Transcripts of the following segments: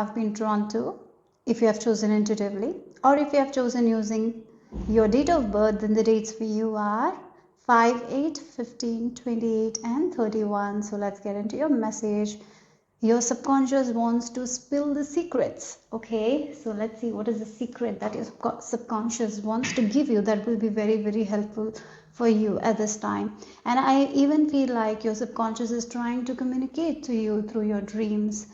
have been drawn to, if you have chosen intuitively, or if you have chosen using your date of birth, then the dates for you are 5, 8, 15, 28 and 31. So let's get into your message. Your subconscious wants to spill the secrets. Okay, so let's see what is the secret that your subconscious wants to give you that will be very, very helpful for you at this time. And I even feel like your subconscious is trying to communicate to you through your dreams.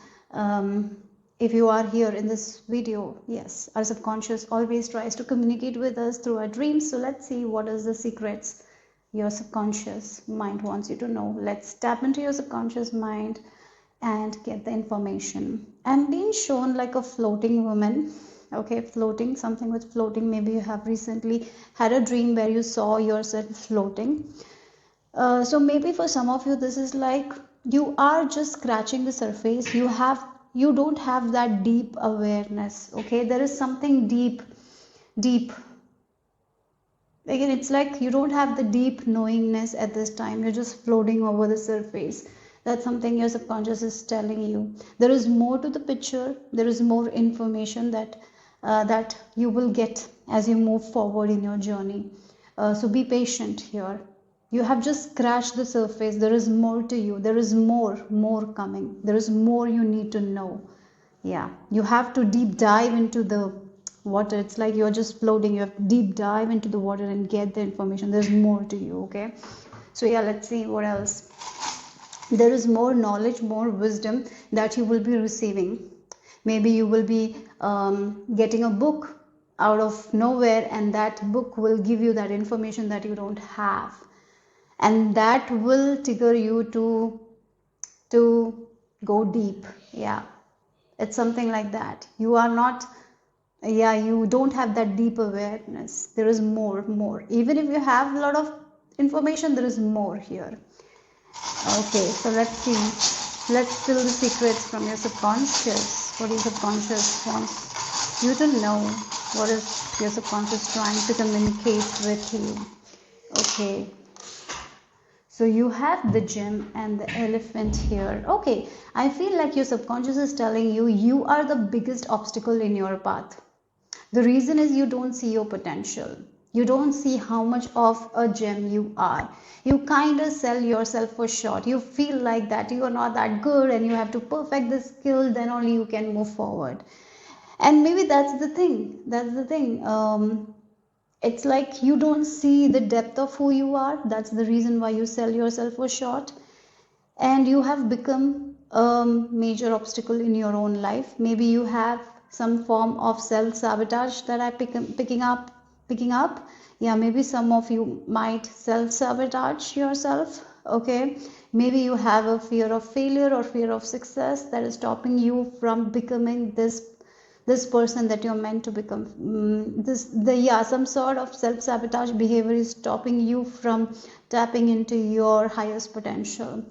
If you are here in this video, yes, our subconscious always tries to communicate with us through our dreams. So let's see what is the secrets your subconscious mind wants you to know. Let's tap into your subconscious mind and get the information. I'm being shown like a floating woman. Okay, floating, something with floating. Maybe you have recently had a dream where you saw yourself floating. So maybe for some of you this is like you are just scratching the surface. You don't have that deep awareness. Okay, there is something deep. Again, it's like you don't have the deep knowingness at this time. You're just floating over the surface. That's something your subconscious is telling you. There is more to the picture. There is more information that you will get as you move forward in your journey. So be patient here. You have just scratched the surface. There is more to you. There is more coming. There is more you need to know. Yeah, you have to deep dive into the water. It's like you're just floating. You have to deep dive into the water and get the information. There's more to you. Okay, so yeah, let's see what else. There is more knowledge, more wisdom that you will be receiving. Maybe you will be getting a book out of nowhere, and that book will give you that information that you don't have, and that will trigger you to go deep. Yeah, it's something like that. You are not, yeah, you don't have that deep awareness. There is more. Even if you have a lot of information, there is more here. Okay, so let's see. Let's spill the secrets from your subconscious. What your subconscious wants you to know. What is your subconscious trying to communicate with you? Okay. So you have the gem and the elephant here. Okay, I feel like your subconscious is telling you you are the biggest obstacle in your path. The reason is you don't see your potential. You don't see how much of a gem you are. You kind of sell yourself for short. You feel like that you are not that good and you have to perfect the skill, then only you can move forward. And maybe that's the thing. It's like you don't see the depth of who you are. That's the reason why you sell yourself for short. And you have become a major obstacle in your own life. Maybe you have some form of self-sabotage that I'm picking up. Yeah, maybe some of you might self-sabotage yourself. Okay, maybe you have a fear of failure or fear of success that is stopping you from becoming this person that you're meant to become. Some sort of self-sabotage behavior is stopping you from tapping into your highest potential.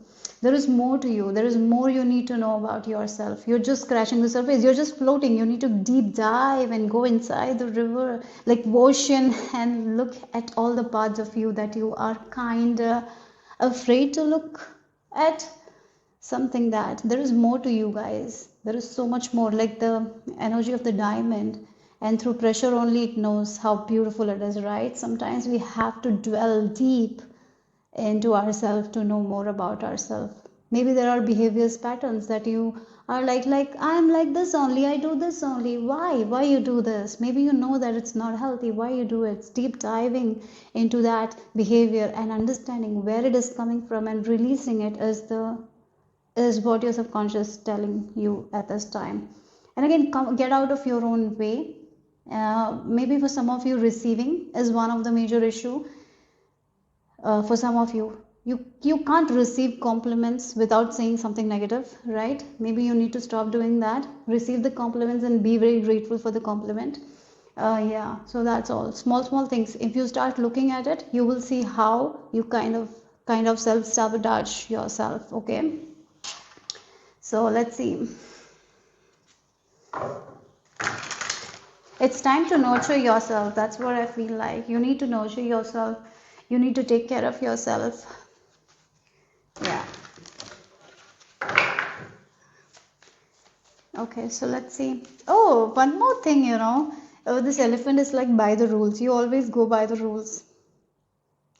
There is more to you. There is more you need to know about yourself. You're just scratching the surface. You're just floating. You need to deep dive and go inside the river, like ocean, and look at all the parts of you that you are kind of afraid to look at. Something that there is more to you guys. There is so much more, like the energy of the diamond. And through pressure only it knows how beautiful it is, right? Sometimes we have to dwell deep into ourselves to know more about ourselves. Maybe there are behaviors patterns that you are like I'm like this only, I do this only. Why you do this? Maybe you know that it's not healthy. Why you do it? Deep diving into that behavior and understanding where it is coming from and releasing it is what your subconscious is telling you at this time. And again, get out of your own way. Maybe for some of you, receiving is one of the major issue. For some of you can't receive compliments without saying something negative, right? Maybe you need to stop doing that. Receive the compliments and be very grateful for the compliment. Yeah, so that's all. Small things. If you start looking at it, you will see how you kind of self-sabotage yourself. Okay, so let's see. It's time to nurture yourself. That's what I feel like. You need to nurture yourself. You need to take care of yourself. Yeah. Okay, so let's see. Oh, one more thing, you know. Oh, this elephant is like by the rules. You always go by the rules.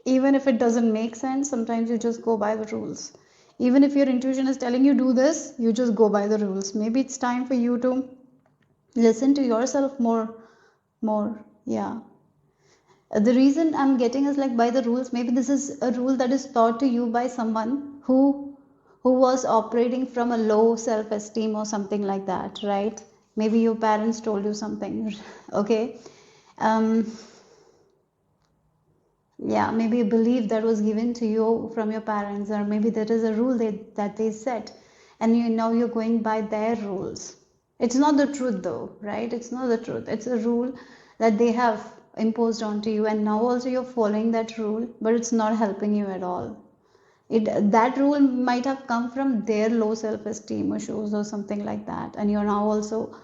Even if it doesn't make sense, sometimes you just go by the rules. Even if your intuition is telling you do this, you just go by the rules. Maybe it's time for you to listen to yourself more. Yeah. The reason I'm getting is like by the rules. Maybe this is a rule that is taught to you by someone who was operating from a low self-esteem or something like that, right? Maybe your parents told you something. Okay. um yeah, maybe a belief that was given to you from your parents, or maybe there is a rule that they set, and now you're going by their rules. It's not the truth though, right? It's not the truth. It's a rule that they have imposed onto you, and now also you're following that rule, but it's not helping you at all. That rule might have come from their low self-esteem issues or something like that, and you're now also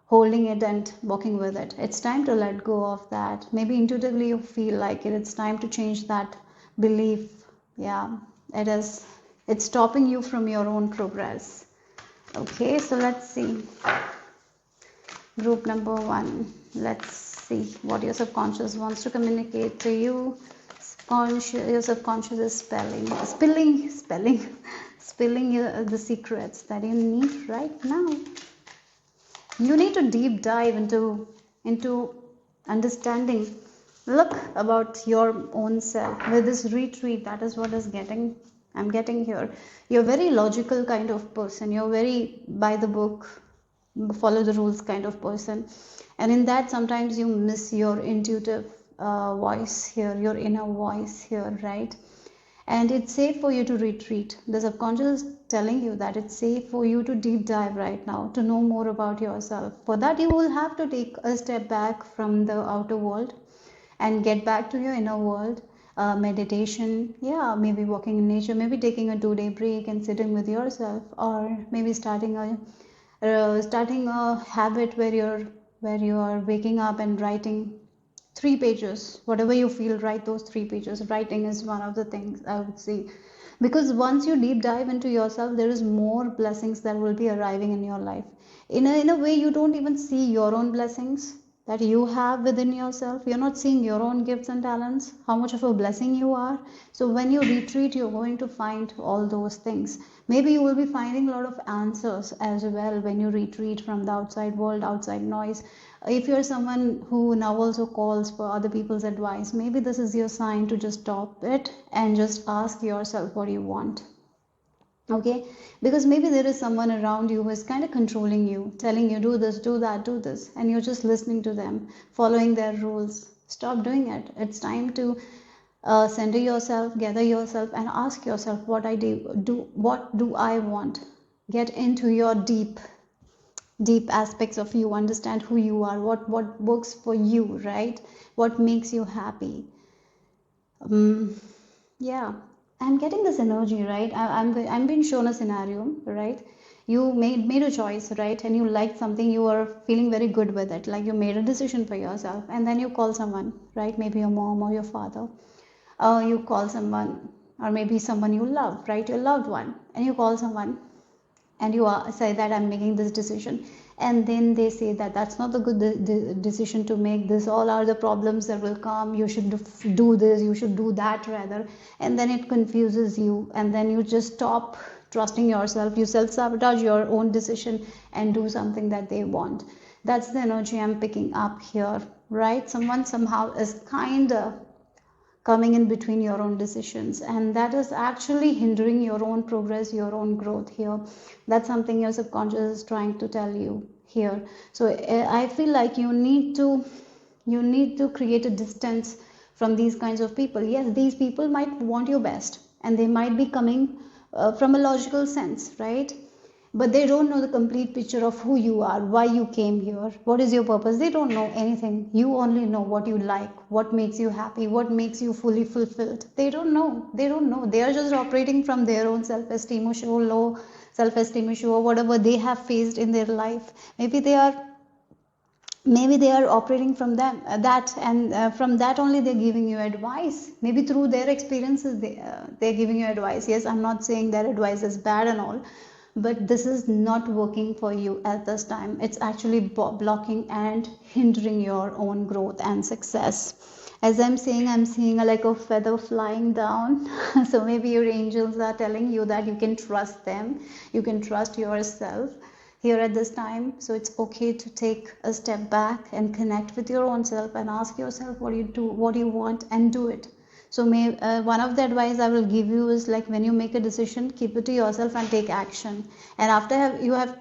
holding it and walking with it. It's time to let go of that. Maybe intuitively you feel like it. It's time to change that belief. Yeah, it is. It's stopping you from your own progress. Okay, so let's see. Group number 1. Let's see what your subconscious wants to communicate to you. Your subconscious is spilling the secrets that you need right now. You need to deep dive into understanding. Look about your own self with this retreat. That is what I'm getting here. You're a very logical kind of person. You're very by the book, follow the rules kind of person, and in that sometimes you miss your intuitive voice here, your inner voice here, right? And it's safe for you to retreat. The subconscious is telling you that it's safe for you to deep dive right now, to know more about yourself. For that, you will have to take a step back from the outer world and get back to your inner world. Meditation, yeah, maybe walking in nature, maybe taking a 2-day break and sitting with yourself, or maybe starting a habit where you are waking up and writing 3 pages, whatever you feel, write those 3 pages. Writing is one of the things I would say, because once you deep dive into yourself, there is more blessings that will be arriving in your life. In a way, you don't even see your own blessings that you have within yourself. You're not seeing your own gifts and talents, how much of a blessing you are. So when you retreat, you're going to find all those things. Maybe you will be finding a lot of answers as well when you retreat from the outside world, outside noise. If you're someone who now also calls for other people's advice, maybe this is your sign to just stop it and just ask yourself what you want. Okay, because maybe there is someone around you who is kind of controlling you, telling you do this, do that, do this, and you're just listening to them, following their rules. Stop doing it. It's time to center yourself, gather yourself, and ask yourself what what do I want. Get into your deep aspects of you. Understand who you are, what works for you, right? What makes you happy. Yeah, I'm getting this energy, right? I'm being shown a scenario, right? You made a choice, right? And you liked something, you were feeling very good with it, like you made a decision for yourself, and then you call someone, right? Maybe your mom or your father. You call someone, or maybe someone you love, right? Your loved one, and you call someone, and you say that I'm making this decision, and then they say that that's not the good decision to make. This all are the problems that will come. You should do this, you should do that rather. And then it confuses you, and then you just stop trusting yourself. You self-sabotage your own decision and do something that they want. That's the energy I'm picking up here, right? Someone somehow is kind of coming in between your own decisions, and that is actually hindering your own progress, your own growth here. That's something your subconscious is trying to tell you here. So I feel like you need to create a distance from these kinds of people. Yes, these people might want your best, and they might be coming from a logical sense, right? But they don't know the complete picture of who you are, why you came here, what is your purpose. They don't know anything. You only know what you like, what makes you happy, what makes you fully fulfilled. They don't know. They are just operating from their own self-esteem issue, low self-esteem issue, or whatever they have faced in their life. Maybe they are operating from them and from that only they're giving you advice. Maybe through their experiences they're giving you advice. Yes, I'm not saying that advice is bad and all, but this is not working for you at this time. It's actually blocking and hindering your own growth and success. As I'm saying, I'm seeing like a feather flying down. So maybe your angels are telling you that you can trust them, you can trust yourself here at this time. So it's okay to take a step back and connect with your own self and ask yourself what you want, and do it. So one of the advice I will give you is, like, when you make a decision, keep it to yourself and take action. And after you have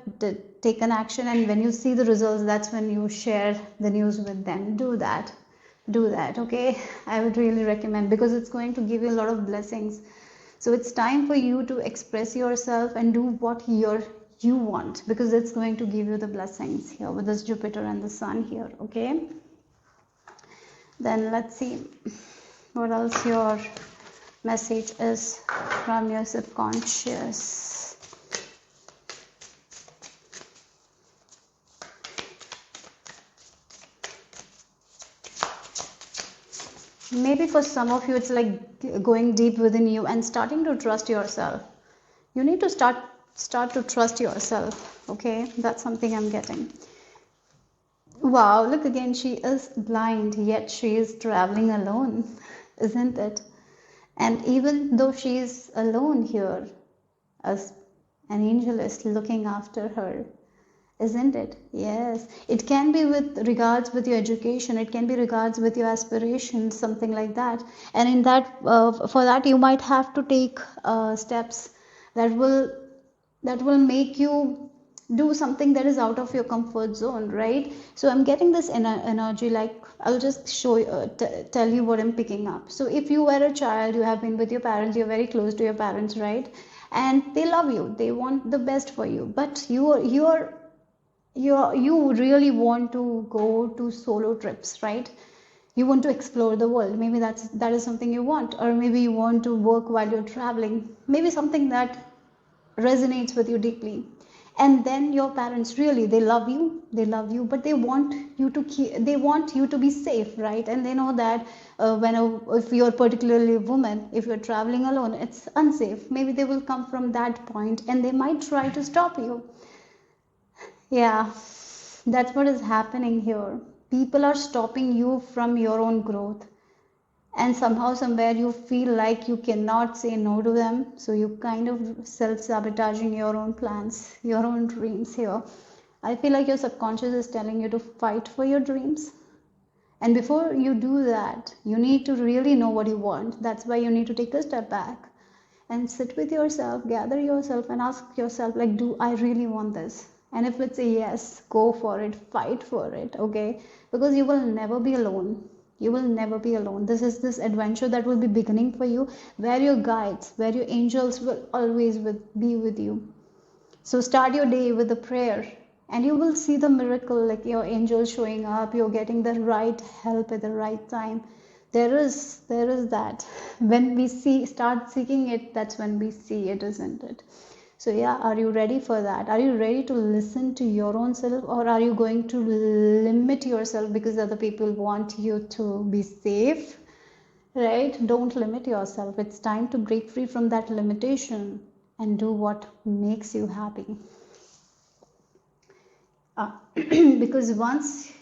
taken action, and when you see the results, that's when you share the news with them. Do that. Do that, okay? I would really recommend, because it's going to give you a lot of blessings. So it's time for you to express yourself and do what you want, because it's going to give you the blessings here with this Jupiter and the Sun here, okay? Then let's see what else your message is from your subconscious. Maybe for some of you, it's like going deep within you and starting to trust yourself. You need to start to trust yourself, okay? That's something I'm getting. Wow, look again, she is blind, yet she is traveling alone, isn't it? And even though she is alone here, as an angel is looking after her, isn't it? Yes. It can be with regards with your education, it can be regards with your aspirations, something like that. And in that, for that, you might have to take steps that will make you do something that is out of your comfort zone, right? So I'm getting this energy, like, I'll just show you, tell you what I'm picking up. So if you were a child, you have been with your parents, you're very close to your parents, right? And they love you, they want the best for you, but you really want to go to solo trips, right? You want to explore the world. Maybe that is something you want. Or maybe you want to work while you're traveling, maybe something that resonates with you deeply. And then your parents, really, they love you, but they want you to be safe, right? And they know that if you're particularly a woman, if you're traveling alone, it's unsafe. Maybe they will come from that point and they might try to stop you. Yeah, that's what is happening here. People are stopping you from your own growth, and somehow, somewhere, you feel like you cannot say no to them. So you kind of self-sabotaging your own plans, your own dreams here. I feel like your subconscious is telling you to fight for your dreams. And before you do that, you need to really know what you want. That's why you need to take a step back and sit with yourself, gather yourself, and ask yourself, like, do I really want this? And if it's a yes, go for it, fight for it, okay? Because you will never be alone. You will never be alone. This is this adventure that will be beginning for you, where your guides, where your angels will always be with you. So start your day with a prayer, and you will see the miracle, like your angels showing up, you're getting the right help at the right time. There is that. When we start seeking it, that's when we see it, isn't it? So yeah, are you ready for that? Are you ready to listen to your own self, or are you going to limit yourself because other people want you to be safe? Right? Don't limit yourself. It's time to break free from that limitation and do what makes you happy. Because once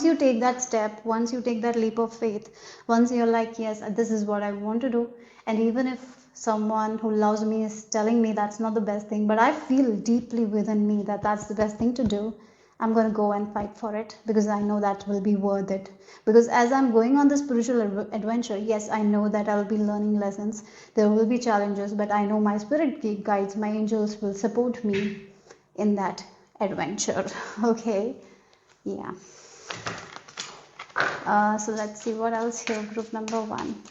you take that step, once you take that leap of faith, once you're like, yes, this is what I want to do, and even if someone who loves me is telling me that's not the best thing, but I feel deeply within me that that's the best thing to do, I'm going to go and fight for it, because I know that will be worth it. Because as I'm going on this spiritual adventure, yes, I know that I'll be learning lessons, there will be challenges, but I know my spirit guides, my angels will support me in that adventure. Okay, yeah. So let's see what else here. Group number 1,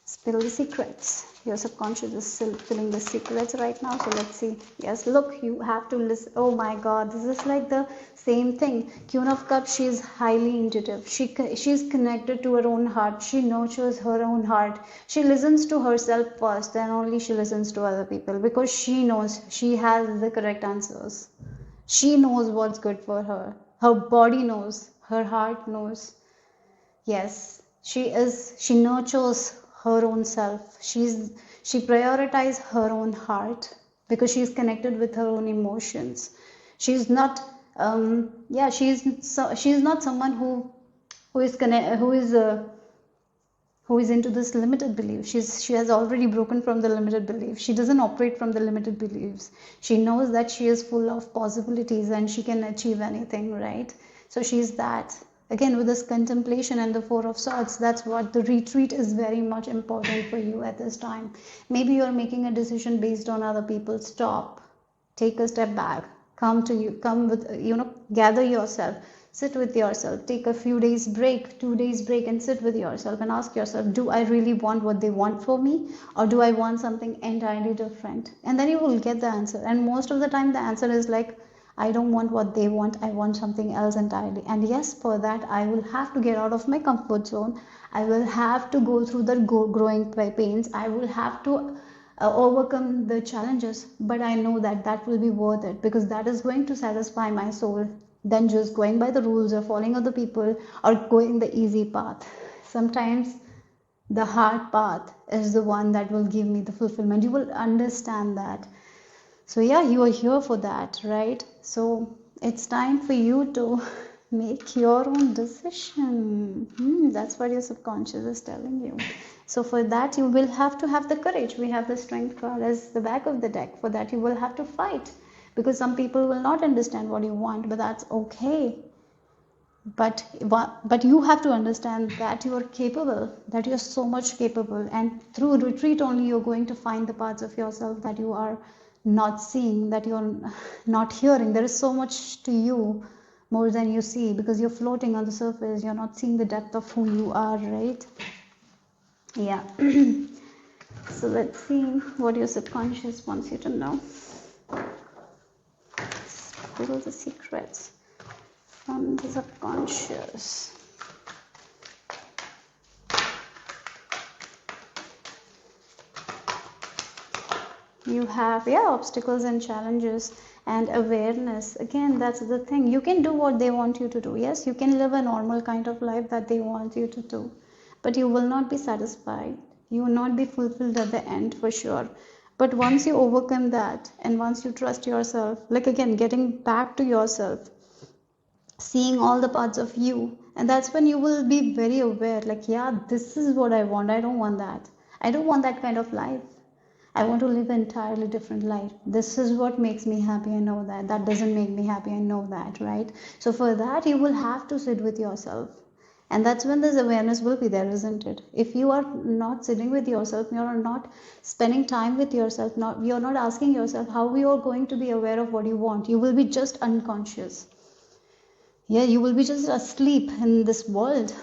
spill the secrets. Your subconscious is still filling the secrets right now. So let's see. Yes, look, you have to listen. Oh my god, this is like the same thing. Queen of Cups, she is highly intuitive. She's connected to her own heart. She nurtures her own heart. She listens to herself first, then only she listens to other people, because she knows she has the correct answers. She knows what's good for her. Her body knows. Her heart knows. Yes, she nurtures her own self. She prioritizes her own heart. because she's connected with her own emotions. She's not she's not someone who is connect who is into this limited belief. She has already broken from the limited belief. She doesn't operate from the limited beliefs. She knows that she is full of possibilities and she can achieve anything, right? So she's that. Again, with this contemplation and the Four of Swords, that's what the retreat is very much important for you at this time. Maybe you're making a decision based on other people. Stop, take a step back, come with, gather yourself, sit with yourself, take a few days break, 2 days break, and sit with yourself and ask yourself, do I really want what they want for me, or do I want something entirely different? And then you will get the answer. And most of the time the answer is like, I don't want what they want, I want something else entirely. And yes, for that I will have to get out of my comfort zone. I will have to go through the growing pains. I will have to overcome the challenges, but I know that that will be worth it, because that is going to satisfy my soul than just going by the rules or following other people or going the easy path. Sometimes the hard path is the one that will give me the fulfillment. You will understand that. So yeah, you are here for that, right? So it's time for you to make your own decision. That's what your subconscious is telling you. So for that, you will have to have the courage. We have the Strength card as the back of the deck. For that, you will have to fight, because some people will not understand what you want, but that's okay. But you have to understand that you are capable, that you are so much capable, and through retreat only you're going to find the parts of yourself that you are not seeing, that you're not hearing. There is so much to you more than you see, because you're floating on the surface. You're not seeing the depth of who you are, right? Yeah. So let's see what your subconscious wants you to know. Spill the secrets from the subconscious. You have obstacles and challenges and awareness. Again, that's the thing. You can do what they want you to do. Yes, you can live a normal kind of life that they want you to do, but you will not be satisfied. You will not be fulfilled at the end, for sure. But once you overcome that, and once you trust yourself, like again, getting back to yourself, seeing all the parts of you, and that's when you will be very aware, like, yeah, this is what I want. I don't want that. I don't want that kind of life. I want to live an entirely different life. This is what makes me happy. I know that. That doesn't make me happy. I know that, right? So for that, you will have to sit with yourself. And that's when this awareness will be there, isn't it? If you are not sitting with yourself, you are not spending time with yourself, you're not asking yourself how you are going to be aware of what you want. You will be just unconscious. Yeah, you will be just asleep in this world,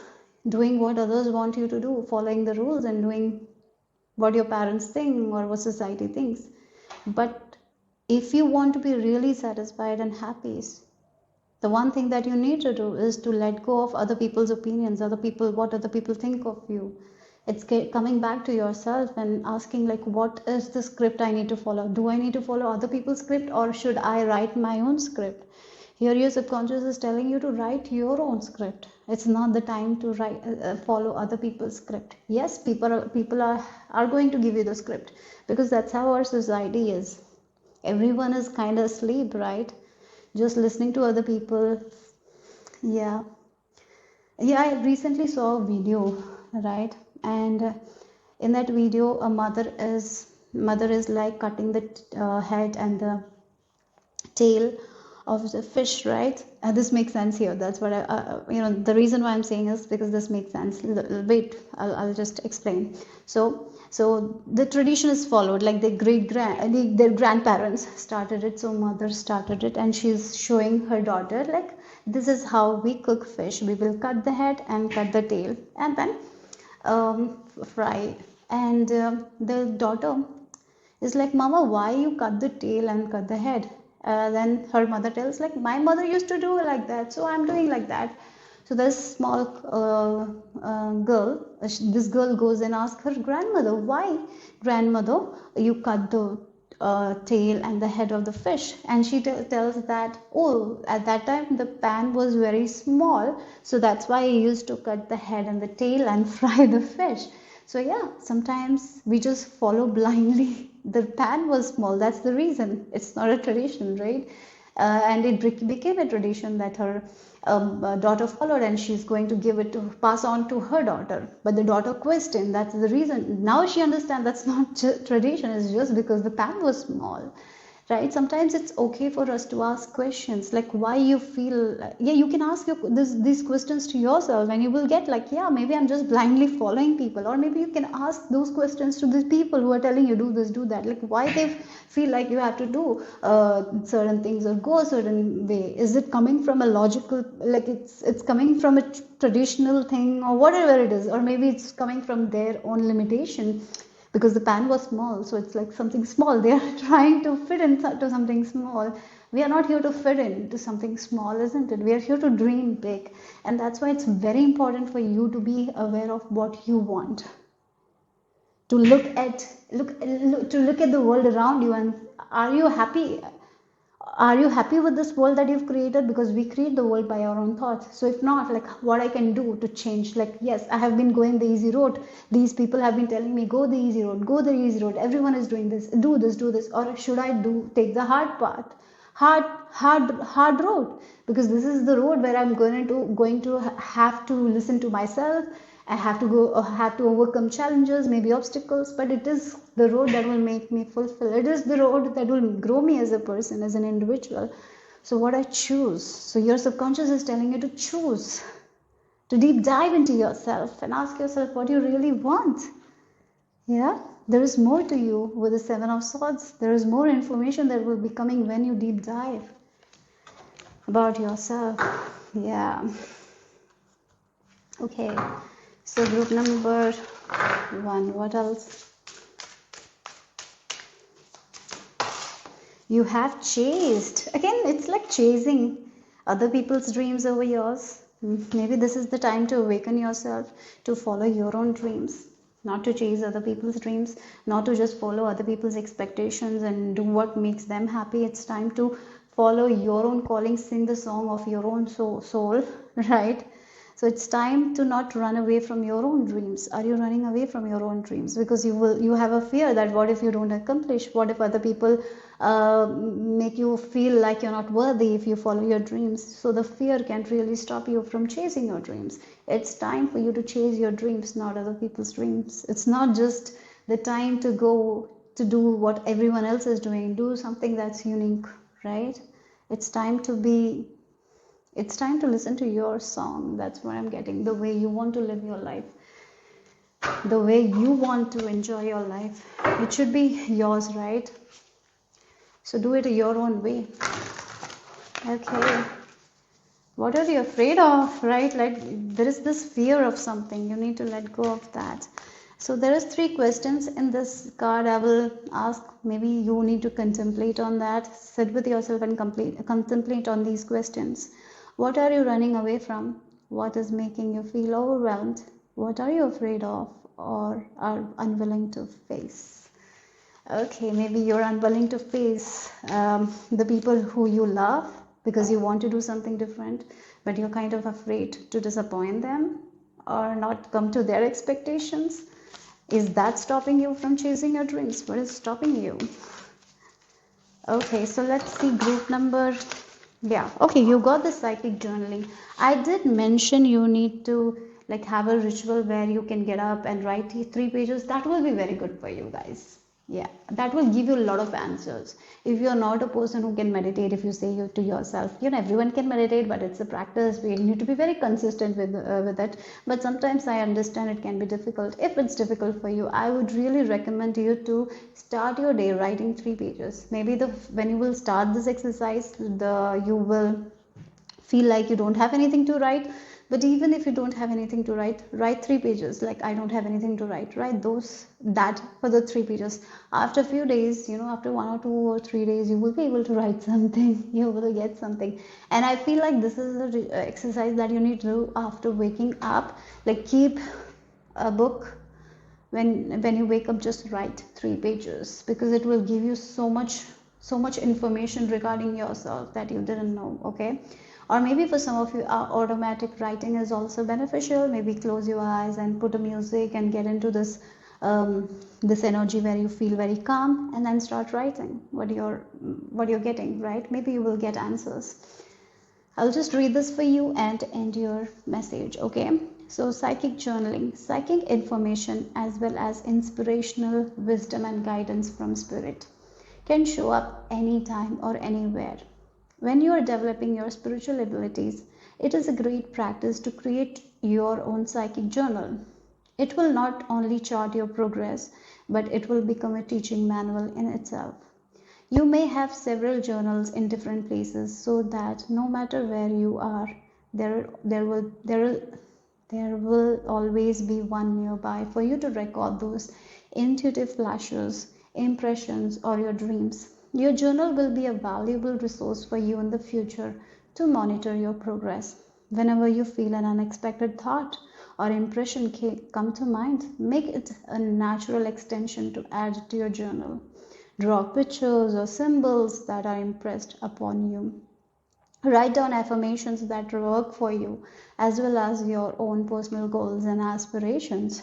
doing what others want you to do, following the rules and doing what your parents think or what society thinks. But if you want to be really satisfied and happy, the one thing that you need to do is to let go of other people's opinions, what other people think of you. It's coming back to yourself and asking, like, what is the script I need to follow? Do I need to follow other people's script, or should I write my own script? Here your subconscious is telling you to write your own script. It's not the time to follow other people's script. Yes, people are going to give you the script, because that's how our society is. Everyone is kind of asleep, right? Just listening to other people. Yeah, I recently saw a video, right? And in that video, a mother is like cutting the head and the tail of the fish, right? This makes sense here. That's what the reason why I'm saying is because this makes sense. Wait, I'll just explain. So the tradition is followed, like their grandparents started it, so mother started it, and she's showing her daughter, like, this is how we cook fish. We will cut the head and cut the tail, and then fry. And the daughter is like, Mama, why you cut the tail and cut the head? Then her mother tells, like, my mother used to do like that, so I'm doing like that. So this small girl, this girl goes and asks her grandmother, why, grandmother, you cut the tail and the head of the fish? And she tells that, oh, at that time the pan was very small, so that's why I used to cut the head and the tail and fry the fish. So yeah, sometimes we just follow blindly. The pan was small, that's the reason. It's not a tradition, right? And it became a tradition that her daughter followed, and she's going to give it to pass on to her daughter. But the daughter questioned, that's the reason. Now she understands that's not tradition, it's just because the pan was small, right? Sometimes it's okay for us to ask questions, like why you feel, yeah, you can ask these questions to yourself, and you will get like, yeah, maybe I'm just blindly following people. Or maybe you can ask those questions to the people who are telling you do this, do that, like why they feel like you have to do certain things or go a certain way. Is it coming from a logical, like it's coming from a traditional thing, or whatever it is, or maybe it's coming from their own limitation, because the pan was small, so it's like something small. They are trying to fit into something small. We are not here to fit into something small, isn't it? We are here to dream big, and that's why it's very important for you to be aware of what you want, to look at the world around you, and are you happy? Are you happy with this world that you've created? Because we create the world by our own thoughts. So if not, like what I can do to change, like yes, I have been going the easy road, these people have been telling me go the easy road, go the easy road, everyone is doing this, do this, do this. Or should I take the hard path, hard road? Because this is the road where I'm going to have to listen to myself. I have to overcome challenges, maybe obstacles, but it is the road that will make me fulfill. It is the road that will grow me as a person, as an individual. So what I choose. So your subconscious is telling you to choose, to deep dive into yourself and ask yourself what you really want. Yeah, there is more to you with the Seven of Swords. There is more information that will be coming when you deep dive about yourself. Yeah. Okay. So group number 1, what else? You have chased. Again, it's like chasing other people's dreams over yours. Maybe this is the time to awaken yourself, to follow your own dreams, not to chase other people's dreams, not to just follow other people's expectations and do what makes them happy. It's time to follow your own calling, sing the song of your own soul, right? So it's time to not run away from your own dreams. Are you running away from your own dreams? Because you have a fear that what if you don't accomplish? What if other people make you feel like you're not worthy if you follow your dreams? So the fear can't really stop you from chasing your dreams. It's time for you to chase your dreams, not other people's dreams. It's not just the time to go to do what everyone else is doing. Do something that's unique, right? It's time to listen to your song. That's what I'm getting. The way you want to live your life, the way you want to enjoy your life, it should be yours, right? So do it your own way. Okay, what are you afraid of, right? Like there is this fear of something, you need to let go of that. So there is 3 questions in this card. I will ask, maybe you need to contemplate on that. Sit with yourself and contemplate on these questions. What are you running away from? What is making you feel overwhelmed? What are you afraid of or are unwilling to face? Okay, maybe you're unwilling to face the people who you love because you want to do something different, but you're kind of afraid to disappoint them or not come to their expectations. Is that stopping you from chasing your dreams? What is stopping you? Okay, so let's see group number. Yeah, okay, you got the psychic journaling. I did mention you need to like have a ritual where you can get up and write 3 pages. That will be very good for you guys. Yeah, that will give you a lot of answers. If you're not a person who can meditate, if you say to yourself, everyone can meditate, but it's a practice. We need to be very consistent with it. But sometimes I understand it can be difficult. If it's difficult for you, I would really recommend you to start your day writing 3 pages. Maybe when you will start this exercise, you will feel like you don't have anything to write. But even if you don't have anything to write 3 pages. Like I don't have anything to write that for the 3 pages. After a few days, after 1 or 2 or 3 days, you will be able to write something. You will get something. And I feel like this is the exercise that you need to do after waking up. Like keep a book. When you wake up, just write 3 pages, because it will give you so much information regarding yourself that you didn't know. Okay, Or maybe for some of you, automatic writing is also beneficial. Maybe close your eyes and put a music and get into this energy where you feel very calm, and then start writing what you're getting, right? Maybe you will get answers. I'll just read this for you and end your message, okay? So, psychic journaling, psychic information as well as inspirational wisdom and guidance from spirit can show up anytime or anywhere. When you are developing your spiritual abilities, it is a great practice to create your own psychic journal. It will not only chart your progress, but it will become a teaching manual in itself. You may have several journals in different places so that no matter where you are, there will always be one nearby for you to record those intuitive flashes, impressions, or your dreams. Your journal will be a valuable resource for you in the future to monitor your progress. Whenever you feel an unexpected thought or impression come to mind, make it a natural extension to add to your journal. Draw pictures or symbols that are impressed upon you. Write down affirmations that work for you, as well as your own personal goals and aspirations.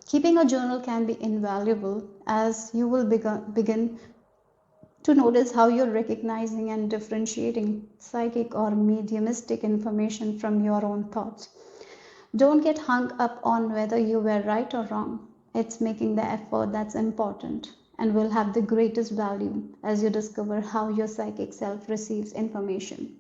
Keeping a journal can be invaluable, as you will begin to notice how you're recognizing and differentiating psychic or mediumistic information from your own thoughts. Don't get hung up on whether you were right or wrong. It's making the effort that's important and will have the greatest value as you discover how your psychic self receives information.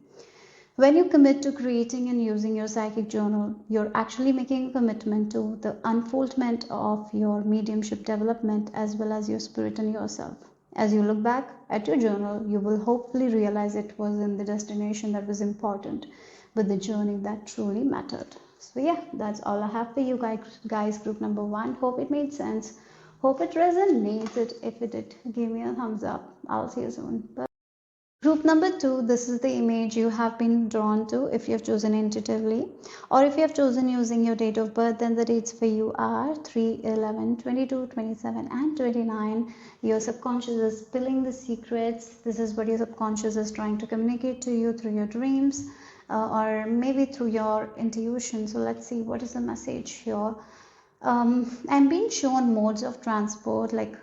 When you commit to creating and using your psychic journal, you're actually making a commitment to the unfoldment of your mediumship development as well as your spirit and yourself. As you look back at your journal, you will hopefully realize it wasn't the destination that was important, but the journey that truly mattered. So yeah, that's all I have for you guys. Group number 1. Hope it made sense. Hope it resonated. If it did, give me a thumbs up. I'll see you soon. Bye. Group number 2, this is the image you have been drawn to if you have chosen intuitively, or if you have chosen using your date of birth, then the dates for you are 3, 11, 22, 27 and 29. Your subconscious is spilling the secrets. This is what your subconscious is trying to communicate to you through your dreams, or maybe through your intuition. So let's see what is the message here. I'm being shown modes of transport, like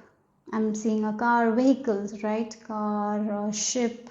I'm seeing a car, vehicles, right? Car, ship,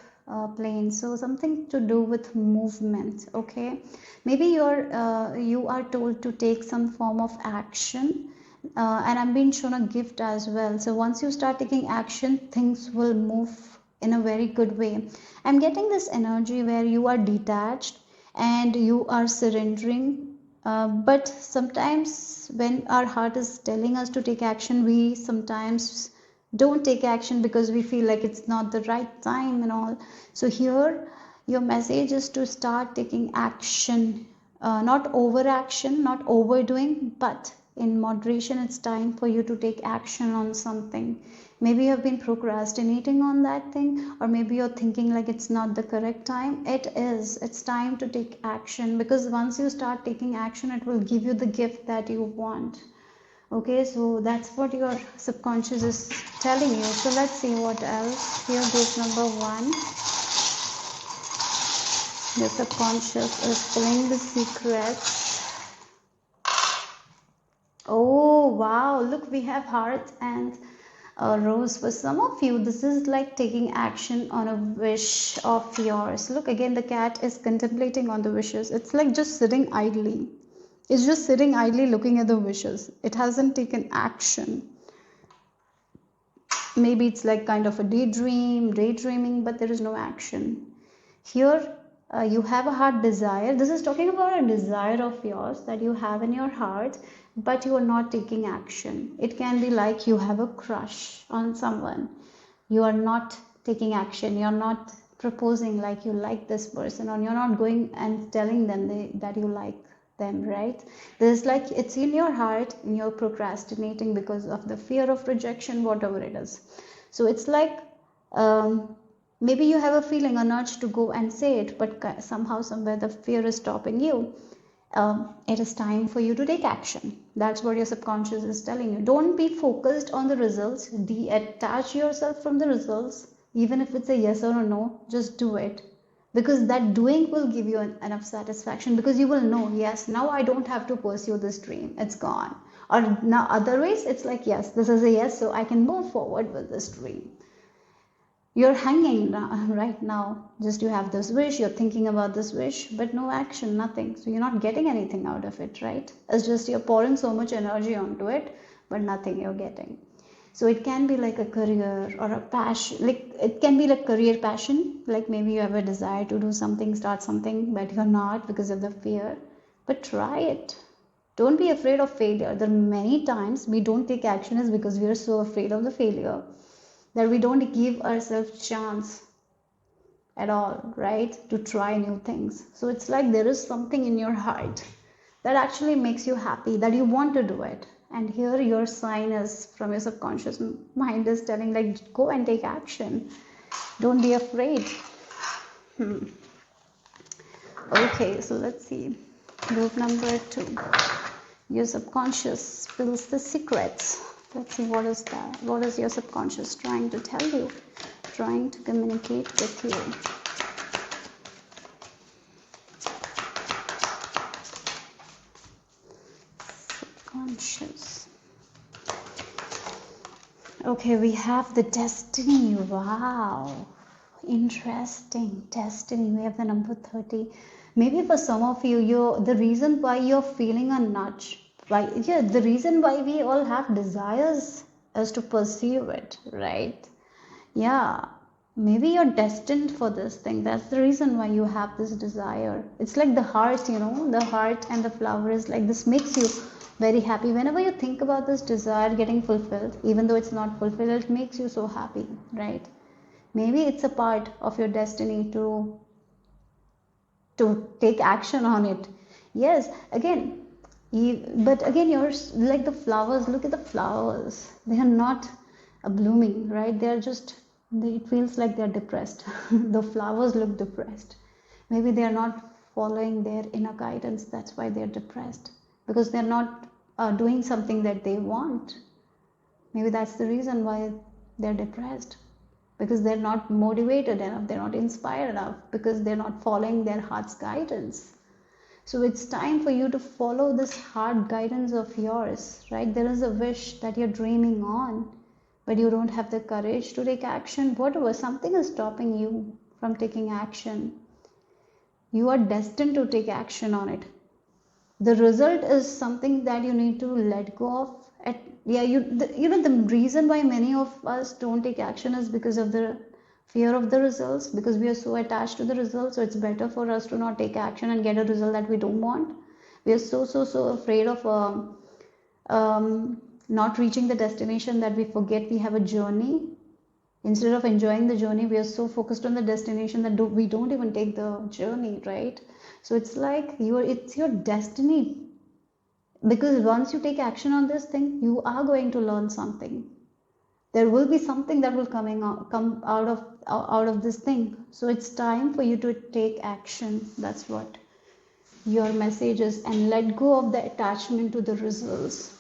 plane. So something to do with movement. Okay, maybe you are told to take some form of action, and I'm being shown a gift as well. So once you start taking action, things will move in a very good way. I'm getting this energy where you are detached and you are surrendering. But sometimes when our heart is telling us to take action, we sometimes don't take action because we feel like it's not the right time and all. So here your message is to start taking action, not overaction, not overdoing, but in moderation. It's time for you to take action on something. Maybe you have been procrastinating on that thing, or maybe you're thinking like it's not the correct time. It's time to take action, because once you start taking action, it will give you the gift that you want. Okay, so that's what your subconscious is telling you. So let's see what else. Here, group number 1. Your subconscious is pulling the secrets. Oh wow, look, we have heart and a rose. For some of you, this is like taking action on a wish of yours. Look, again, the cat is contemplating on the wishes. It's like just sitting idly. It's just sitting idly looking at the wishes. It hasn't taken action. Maybe it's like kind of a daydreaming, but there is no action. Here, you have a heart desire. This is talking about a desire of yours that you have in your heart, but you are not taking action. It can be like you have a crush on someone. You are not taking action. You're not proposing like you like this person, or you're not going and telling them that you like them, right? This is like it's in your heart and you're procrastinating because of the fear of rejection, whatever it is. So it's like maybe you have a feeling, an urge to go and say it, but somehow, somewhere the fear is stopping you. It is time for you to take action. That's what your subconscious is telling you. Don't be focused on the results. Detach yourself from the results. Even if it's a yes or a no, just do it. because that doing will give you enough satisfaction, because you will know, yes, now I don't have to pursue this dream, it's gone. Or now otherwise it's like, yes, this is a yes, so I can move forward with this dream. You're hanging right now, just you have this wish, you're thinking about this wish, but no action, nothing. So you're not getting anything out of it, right? It's just you're pouring so much energy onto it, but nothing you're getting. So it can be like a career or a passion, like it can be like career passion, like maybe you have a desire to do something, start something, but you're not because of the fear. But try it. Don't be afraid of failure. There are many times we don't take action is because we are so afraid of the failure that we don't give ourselves chance at all, right, to try new things. So it's like there is something in your heart that actually makes you happy, that you want to do it. And here your sign is from your subconscious mind is telling, like, go and take action. Don't be afraid. Okay, so let's see. Group number 2. Your subconscious spills the secrets. Let's see, what is that? What is your subconscious trying to tell you? Trying to communicate with you. Subconscious. Okay, we have the destiny. Wow. Interesting. Destiny. We have the number 30. Maybe for some of you, the reason why you're feeling a nudge, the reason why we all have desires is to pursue it, right? Yeah, maybe you're destined for this thing. That's the reason why you have this desire. It's like the heart, the heart and the flower is like, this makes you very happy. Whenever you think about this desire getting fulfilled, even though it's not fulfilled, it makes you so happy, right? Maybe it's a part of your destiny to take action on it. Yes, again, but again, you're like the flowers. Look at the flowers. They are not blooming, right? They are just, it feels like they're depressed. The flowers look depressed. Maybe they are not following their inner guidance. That's why they're depressed, because they're not doing something that they want. Maybe that's the reason why they're depressed, because they're not motivated enough, they're not inspired enough, because they're not following their heart's guidance. So it's time for you to follow this heart guidance of yours, right? There is a wish that you're dreaming on, but you don't have the courage to take action. Whatever, something is stopping you from taking action. You are destined to take action on it. The result is something that you need to let go of. The reason why many of us don't take action is because of the fear of the results, because we are so attached to the results. So it's better for us to not take action and get a result that we don't want. We are so afraid of not reaching the destination that we forget we have a journey. Instead of enjoying the journey, we are so focused on the destination that we don't even take the journey, right? So it's like it's your destiny, because once you take action on this thing, you are going to learn something. There will be something that will come out of this thing. So it's time for you to take action. That's what your message is, and let go of the attachment to the results.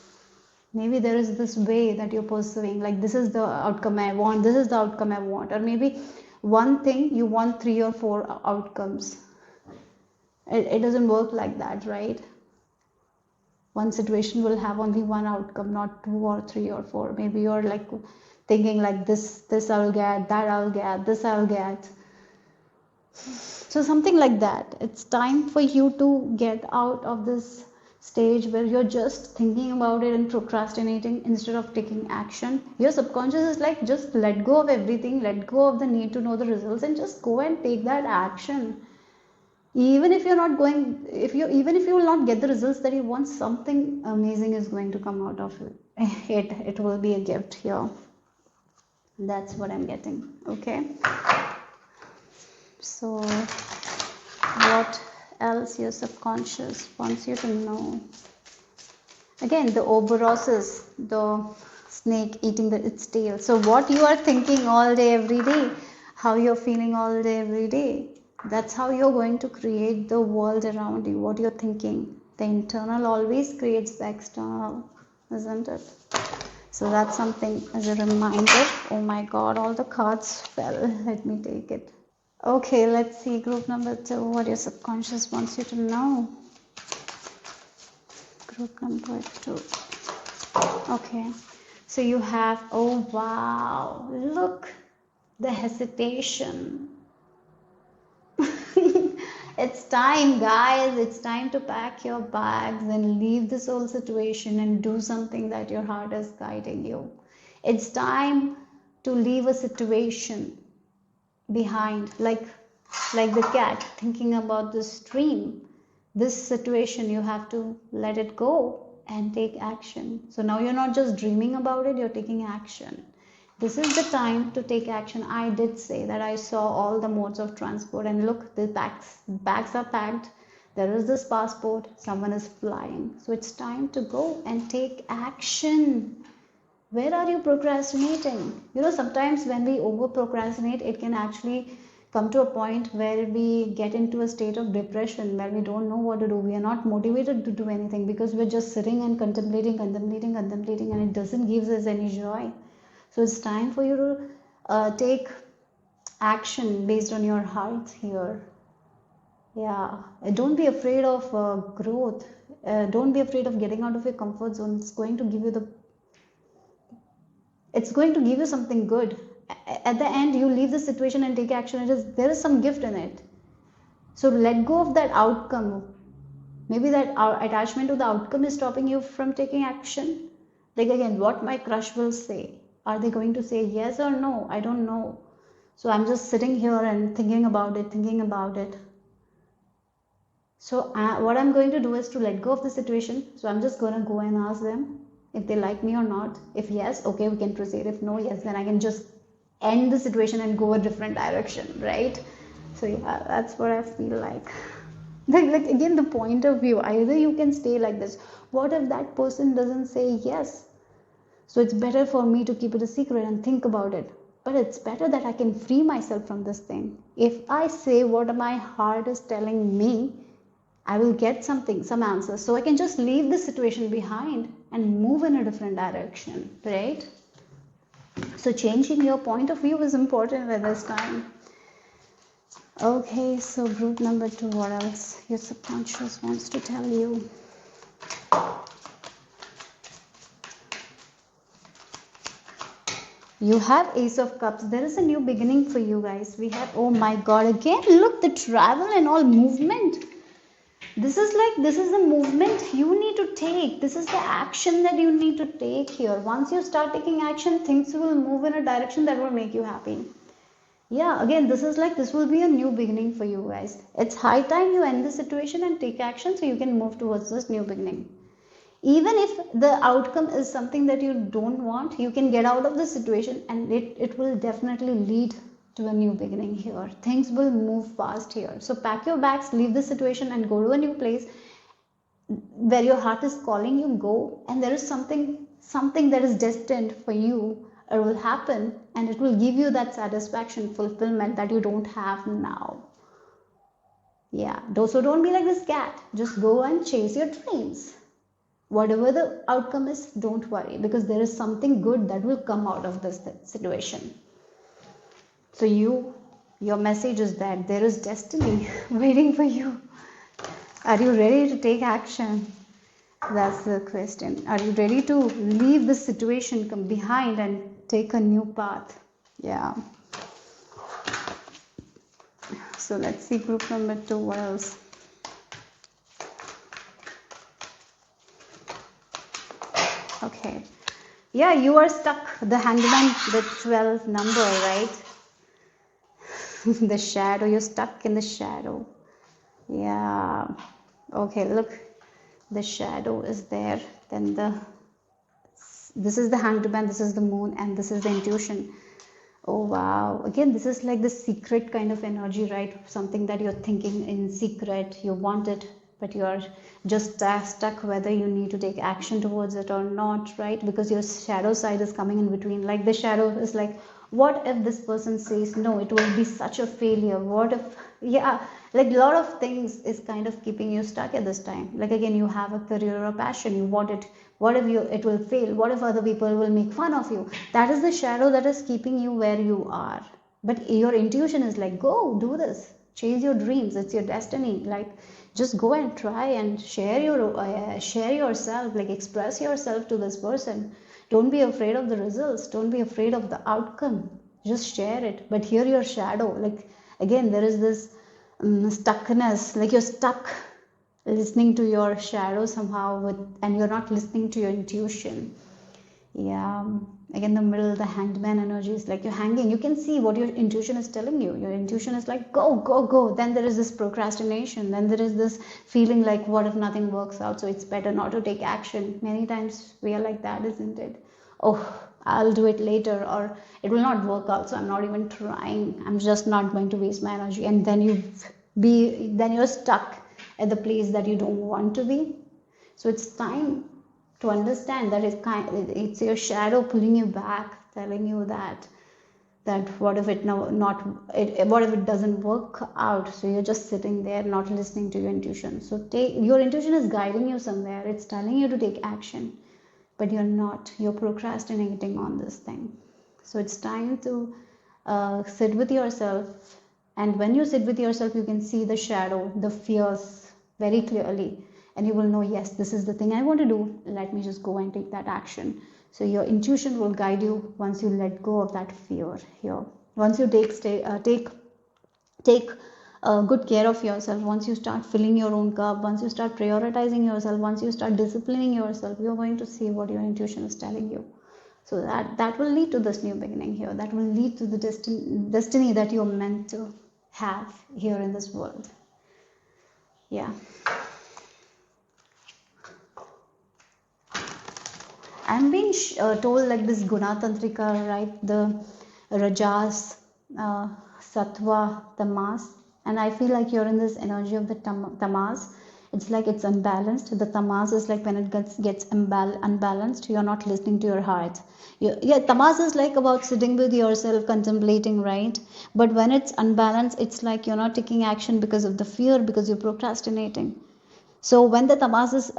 Maybe there is this way that you're pursuing, like, this is the outcome I want, this is the outcome I want. Or maybe one thing you want 3 or 4 outcomes. It doesn't work like that, right? One situation will have only one outcome, not 2 or 3 or 4. Maybe you're like thinking like, this I'll get, that I'll get, this I'll get. So something like that. It's time for you to get out of this stage where you're just thinking about it and procrastinating instead of taking action. Your subconscious is like, just let go of everything, let go of the need to know the results, and just go and take that action. Even if you're not going, even if you will not get the results that you want, something amazing is going to come out of it. It will be a gift here. That's what I'm getting. Okay. So what else your subconscious wants you to know? Again, the Ouroboros is the snake eating its tail. So what you are thinking all day, every day, how you're feeling all day, every day, that's how you're going to create the world around you, what you're thinking. The internal always creates the external, isn't it? So that's something as a reminder. Oh my God, all the cards fell. Let me take it. Okay, let's see group number 2, what your subconscious wants you to know. Group number 2. Okay, so you have, oh wow, look, the hesitation. It's time, guys. It's time to pack your bags and leave this whole situation and do something that your heart is guiding you. It's time to leave a situation behind, like the cat thinking about this stream. This situation, you have to let it go and take action. So now you're not just dreaming about it, you're taking action. This is the time to take action. I did say that I saw all the modes of transport, and look, the bags are packed. There is this passport, someone is flying. So it's time to go and take action. Where are you procrastinating? Sometimes when we over procrastinate, it can actually come to a point where we get into a state of depression, where we don't know what to do. We are not motivated to do anything because we're just sitting and contemplating, and it doesn't give us any joy. So it's time for you to take action based on your heart here. Yeah, don't be afraid of growth. Don't be afraid of getting out of your comfort zone. It's going to give you something good. At the end, you leave the situation and take action. There is some gift in it. So let go of that outcome. Maybe that our attachment to the outcome is stopping you from taking action. Like again, what my crush will say. Are they going to say yes or no? I don't know. So I'm just sitting here and thinking about it. So what I'm going to do is to let go of the situation. So I'm just going to go and ask them if they like me or not. If yes, okay, we can proceed. If no, yes, then I can just end the situation and go a different direction, right? So yeah, that's what I feel like. Like again, the point of view, either you can stay like this. What if that person doesn't say yes? So it's better for me to keep it a secret and think about it. But it's better that I can free myself from this thing. If I say what my heart is telling me, I will get something, some answers. So I can just leave the situation behind and move in a different direction, right? So changing your point of view is important at this time. Okay, so group number 2, what else your subconscious wants to tell you? You have Ace of Cups. There is a new beginning for you guys. We have, oh my God, again, look, the travel and all movement. This is the movement you need to take. This is the action that you need to take here. Once you start taking action, things will move in a direction that will make you happy. Yeah, again, this will be a new beginning for you guys. It's high time you end the situation and take action so you can move towards this new beginning. Even if the outcome is something that you don't want, you can get out of the situation, and it will definitely lead to a new beginning here. Things will move fast here. So pack your bags, leave the situation and go to a new place where your heart is calling you. Go, and there is something that is destined for you. It will happen, and it will give you that satisfaction, fulfillment that you don't have now. Yeah, so don't be like this cat. Just go and chase your dreams. Whatever the outcome is, don't worry, because there is something good that will come out of this situation. So your message is that there is destiny waiting for you. Are you ready to take action? That's the question. Are you ready to leave the situation behind and take a new path? Yeah. So let's see group number 2, what else? Okay. Yeah, you are stuck. The hangman, the 12th number, right? The shadow, you're stuck in the shadow. Yeah. Okay, look, the shadow is there. Then this is the hanged man, this is the moon, and this is the intuition. Oh wow, again, this is like the secret kind of energy, right? Something that you're thinking in secret, you want it, but you're just stuck whether you need to take action towards it or not, right? Because your shadow side is coming in between. Like the shadow is like, what if this person says no, it will be such a failure? What if, yeah, like a lot of things is kind of keeping you stuck at this time. Like again, you have a career or a passion, you want it. What if it will fail? What if other people will make fun of you? That is the shadow that is keeping you where you are. But your intuition is like, go do this, chase your dreams, it's your destiny. Like, just go and try and share yourself, like express yourself to this person. Don't be afraid of the results, don't be afraid of the outcome, just share it. But here your shadow, like, again there is this stuckness, like you're stuck listening to your shadow somehow, and you're not listening to your intuition. Yeah, again the middle, the hanged man energy is like you're hanging. You can see what your intuition is telling you. Your intuition is like, go, go, go. Then there is this procrastination. Then there is this feeling like, what if nothing works out? So it's better not to take action. Many times we are like that, isn't it? Oh, I'll do it later, or it will not work out, so I'm not even trying. I'm just not going to waste my energy. And then you're stuck at the place that you don't want to be. So it's time to understand that it's your shadow pulling you back, telling you that what if what if it doesn't work out. So you're just sitting there not listening to your intuition. So your intuition is guiding you somewhere, it's telling you to take action, but you're procrastinating on this thing. So it's time to sit with yourself, and when you sit with yourself you can see the shadow, the fears very clearly, and you will know, yes, this is the thing I want to do, let me just go and take that action. So your intuition will guide you once you let go of that fear here. Once you take good care of yourself, once you start filling your own cup, once you start prioritizing yourself, once you start disciplining yourself, you're going to see what your intuition is telling you. So that will lead to this new beginning here. That will lead to the destiny that you're meant to have here in this world. Yeah. I'm being told like this Gunatantrika, right? The Rajas, Sattva, Tamas. And I feel like you're in this energy of the Tamas. It's like it's unbalanced. The Tamas is like when it gets unbalanced, you're not listening to your heart. Tamas is like about sitting with yourself, contemplating, right? But when it's unbalanced, it's like you're not taking action because of the fear, because you're procrastinating. So when the Tamas is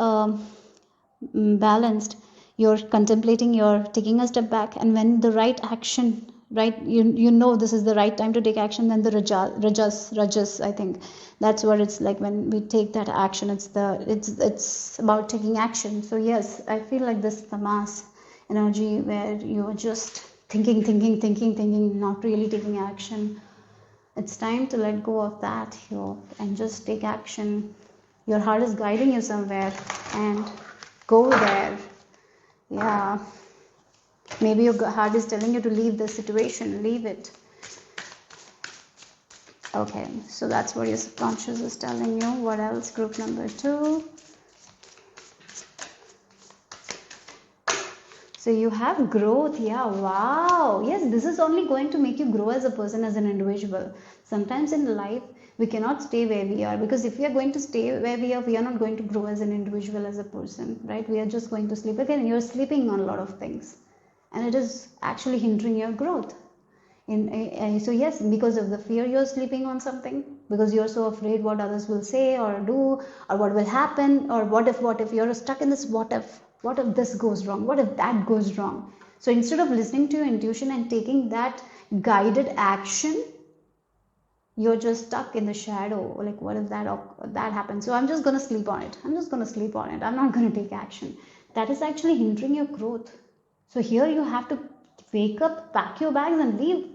balanced, you're contemplating, you're taking a step back, and when the right action, right, you know this is the right time to take action, then the rajas, I think that's what it's like. When we take that action, it's about taking action. So yes, I feel like this tamas energy where you're just thinking, not really taking action. It's time to let go of that here and just take action. Your heart is guiding you somewhere, and go there. Yeah, maybe your heart is telling you to leave the situation, leave it. Okay, so that's what your subconscious is telling you. What else? Group number 2. So you have growth. Yeah, wow. Yes, this is only going to make you grow as a person, as an individual. Sometimes in life we cannot stay where we are, because if we are going to stay where we are not going to grow as an individual, as a person, right? We are just going to sleep. Again, you're sleeping on a lot of things, and it is actually hindering your growth. So yes, because of the fear, you're sleeping on something, because you're so afraid what others will say or do, or what will happen, or what if you're stuck in this what if this goes wrong, what if that goes wrong. So instead of listening to your intuition and taking that guided action, you're just stuck in the shadow, like what if that happens, so I'm just going to sleep on it, I'm not going to take action. That is actually hindering your growth. So here you have to wake up, pack your bags and leave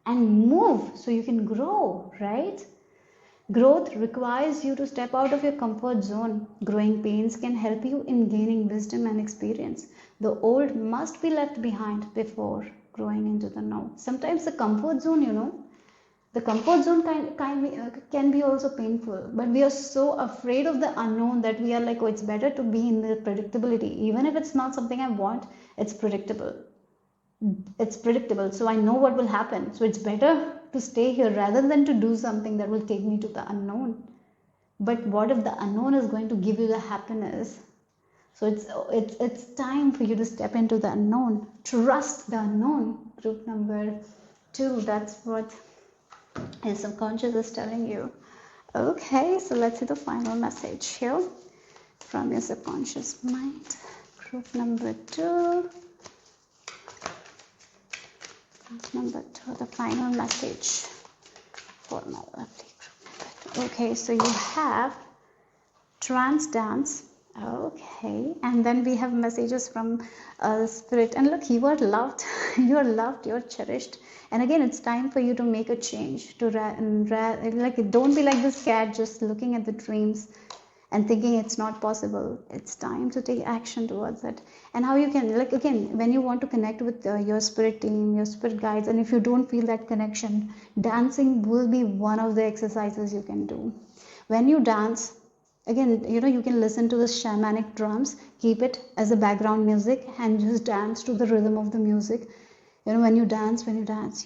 and move so you can grow, right? Growth requires you to step out of your comfort zone. Growing pains can help you in gaining wisdom and experience. The old must be left behind before growing into the now. Sometimes the comfort zone, the comfort zone can be also painful, but we are so afraid of the unknown that we are like, oh, it's better to be in the predictability. Even if it's not something I want, it's predictable. So I know what will happen. So it's better to stay here rather than to do something that will take me to the unknown. But what if the unknown is going to give you the happiness? So it's time for you to step into the unknown. Trust the unknown. Group number 2, that's what your subconscious is telling you. Okay, so let's see the final message here from your subconscious mind. Group number 2. Number 2, the final message for my lovely group. Okay, so you have trance dance. Okay, and then we have messages from spirit, and look, you are loved. You are loved, you're cherished, and again it's time for you to make a change, to like, don't be like this cat just looking at the dreams and thinking it's not possible. It's time to take action towards it. And how you can, like, again, when you want to connect with your spirit team, your spirit guides, and if you don't feel that connection, dancing will be one of the exercises you can do. When you dance, again, you can listen to the shamanic drums, keep it as a background music, and just dance to the rhythm of the music. When you dance,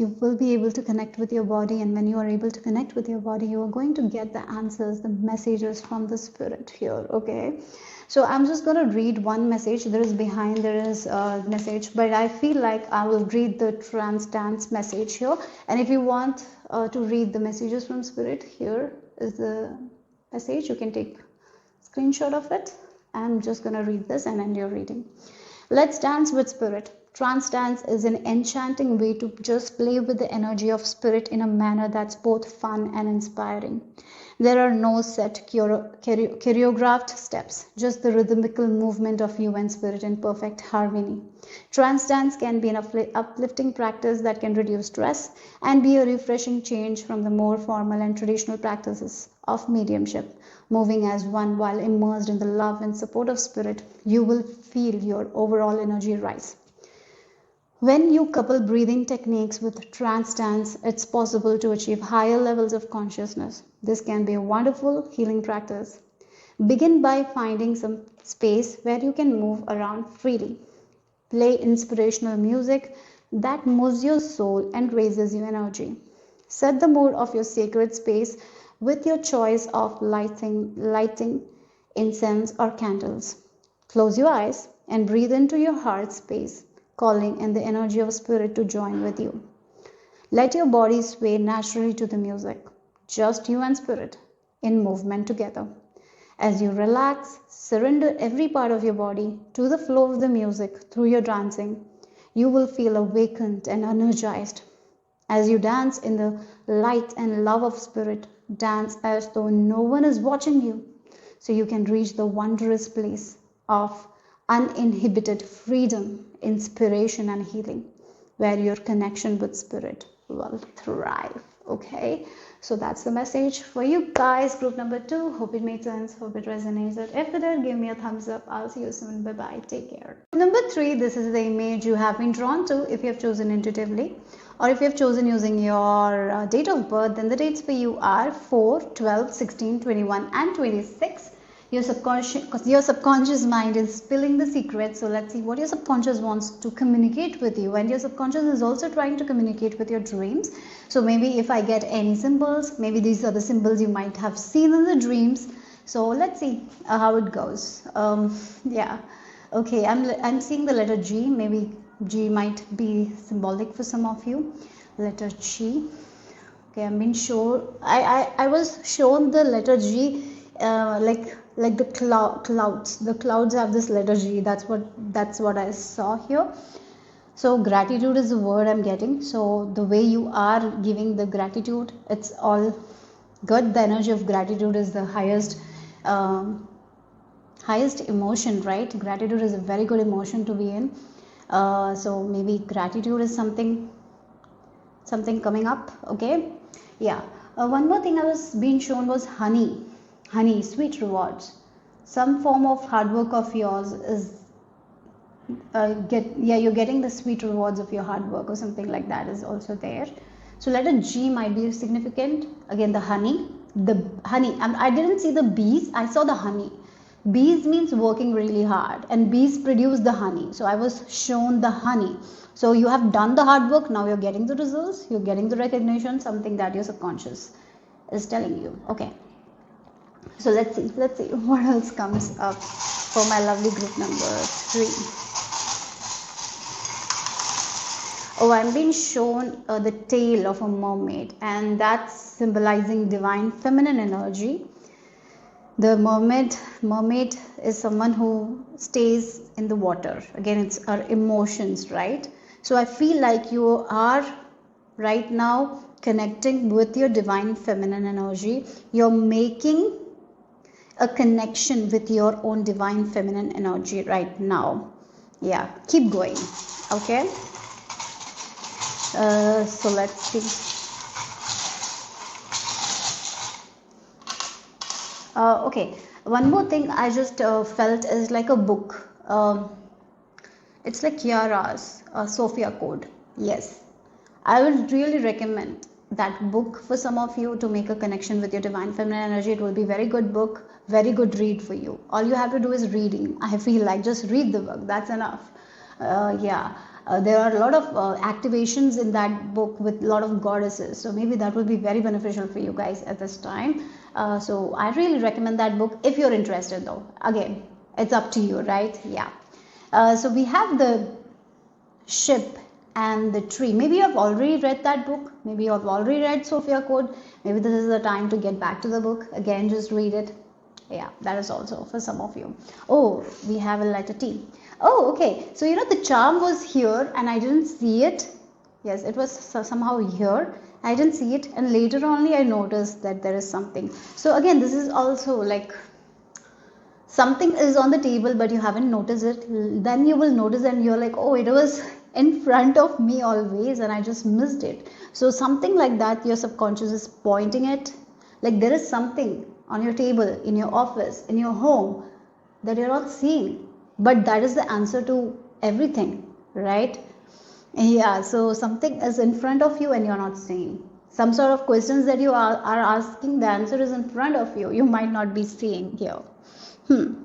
you will be able to connect with your body, and when you are able to connect with your body, you are going to get the answers, the messages from the spirit here. Okay, so I'm just going to read one message. There is a message, but I feel like I will read the trance dance message here, and if you want to read the messages from spirit, here is the message. You can take screenshot of it. I'm just going to read this and end your reading. Let's dance with spirit. Trance dance is an enchanting way to just play with the energy of spirit in a manner that's both fun and inspiring. There are no set choreographed steps, just the rhythmical movement of you and spirit in perfect harmony. Trance dance can be an uplifting practice that can reduce stress and be a refreshing change from the more formal and traditional practices of mediumship. Moving as one while immersed in the love and support of spirit, you will feel your overall energy rise. When you couple breathing techniques with trance dance, it's possible to achieve higher levels of consciousness. This can be a wonderful healing practice. Begin by finding some space where you can move around freely. Play inspirational music that moves your soul and raises your energy. Set the mood of your sacred space with your choice of lighting, incense, or candles. Close your eyes and breathe into your heart space, calling in the energy of spirit to join with you. Let your body sway naturally to the music, just you and spirit in movement together. As you relax, surrender every part of your body to the flow of the music through your dancing. You will feel awakened and energized. As you dance in the light and love of spirit, dance as though no one is watching you, so you can reach the wondrous place of uninhibited freedom, inspiration, and healing, where your connection with spirit will thrive. Okay, so that's the message for you guys, group number 2. Hope it made sense, hope it resonated. If it did, give me a thumbs up. I'll see you soon. Bye bye, take care. Number 3, this is the image you have been drawn to. If you have chosen intuitively, or if you have chosen using your date of birth, then the dates for you are 4, 12, 16, 21 and 26. Your subconscious mind is spilling the secret. So let's see what your subconscious wants to communicate with you, and your subconscious is also trying to communicate with your dreams. So maybe if I get any symbols, maybe these are the symbols you might have seen in the dreams. So let's see how it goes. Yeah, okay, I'm seeing the letter G. Maybe G might be symbolic for some of you. Letter G. Okay, I'm being shown. I was shown the letter G like the clouds. The clouds have this letter G. That's what I saw here. So gratitude is the word I'm getting. So the way you are giving the gratitude, it's all good. The energy of gratitude is the highest emotion, right? Gratitude is a very good emotion to be in. So maybe gratitude is something coming up. Okay, yeah. One more thing I was being shown was honey, sweet rewards. Some form of hard work of yours is you're getting the sweet rewards of your hard work, or something like that is also there. So letter G might be significant. Again, the honey. I didn't see the bees. I saw the honey. Bees means working really hard, and bees produce the honey. So I was shown the honey. So you have done the hard work. Now you're getting the results. You're getting the recognition. Something that your subconscious is telling you. Okay. So let's see what else comes up for my lovely group number 3. Oh, I'm being shown the tail of a mermaid, and that's symbolizing divine feminine energy. The mermaid is someone who stays in the water. Again, it's our emotions, right? So I feel like you are right now connecting with your divine feminine energy. You're making a connection with your own divine feminine energy right now. Yeah, keep going. Okay. So let's see. Okay, one more thing I just felt is like a book. It's like Kiara's Sophia Code. Yes, I would really recommend that book for some of you to make a connection with your divine feminine energy. It will be very good book, very good read for you. All you have to do is reading. I feel like just read the book. That's enough. Yeah. There are a lot of activations in that book with a lot of goddesses, so maybe that will be very beneficial for you guys at this time. So I really recommend that book if you're interested, though. Again, it's up to you, right? Yeah. So we have the ship and the tree. Maybe you have already read that book. Maybe you have already read Sophia Code. Maybe this is the time to get back to the book. Again, just read it. Yeah, that is also for some of you. Oh, we have a letter T. Oh, okay. So, the charm was here and I didn't see it. Yes, it was somehow here. I didn't see it. And later only I noticed that there is something. So, again, this is also like something is on the table but you haven't noticed it. Then you will notice and you're like, oh, it was in front of me always and I just missed it. So, something like that, your subconscious is pointing it. Like there is something on your table, in your office, in your home that you're not seeing, but that is the answer to everything, right? Yeah, so something is in front of you and you're not seeing. Some sort of questions that you are asking, the answer is in front of you. You might not be seeing here. And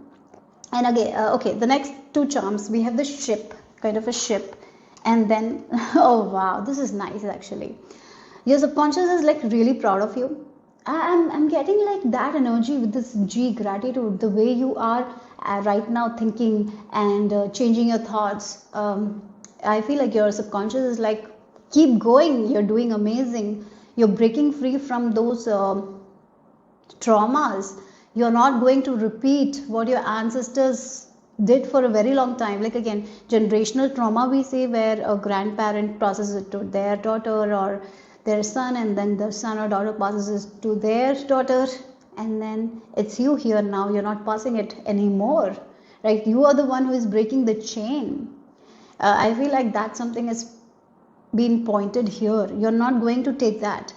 again, okay, the next two charms, we have the ship, kind of a ship, and then oh wow, this is nice actually. Your subconscious is like really proud of you. I'm getting like that energy with this G, gratitude, the way you are right now thinking and changing your thoughts. I feel like your subconscious is like, keep going, you're doing amazing, you're breaking free from those traumas. You're not going to repeat what your ancestors did for a very long time. Like again, generational trauma we say, where a grandparent passes it to their daughter or their son, and then the son or daughter passes it to their daughter, and then it's you here now. You're not passing it anymore, right? You are the one who is breaking the chain. I feel like that something is being pointed here. You're not going to take that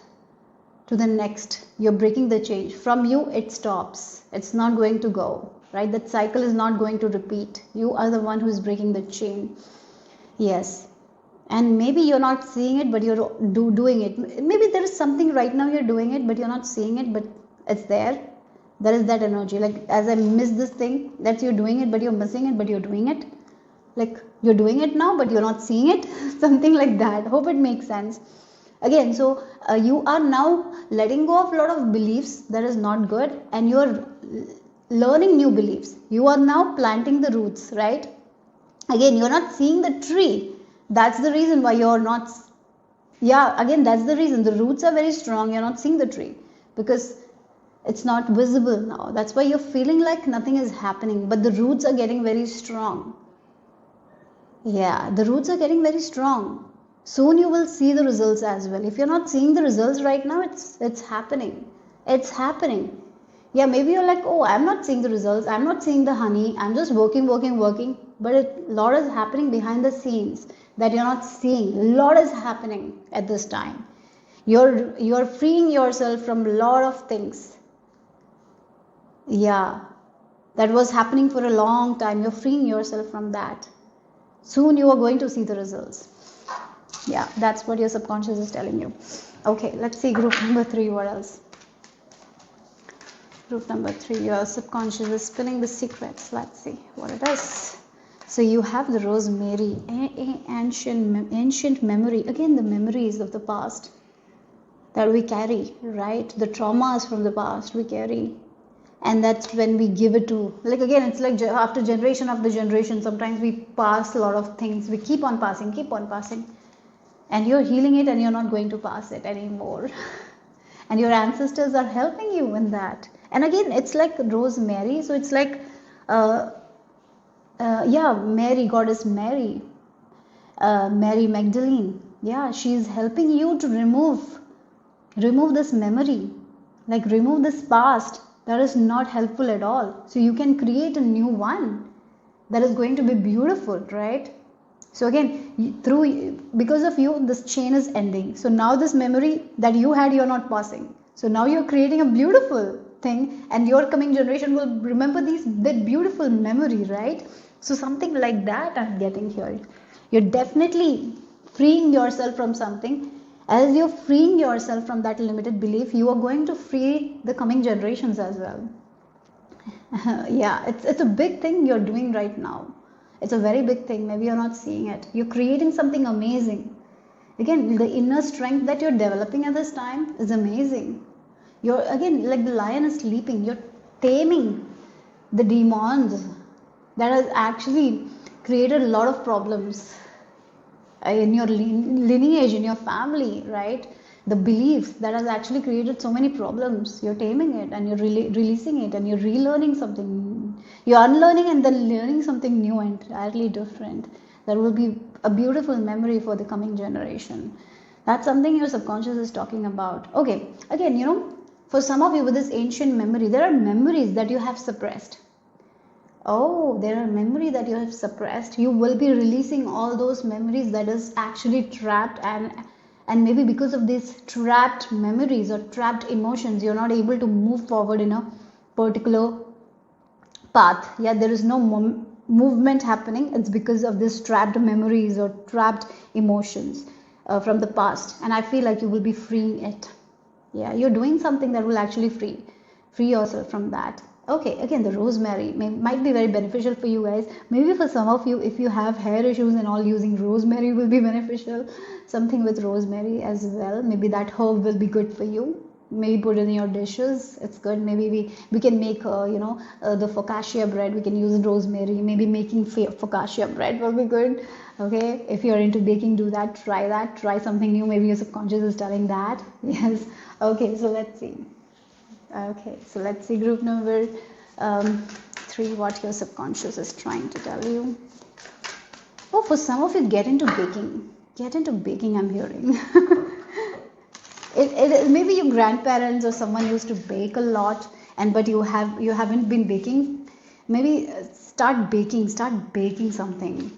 to the next. You're breaking the chain. From you it stops. It's not going to go, right? That cycle is not going to repeat. You are the one who is breaking the chain. Yes. And maybe you're not seeing it, but you're doing it. Maybe there is something right now you're doing it, but you're not seeing it, but it's there. There is that energy. Like, as I miss this thing, that you're doing it, but you're missing it, but you're doing it. Like, you're doing it now, but you're not seeing it. Something like that. Hope it makes sense. Again, so you are now letting go of a lot of beliefs that is not good, and you're learning new beliefs. You are now planting the roots, right? Again, you're not seeing the tree. That's the reason why you're not. Yeah, again, that's the reason. The roots are very strong. You're not seeing the tree because it's not visible now. That's why you're feeling like nothing is happening, but the roots are getting very strong. Yeah, the roots are getting very strong. Soon you will see the results as well. If you're not seeing the results right now, it's happening. It's happening. Yeah, maybe you're like, oh, I'm not seeing the results. I'm not seeing the honey. I'm just working. But a lot is happening behind the scenes that you're not seeing. A lot is happening at this time. You're freeing yourself from a lot of things. Yeah, that was happening for a long time. You're freeing yourself from that. Soon you are going to see the results. Yeah, that's what your subconscious is telling you. Okay, let's see group number 3. What else? Group number 3, your subconscious is spilling the secrets. Let's see what it is. So you have the rosemary, ancient memory. Again, the memories of the past that we carry, right? The traumas from the past we carry. And that's when we give it to, like again, it's like after generation, sometimes we pass a lot of things. We keep on passing. And you're healing it and you're not going to pass it anymore. And your ancestors are helping you in that. And again, it's like rosemary. So it's like, Mary, goddess Mary. Mary Magdalene. Yeah, she is helping you to remove this memory, like remove this past that is not helpful at all, so you can create a new one that is going to be beautiful, right? So again, through because of you, this chain is ending. So now this memory that you had, you're not passing. So now you're creating a beautiful thing, and your coming generation will remember that beautiful memory, right? So something like that I'm getting here. You're definitely freeing yourself from something. As you're freeing yourself from that limited belief, you are going to free the coming generations as well. Yeah, it's a big thing you're doing right now. It's a very big thing. Maybe you're not seeing it. You're creating something amazing. Again, the inner strength that you're developing at this time is amazing. You're again, like the lion is sleeping. You're taming the demons that has actually created a lot of problems in your lineage, in your family, right? The beliefs that has actually created so many problems. You're taming it, and you're releasing it, and you're relearning something. You're unlearning and then learning something new, entirely different. That will be a beautiful memory for the coming generation. That's something your subconscious is talking about. Okay, again, for some of you with this ancient memory, there are memories that you have suppressed. Oh, there are memories that you have suppressed. You will be releasing all those memories that is actually trapped, and maybe because of these trapped memories or trapped emotions, you're not able to move forward in a particular path. Yeah, there is no movement happening. It's because of these trapped memories or trapped emotions from the past. And I feel like you will be freeing it. Yeah, you're doing something that will actually free yourself from that. Okay, again, the rosemary might be very beneficial for you guys. Maybe for some of you, if you have hair issues and all, using rosemary will be beneficial. Something with rosemary as well. Maybe that herb will be good for you. Maybe put in your dishes. It's good. Maybe we can make the focaccia bread. We can use rosemary. Maybe making focaccia bread will be good. Okay, if you're into baking, do that. Try something new. Maybe your subconscious is telling that. Yes. Okay, so let's see. Okay, so let's see group number 3, what your subconscious is trying to tell you. Oh, for some of you, get into baking, I'm hearing. Maybe your grandparents or someone used to bake a lot, but you haven't been baking. Maybe start baking something.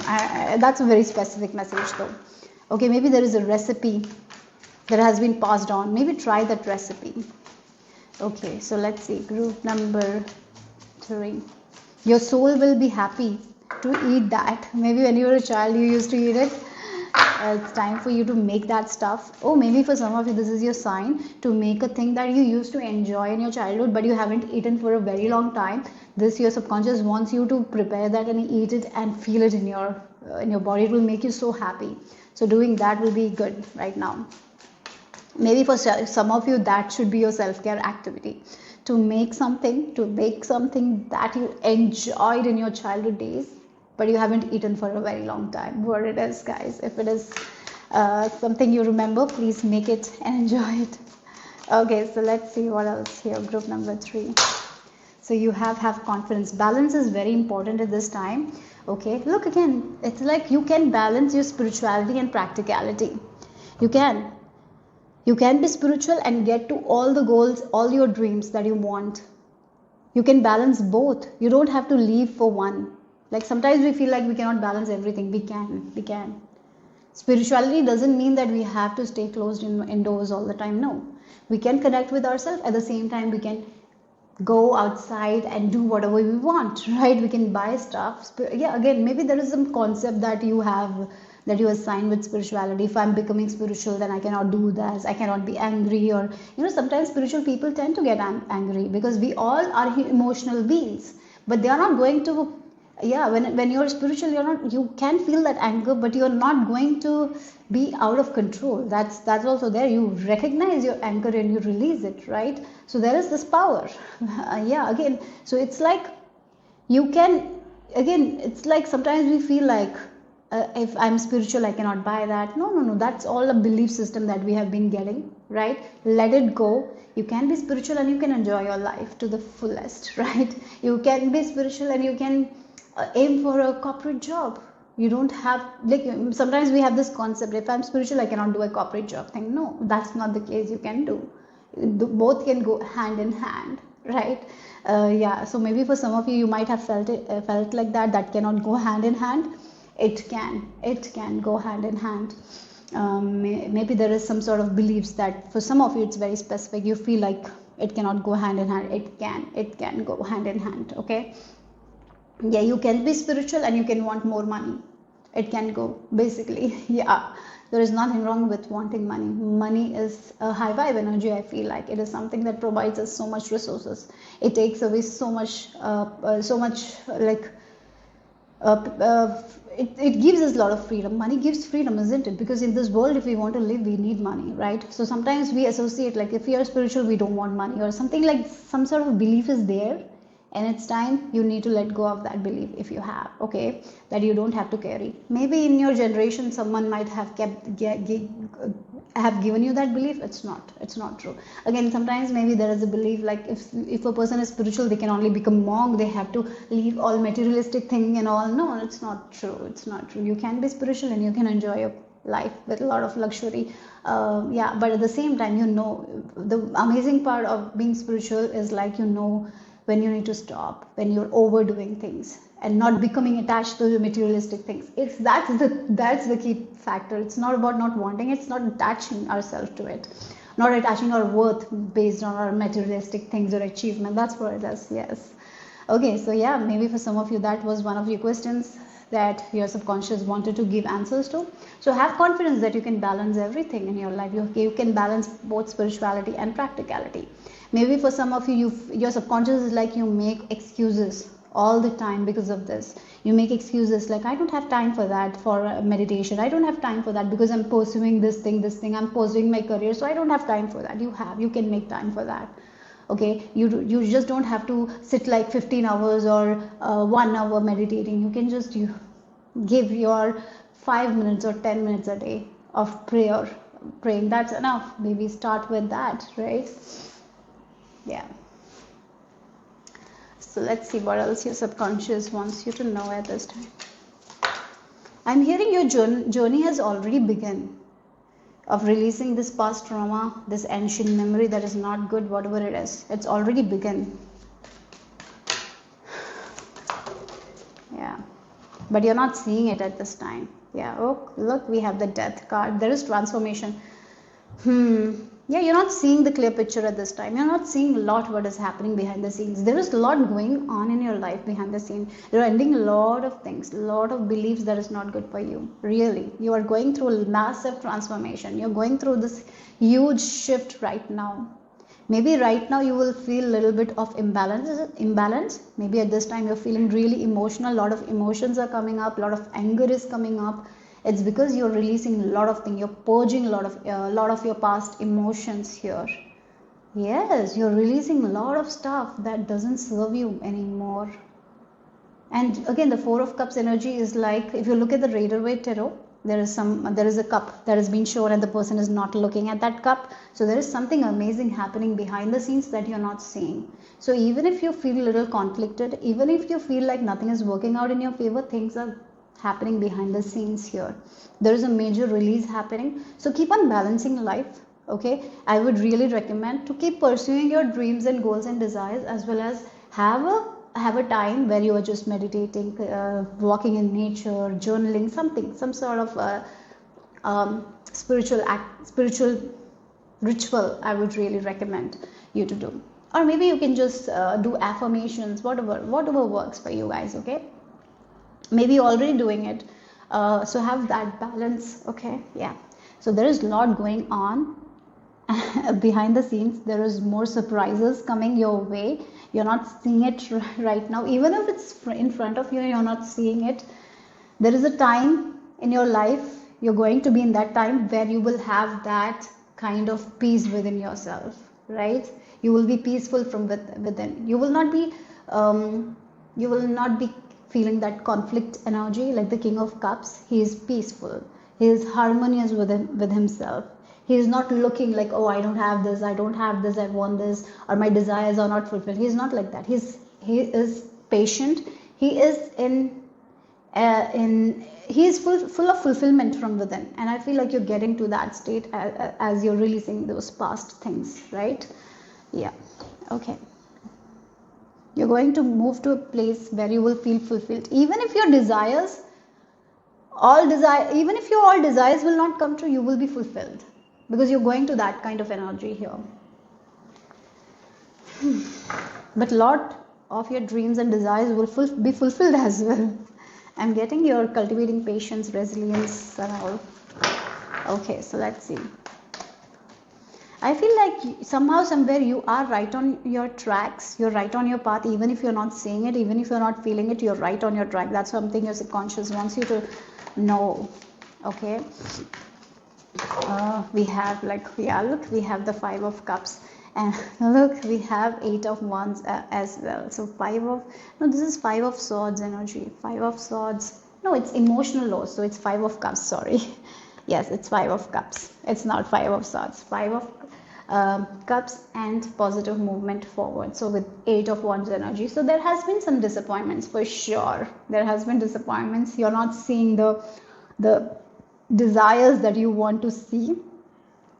That's a very specific message though. Okay, maybe there is a recipe that has been passed on. Maybe try that recipe. Okay, so let's see, group number 3. Your soul will be happy to eat that. Maybe when you were a child, you used to eat it. It's time for you to make that stuff. Oh, maybe for some of you, this is your sign to make a thing that you used to enjoy in your childhood, but you haven't eaten for a very long time. This, your subconscious wants you to prepare that and eat it and feel it in your body. It will make you so happy. So doing that will be good right now. Maybe for some of you, that should be your self-care activity, to make something, to bake something that you enjoyed in your childhood days, but you haven't eaten for a very long time. Whatever it is, guys, if it is something you remember, please make it and enjoy it. Okay, so let's see what else here. Group number 3. So you have confidence. Balance is very important at this time. Okay, look, again, it's like you can balance your spirituality and practicality. You can be spiritual and get to all the goals, all your dreams that you want. You can balance both. You don't have to leave for one. Like sometimes we feel like we cannot balance everything. We can. Spirituality doesn't mean that we have to stay closed indoors all the time. No. We can connect with ourselves. At the same time, we can go outside and do whatever we want, right? We can buy stuff. Yeah, again, maybe there is some concept that you have, that you assign with spirituality. If I'm becoming spiritual, then I cannot do this, I cannot be angry, or sometimes spiritual people tend to get angry, because we all are emotional beings, but they are not going to, when you're spiritual, you can feel that anger, but you're not going to be out of control. That's also there. You recognize your anger and you release it, right? So there is this power. Again, so it's like you can, again, it's like sometimes we feel like, if I'm spiritual, I cannot buy that. No, that's all a belief system that we have been getting, right? Let it go. You can be spiritual and you can enjoy your life to the fullest, right? You can be spiritual and you can aim for a corporate job. You don't have, like, sometimes we have this concept, if I'm spiritual I cannot do a corporate job thing. No, that's not the case. You can do. Both can go hand in hand, right? Yeah, so maybe for some of you, you might have felt like that cannot go hand in hand. It can go hand in hand. Maybe there is some sort of beliefs that for some of you it's very specific. You feel like it cannot go hand in hand. It can go hand in hand. Okay, yeah, you can be spiritual and you can want more money. It can go, basically. Yeah, there is nothing wrong with wanting money. Money is a high vibe energy. I feel like it is something that provides us so much resources. It takes away so much like uh, uh, it gives us a lot of freedom. Money gives freedom, isn't it? Because in this world, if we want to live, we need money, right? So sometimes we associate, like, if we are spiritual, we don't want money, or something, like some sort of belief is there, and it's time you need to let go of that belief, if you have, okay, that you don't have to carry. Maybe in your generation someone might have have given you that belief. It's not true. Again, sometimes maybe there is a belief like if a person is spiritual, they can only become monk, they have to leave all materialistic thing and all. No, it's not true. You can be spiritual and you can enjoy your life with a lot of luxury. Yeah, but at the same time, the amazing part of being spiritual is, like, when you need to stop, when you're overdoing things and not becoming attached to the materialistic things. That's the key factor. It's not about not wanting, it's not attaching ourselves to it, not attaching our worth based on our materialistic things or achievement. That's what it is. Yes. Okay, so yeah, maybe for some of you that was one of your questions that your subconscious wanted to give answers to. So have confidence that you can balance everything in your life. You can balance both spirituality and practicality. Maybe for some of you, your subconscious is like, you make excuses all the time because of this. You make excuses like, I don't have time for that, for meditation. I don't have time for that because I'm pursuing this thing. I'm pursuing my career, so I don't have time for that. You can make time for that. Okay, you just don't have to sit like 15 hours or 1 hour meditating. You can just give your 5 minutes or 10 minutes a day of praying. That's enough. Maybe start with that, right? Yeah. So let's see what else your subconscious wants you to know at this time. I'm hearing your journey has already begun of releasing this past trauma, this ancient memory that is not good, whatever it is. It's already begun. Yeah. But you're not seeing it at this time. Yeah. Oh, look, we have the death card. There is transformation. Yeah, you're not seeing the clear picture at this time. You're not seeing a lot what is happening behind the scenes. There is a lot going on in your life behind the scene. You're ending a lot of things, a lot of beliefs that is not good for you. Really, you are going through a massive transformation. You're going through this huge shift right now. Maybe right now you will feel a little bit of imbalance. Maybe at this time you're feeling really emotional. A lot of emotions are coming up. A lot of anger is coming up. It's because you're releasing a lot of things. You're purging a lot of your past emotions here. Yes, you're releasing a lot of stuff that doesn't serve you anymore. And again, the Four of Cups energy is like, if you look at the Rider-Waite tarot, there is a cup that has been shown and the person is not looking at that cup. So there is something amazing happening behind the scenes that you're not seeing. So even if you feel a little conflicted, even if you feel like nothing is working out in your favor, things are happening behind the scenes here. There is a major release happening. So keep on balancing life. Okay, I would really recommend to keep pursuing your dreams and goals and desires, as well as have a time where you are just meditating, walking in nature, journaling, some sort of spiritual ritual. I would really recommend you to do. Or maybe you can just do affirmations, whatever works for you guys. Okay, maybe you're already doing it, so have that balance. Okay, yeah. So there is a lot going on behind the scenes. There is more surprises coming your way. You're not seeing it right now. Even if it's in front of you, you're not seeing it. There is a time in your life, you're going to be in that time where you will have that kind of peace within yourself, right? You will be peaceful from within. You will not be feeling that conflict energy like the King of Cups. He is peaceful. He is harmonious with himself. He is not looking like, oh, I don't have this, I want this, or my desires are not fulfilled. He is not like that. He is patient. He is in he is full of fulfillment from within, and I feel like you're getting to that state as you're releasing those past things, right? Yeah. Okay. You're going to move to a place where you will feel fulfilled, even if your desires even if your all desires will not come true, you will be fulfilled, because you're going to that kind of energy here. But lot of your dreams and desires will be fulfilled as well. I'm getting you're cultivating patience, resilience and all. Okay, so let's see. I feel like somehow, somewhere you are right on your tracks. You're right on your path, even if you're not seeing it, even if you're not feeling it, you're right on your track. That's something your subconscious wants you to know. Okay. We have look, we have the 5 of cups, and look, we have 8 of wands as well. So this is 5 of swords energy. 5 of swords, no, it's emotional loss, so it's 5 of cups, sorry. Yes, it's 5 of cups, it's not 5 of swords. 5 of cups and positive movement forward, so with 8 of wands energy. So there has been some disappointments, for sure. There has been disappointments. You're not seeing the desires that you want to see.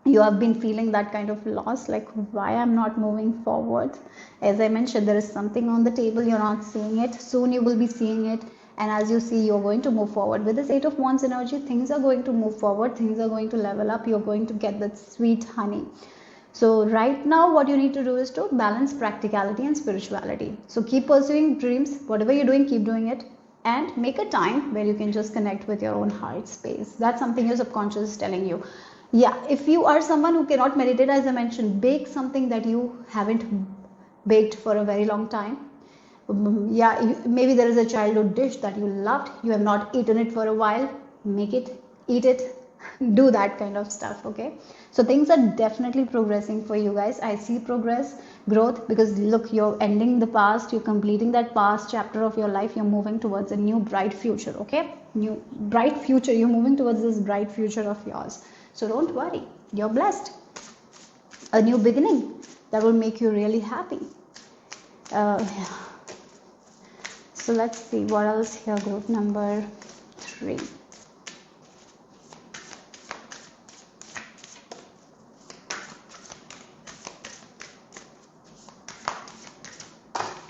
You have been feeling that kind of loss, like why I'm not moving forward. As I mentioned, there is something on the table, you're not seeing it. Soon you will be seeing it, and as you see, you're going to move forward. With this 8 of wands energy, things are going to move forward, things are going to level up. You're going to get that sweet honey. So right now what you need to do is to balance practicality and spirituality. So keep pursuing dreams, whatever you're doing, keep doing it, and make a time where you can just connect with your own heart space. That's something your subconscious is telling you. Yeah, if you are someone who cannot meditate, as I mentioned, bake something that you haven't baked for a very long time. Yeah, maybe there is a childhood dish that you loved, you have not eaten it for a while. Make it, eat it, do that kind of stuff. Okay, so things are definitely progressing for you guys. I see progress, growth, because look, you're ending the past, you're completing that past chapter of your life, you're moving towards a new bright future. Okay, new bright future, you're moving towards this bright future of yours. So don't worry, you're blessed. A new beginning that will make you really happy. Yeah. So let's see what else here. Group number 3.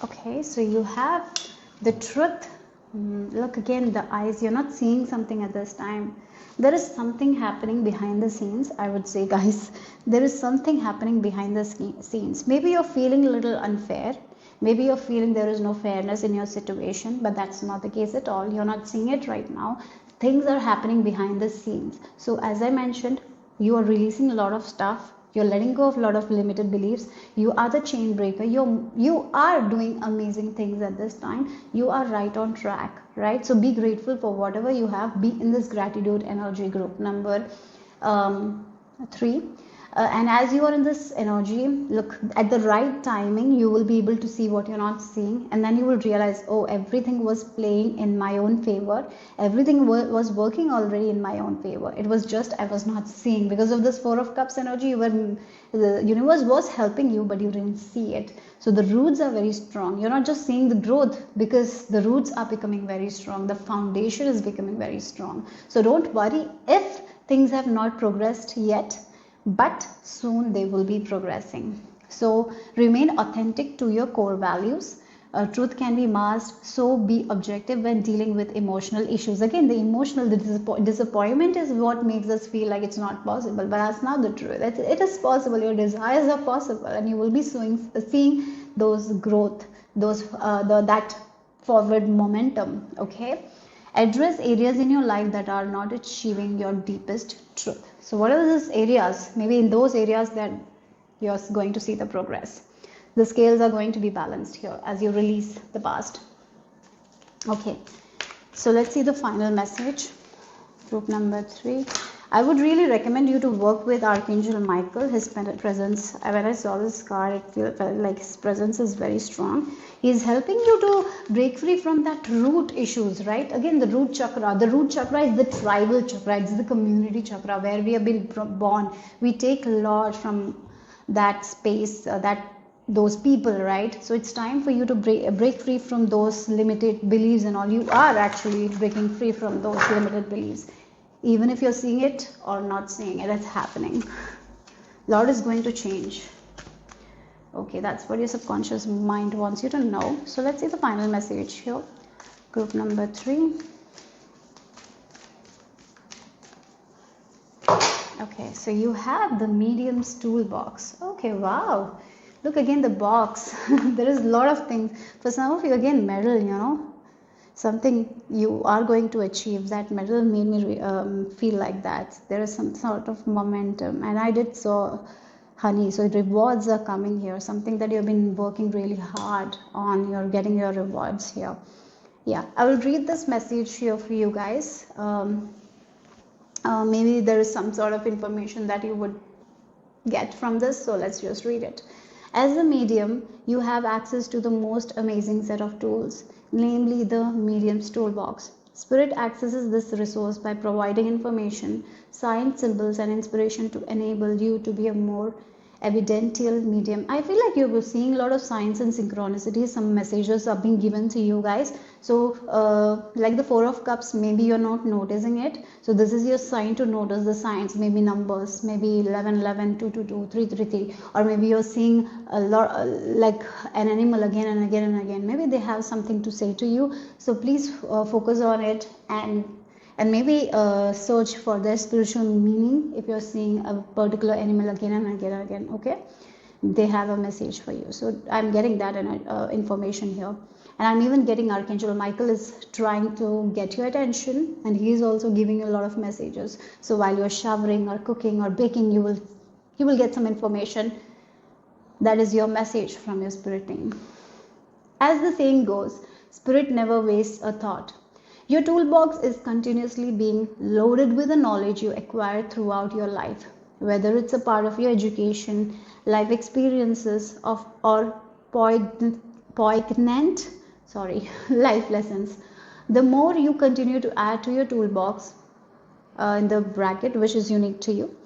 Okay, so you have the truth. Look again, the eyes, you're not seeing something at this time. There is something happening behind the scenes, I would say, guys. There is something happening behind the scenes. Maybe you're feeling a little unfair. Maybe you're feeling there is no fairness in your situation, but that's not the case at all. You're not seeing it right now. Things are happening behind the scenes. So as I mentioned, you are releasing a lot of stuff. You're letting go of a lot of limited beliefs. You are the chain breaker. You are doing amazing things at this time. You are right on track, right? So be grateful for whatever you have. Be in this gratitude energy. Group number 3. And as you are in this energy, look, at the right timing, you will be able to see what you're not seeing. And then you will realize, oh, everything was playing in my own favor. Everything was working already in my own favor. It was just, I was not seeing. Because of this 4 of cups energy, the universe was helping you, but you didn't see it. So the roots are very strong. You're not just seeing the growth, because the roots are becoming very strong. The foundation is becoming very strong. So don't worry if things have not progressed yet, but soon they will be progressing. So remain authentic to your core values. Truth can be masked, so be objective when dealing with emotional issues. Again, the disappointment is what makes us feel like it's not possible, but that's not the truth. It is possible. Your desires are possible, and you will be seeing those growth, that forward momentum. Okay, address areas in your life that are not achieving your deepest truth. So what are those areas? Maybe in those areas that you're going to see the progress. The scales are going to be balanced here as you release the past. Okay, so let's see the final message. Group number 3. I would really recommend you to work with Archangel Michael. His presence, when I saw this card, it felt like his presence is very strong. He is helping you to break free from that root issues, right? Again, the root chakra. The root chakra is the tribal chakra. It's the community chakra where we have been born. We take a lot from that space, that those people, right? So it's time for you to break free from those limited beliefs and all. You are actually breaking free from those limited beliefs, even if you're seeing it or not seeing it. It's happening. Lord is going to change. Okay, that's what your subconscious mind wants you to know. So let's see the final message here. Group number 3. Okay, so you have the medium's toolbox. Okay, wow. Look again, the box. There is a lot of things. For some of you, again, medal, something you are going to achieve. That medal made me feel like that. There is some sort of momentum. And I did saw honey. So rewards are coming here. Something that you've been working really hard on. You're getting your rewards here. Yeah, I will read this message here for you guys. Maybe there is some sort of information that you would get from this, so let's just read it. As a medium, you have access to the most amazing set of tools, namely the medium's toolbox. Spirit accesses this resource by providing information, signs, symbols, and inspiration to enable you to be a more evidential medium. I feel like you're seeing a lot of signs and synchronicities. Some messages are being given to you guys. So like the 4 of Cups, maybe you're not noticing it. So this is your sign to notice the signs, maybe numbers, maybe 11 11, 2 2 2, 3 3 3, or maybe you're seeing a lot like an animal again and again and again. Maybe they have something to say to you. So please focus on it and maybe search for their spiritual meaning if you're seeing a particular animal again and again and again. Okay, they have a message for you. So I'm getting that information here, and I'm even getting Archangel Michael is trying to get your attention, and he is also giving you a lot of messages. So while you're showering or cooking or baking, you will get some information. That is your message from your spirit team. As the saying goes, spirit never wastes a thought. Your toolbox is continuously being loaded with the knowledge you acquire throughout your life, whether it's a part of your education, life experiences, or poignant life lessons. The more you continue to add to your toolbox, in the bracket which is unique to you,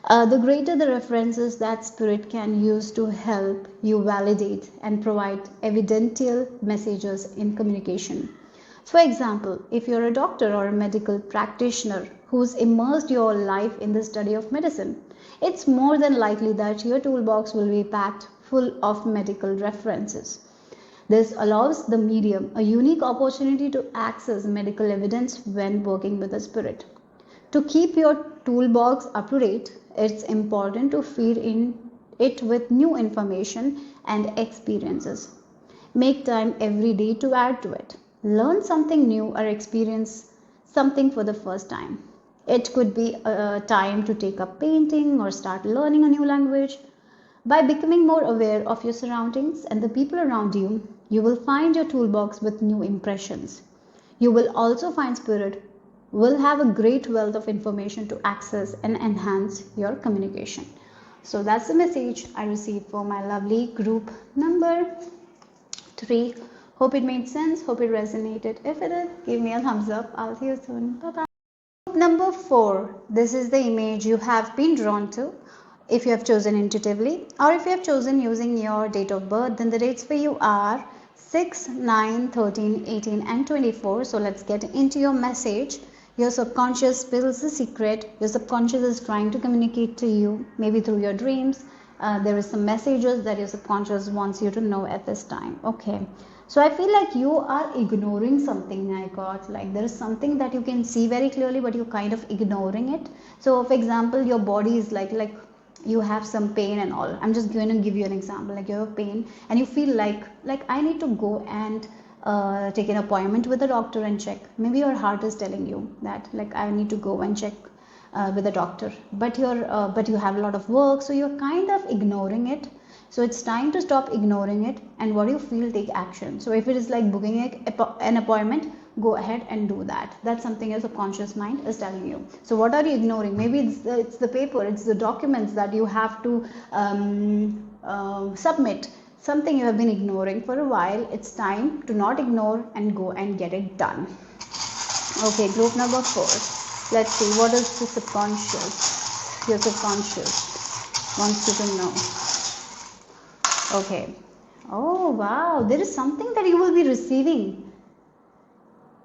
the greater the references that spirit can use to help you validate and provide evidential messages in communication. For example, if you're a doctor or a medical practitioner who's immersed your life in the study of medicine, it's more than likely that your toolbox will be packed full of medical references. This allows the medium a unique opportunity to access medical evidence when working with a spirit. To keep your toolbox up to date, it's important to feed in it with new information and experiences. Make time every day to add to it. Learn something new or experience something for the first time. It could be a time to take up painting or start learning a new language. By becoming more aware of your surroundings and the people around you, you will find your toolbox with new impressions. You will also find spirit will have a great wealth of information to access and enhance your communication. So that's the message I received for my lovely group number 3. Hope it made sense. Hope it resonated. If it did, give me a thumbs up. I'll see you soon. Bye-bye. Number 4. This is the image you have been drawn to. If you have chosen intuitively or if you have chosen using your date of birth, then the dates for you are 6, 9, 13, 18 and 24. So let's get into your message. Your subconscious spills the secret. Your subconscious is trying to communicate to you, maybe through your dreams. There is some messages that your subconscious wants you to know at this time. Okay. So I feel like you are ignoring something. I got like there is something that you can see very clearly, but you're kind of ignoring it. So for example, your body is like you have some pain and all. I'm just going to give you an example. Like you have pain and you feel like I need to go and take an appointment with a doctor and check. Maybe your heart is telling you that like I need to go and check with a doctor, but you have a lot of work, so you're kind of ignoring it. So it's time to stop ignoring it, and what you feel, take action. So if it is like booking an appointment, go ahead and do that. That's something your subconscious mind is telling you. So what are you ignoring? Maybe it's the paper, it's the documents that you have to submit. Something you have been ignoring for a while. It's time to not ignore and go and get it done. Okay, group number 4. Let's see, what is the subconscious? Your subconscious wants you to know. Okay. Oh, wow. There is something that you will be receiving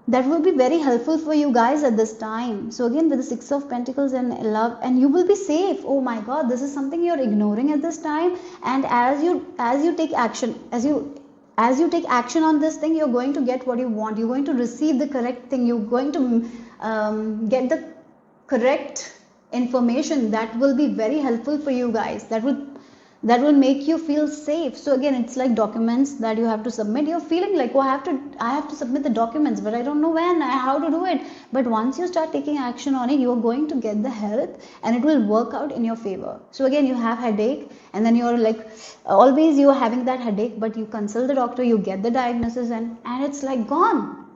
that will be very helpful for you guys at this time. So again, with the Six of Pentacles and love, and you will be safe. Oh my God, this is something you're ignoring at this time. And as you take action, as you take action on this thing, you're going to get what you want. You're going to receive the correct thing. You're going to get the correct information that will be very helpful for you guys. That will make you feel safe. So again, it's like documents that you have to submit. You're feeling like, oh, I have to submit the documents, but I don't know how to do it. But once you start taking action on it, you're going to get the help, and it will work out in your favor. So again, you have headache, and then you're like, always you're having that headache, but you consult the doctor, you get the diagnosis, and it's like gone.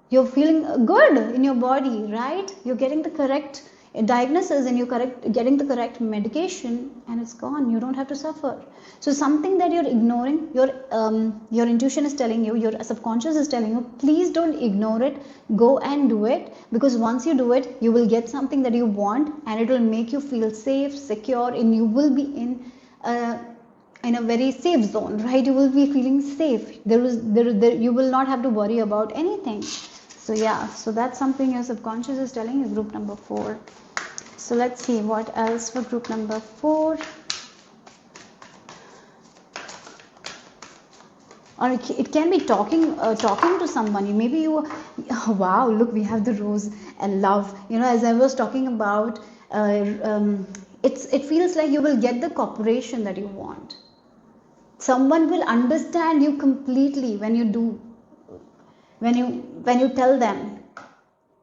You're feeling good in your body, right? You're getting the correct diagnosis, and you're getting the correct medication, and it's gone. You don't have to suffer. So something that you're ignoring, your intuition is telling you, your subconscious is telling you, please don't ignore it. Go and do it, because once you do it, you will get something that you want, and it will make you feel safe, secure, and you will be in a very safe zone, right? You will be feeling safe. You will not have to worry about anything. So yeah, so that's something your subconscious is telling you, group number 4. So let's see what else for group number 4. Or it can be talking to someone. Maybe you, oh, wow, look, we have the rose and love. As I was talking about, it feels like you will get the cooperation that you want. Someone will understand you completely when you tell them.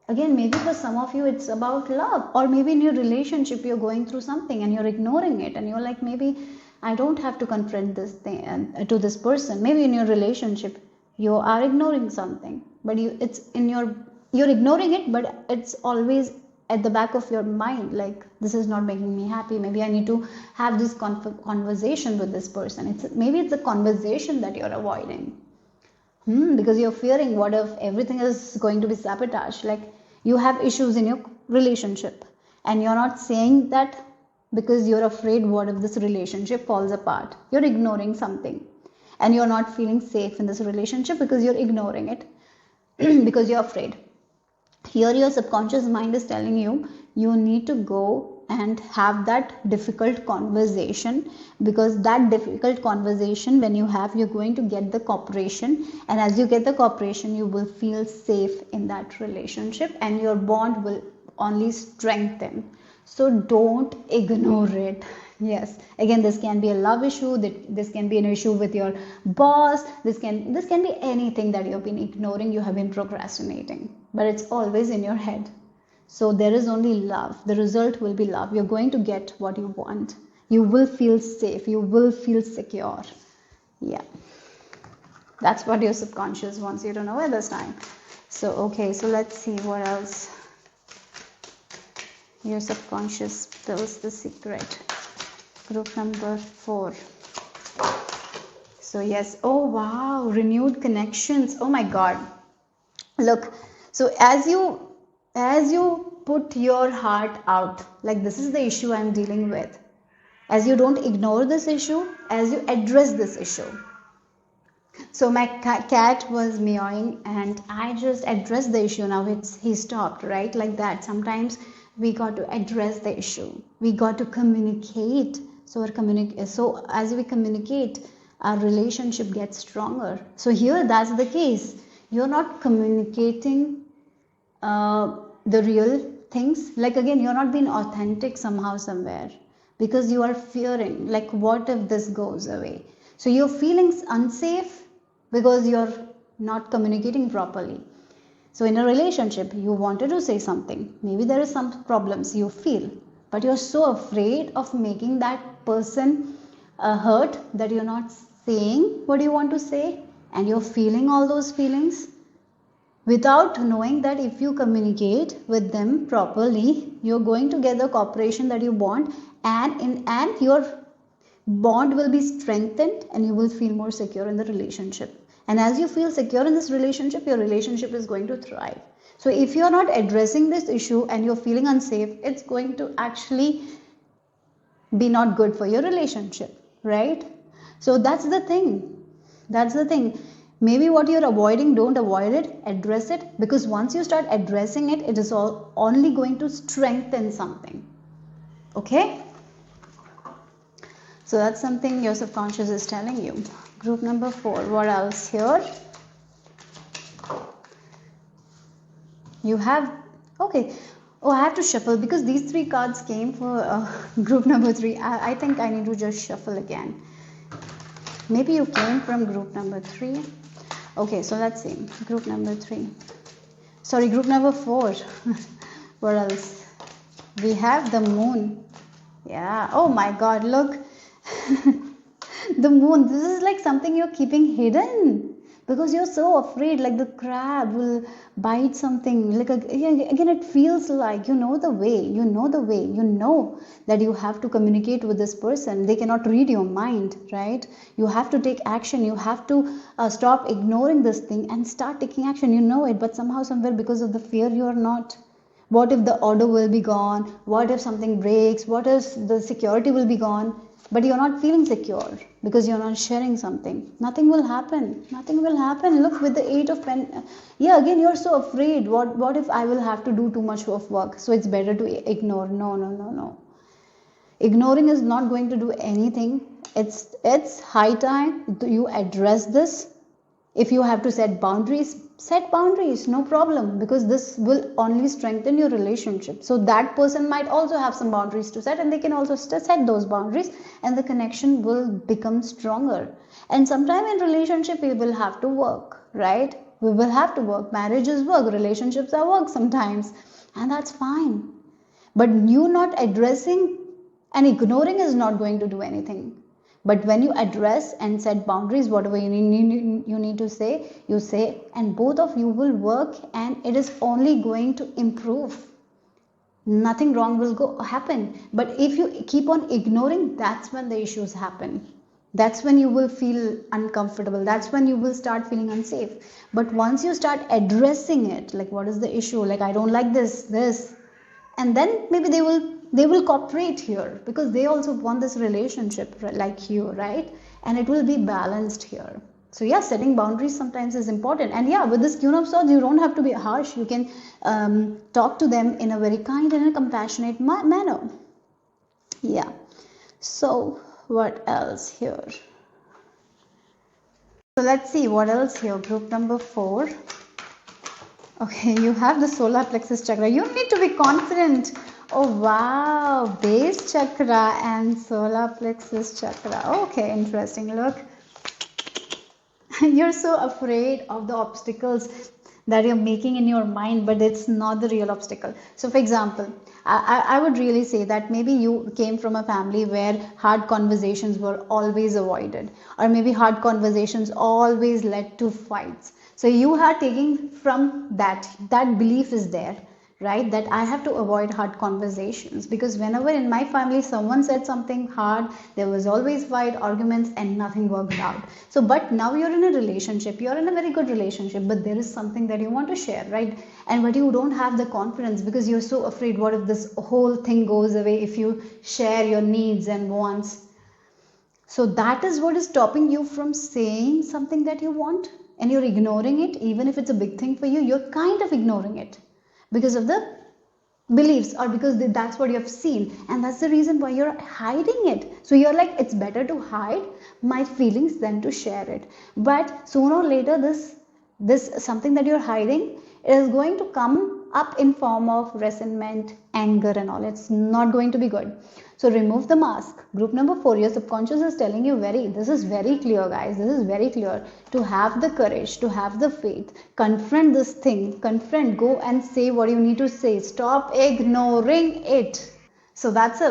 Again, maybe for some of you it's about love, or maybe in your relationship you're going through something and you're ignoring it, and you're like, maybe I don't have to confront this thing to this person. Maybe in your relationship you are ignoring something, but you're ignoring it, but it's always at the back of your mind, like, this is not making me happy. Maybe I need to have this conversation with this person. Maybe it's a conversation that you're avoiding. Because you're fearing, what if everything is going to be sabotaged? Like, you have issues in your relationship, and you're not saying that because you're afraid, what if this relationship falls apart? You're ignoring something, and you're not feeling safe in this relationship because you're ignoring it because you're afraid. Here your subconscious mind is telling you, you need to go and have that difficult conversation, because that difficult conversation, when you have, you're going to get the cooperation, and as you get the cooperation, you will feel safe in that relationship, and your bond will only strengthen. So don't ignore it. Yes, again, this can be a love issue, this can be an issue with your boss, this can be anything that you've been ignoring, you have been procrastinating, but it's always in your head. So there is only love. The result will be love. You're going to get what you want. You will feel safe. You will feel secure. Yeah. That's what your subconscious wants you to know at this time. So, okay. So let's see what else. Your subconscious spills the secret. Group number 4. So yes. Oh, wow. Renewed connections. Oh my God. Look. So as you put your heart out, like, this is the issue I'm dealing with, as you don't ignore this issue, as you address this issue. So my cat was meowing, and I just addressed the issue. Now he stopped, right? Like that. Sometimes we got to address the issue. We got to communicate. So as we communicate, our relationship gets stronger. So here, that's the case. You're not communicating the real things. Like, again, you're not being authentic somehow, somewhere, because you are fearing, like, what if this goes away? So you're feeling unsafe because you're not communicating properly. So in a relationship, you wanted to say something, maybe there is some problems you feel, but you're so afraid of making that person hurt that you're not saying what you want to say, and you're feeling all those feelings without knowing that if you communicate with them properly, you're going to get the cooperation that you want, and your bond will be strengthened, and you will feel more secure in the relationship. And as you feel secure in this relationship, your relationship is going to thrive. So if you're not addressing this issue and you're feeling unsafe, it's going to actually be not good for your relationship, right? So that's the thing. That's the thing. Maybe what you're avoiding, don't avoid it, address it, because once you start addressing it, it is all only going to strengthen something. Okay? So that's something your subconscious is telling you. Group number 4. What else here? You have, okay. Oh, I have to shuffle because these 3 cards came for group number 3. I think I need to just shuffle again. Maybe you came from group number 3. Okay, so let's see. Group number 3. Sorry, group number 4. What else? We have the moon. Yeah. Oh my God, look. The moon. This is like something you're keeping hidden because you're so afraid, like the crab will bite something. Like again, it feels like you know the way. You know that you have to communicate with this person. They cannot read your mind, right? You have to take action. You have to stop ignoring this thing and start taking action. You know it, but somehow, somewhere, because of the fear, you are not. What if the order will be gone? What if something breaks? What if the security will be gone? But you're not feeling secure because you're not sharing something. Nothing will happen. Nothing will happen. Look, with the 8 of Pentacles. Yeah, again, you're so afraid. What if I will have to do too much of work? So it's better to ignore. No. Ignoring is not going to do anything. It's high time you address this. If you have to set boundaries, no problem, because this will only strengthen your relationship. So that person might also have some boundaries to set, and they can also set those boundaries, and the connection will become stronger. And sometime in relationship, we will have to work, right? We will have to work. Marriage is work, relationships are work sometimes, and that's fine. But you not addressing and ignoring is not going to do anything. But when you address and set boundaries, whatever you need to say, you say, and both of you will work, and it is only going to improve. Nothing wrong will happen. But if you keep on ignoring, that's when the issues happen. That's when you will feel uncomfortable. That's when you will start feeling unsafe. But once you start addressing it, like what is the issue? Like I don't like this. And then maybe they will cooperate here because they also want this relationship like you, right? And it will be balanced here. So yeah, setting boundaries sometimes is important. And yeah, with this Queen of Swords, you don't have to be harsh. You can talk to them in a very kind and a compassionate manner. Yeah. So what else here? So let's see what else here. Group number 4. Okay, you have the solar plexus chakra. You need to be confident. Oh wow, base chakra and solar plexus chakra. Okay, interesting. Look, you're so afraid of the obstacles that you're making in your mind, but it's not the real obstacle. So for example, I would really say that maybe you came from a family where hard conversations were always avoided, or maybe hard conversations always led to fights. So you are taking from that belief is there, right? That I have to avoid hard conversations, because whenever in my family someone said something hard, there was always fight, arguments, and nothing worked out. So but now you're in a relationship, you're in a very good relationship, but there is something that you want to share, right? And but you don't have the confidence because you're so afraid, what if this whole thing goes away if you share your needs and wants? So that is what is stopping you from saying something that you want, and you're ignoring it. Even if it's a big thing for you, you're kind of ignoring it because of the beliefs, or because that's what you have seen, and that's the reason why you're hiding it. So you're like, it's better to hide my feelings than to share it. But sooner or later, this something that you're hiding is going to come up in form of resentment, anger, and all. It's not going to be good. So remove the mask. Group number 4, your subconscious is telling you this is very clear, guys. This is very clear. To have the courage, to have the faith, confront this thing, go and say what you need to say. Stop ignoring it. So that's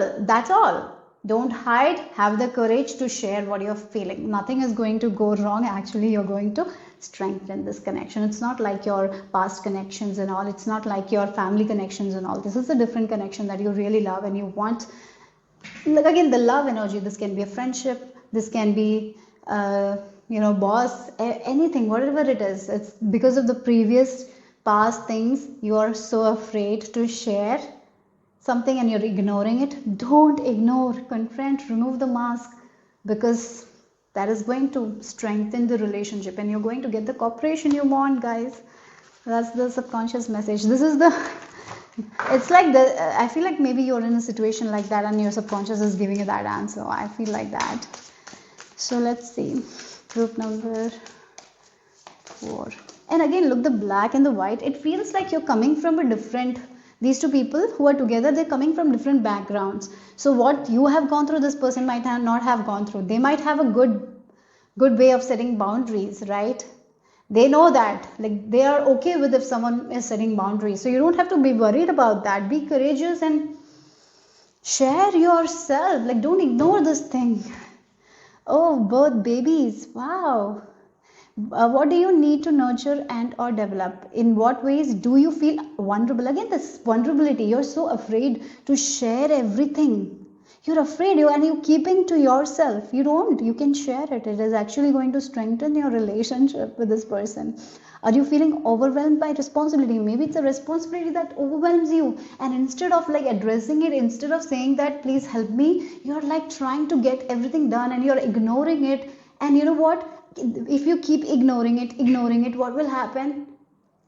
all. Don't hide. Have the courage to share what you're feeling. Nothing is going to go wrong. Actually, you're going to strengthen this connection. It's not like your past connections and all. It's not like your family connections and all. This is a different connection that you really love and you want. Like again, the love energy. This can be a friendship. This can be, boss, anything, whatever it is. It's because of the previous past things. You are so afraid to share something and you're ignoring it. Don't ignore. Confront. Remove the mask, because that is going to strengthen the relationship, and you're going to get the cooperation you want, guys. That's the subconscious message. This is the it's like I feel like maybe you're in a situation like that and your subconscious is giving you that answer. I feel like that. So let's see, group number 4. And again, look, the black and the white, it feels like you're coming from a different, these two people who are together, they're coming from different backgrounds. So what you have gone through, this person might not have gone through. They might have a good way of setting boundaries, right? They know that, like, they are okay with if someone is setting boundaries. So you don't have to be worried about that. Be courageous and share yourself. Like, don't ignore this thing. Oh, both babies. Wow. What do you need to nurture and or develop? In what ways do you feel vulnerable? Again, this vulnerability. You're so afraid to share everything. You're afraid, and you're keeping to yourself. You don't. You can share it. It is actually going to strengthen your relationship with this person. Are you feeling overwhelmed by responsibility? Maybe it's a responsibility that overwhelms you, and instead of like addressing it, instead of saying that please help me, you're like trying to get everything done and you're ignoring it. And you know what? If you keep ignoring it, what will happen?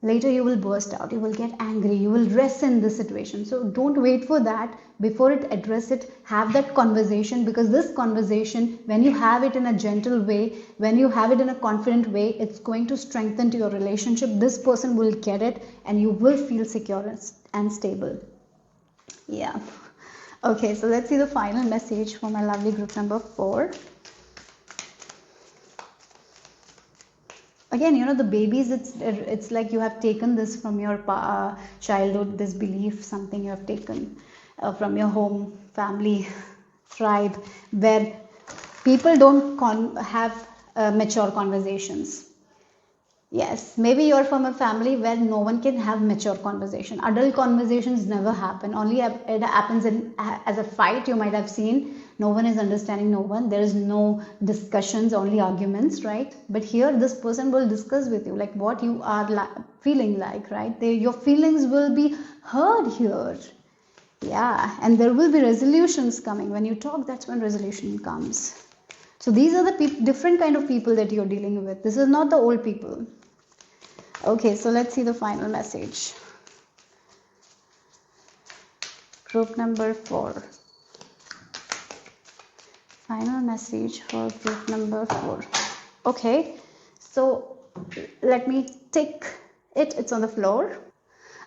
Later you will burst out, you will get angry, you will rest in this situation. So don't wait for that. Before it, address it, have that conversation, because this conversation, when you have it in a gentle way, when you have it in a confident way, it's going to strengthen to your relationship. This person will get it and you will feel secure and stable. Yeah. Okay, so let's see the final message for my lovely group number 4. Again, you know, the babies, it's like you have taken this from your childhood, this belief, something you have taken from your home, family, tribe, where people don't have mature conversations. Yes, maybe you're from a family where no one can have mature conversation. Adult conversations never happen. Only it happens as a fight. You might have seen, no one is understanding no one. There is no discussions, only arguments, right? But here, this person will discuss with you, like what you are feeling like, right? Your feelings will be heard here. Yeah, and there will be resolutions coming. When you talk, that's when resolution comes. So these are the different kind of people that you're dealing with. This is not the old people. Okay, so let's see the final message. Group number 4. Final message for group number 4. Okay, so let me take it. It's on the floor.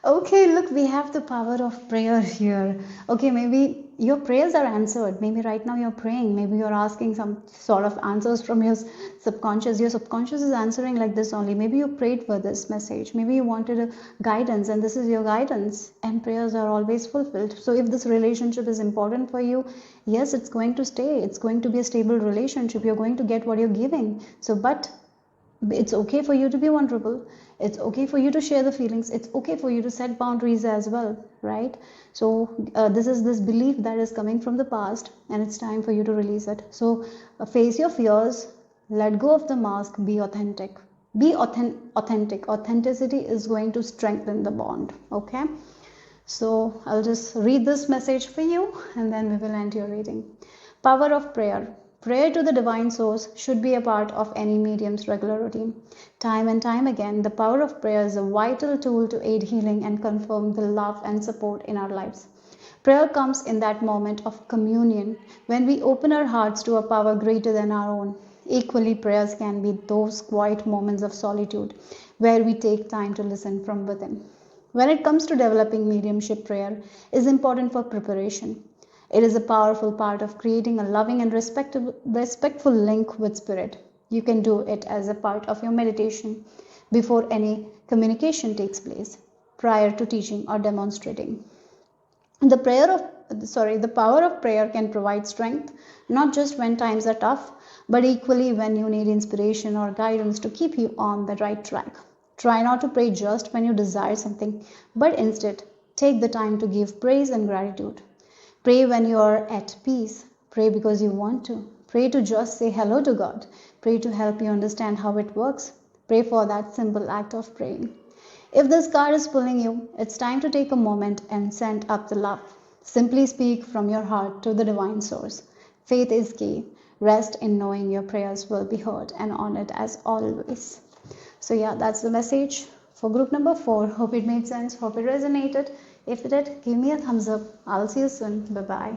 Okay, look, we have the power of prayer here. Okay, maybe your prayers are answered. Maybe right now you're praying. Maybe you're asking some sort of answers from your subconscious. Your subconscious is answering like this only. Maybe you prayed for this message. Maybe you wanted a guidance and this is your guidance. And prayers are always fulfilled. So if this relationship is important for you, yes, it's going to stay. It's going to be a stable relationship. You're going to get what you're giving. So, but it's okay for you to be vulnerable. It's okay for you to share the feelings. It's okay for you to set boundaries as well, right? So this is this belief that is coming from the past, and it's time for you to release it. So face your fears, let go of the mask, be authentic. Be authentic. Authenticity is going to strengthen the bond, okay? So I'll just read this message for you and then we will end your reading. Power of prayer. Prayer to the divine source should be a part of any medium's regular routine. Time and time again, the power of prayer is a vital tool to aid healing and confirm the love and support in our lives. Prayer comes in that moment of communion when we open our hearts to a power greater than our own. Equally, prayers can be those quiet moments of solitude where we take time to listen from within. When it comes to developing mediumship, prayer is important for preparation. It is a powerful part of creating a loving and respectful link with spirit. You can do it as a part of your meditation before any communication takes place, prior to teaching or demonstrating. The power of prayer can provide strength, not just when times are tough, but equally when you need inspiration or guidance to keep you on the right track. Try not to pray just when you desire something, but instead take the time to give praise and gratitude. Pray when you are at peace. Pray because you want to. Pray to just say hello to God. Pray to help you understand how it works. Pray for that simple act of praying. If this card is pulling you, it's time to take a moment and send up the love. Simply speak from your heart to the divine source. Faith is key. rest in knowing your prayers will be heard and honored as always. So yeah, that's the message for group number 4. Hope it made sense. Hope it resonated. If it did, give me a thumbs up. I'll see you soon. Bye bye.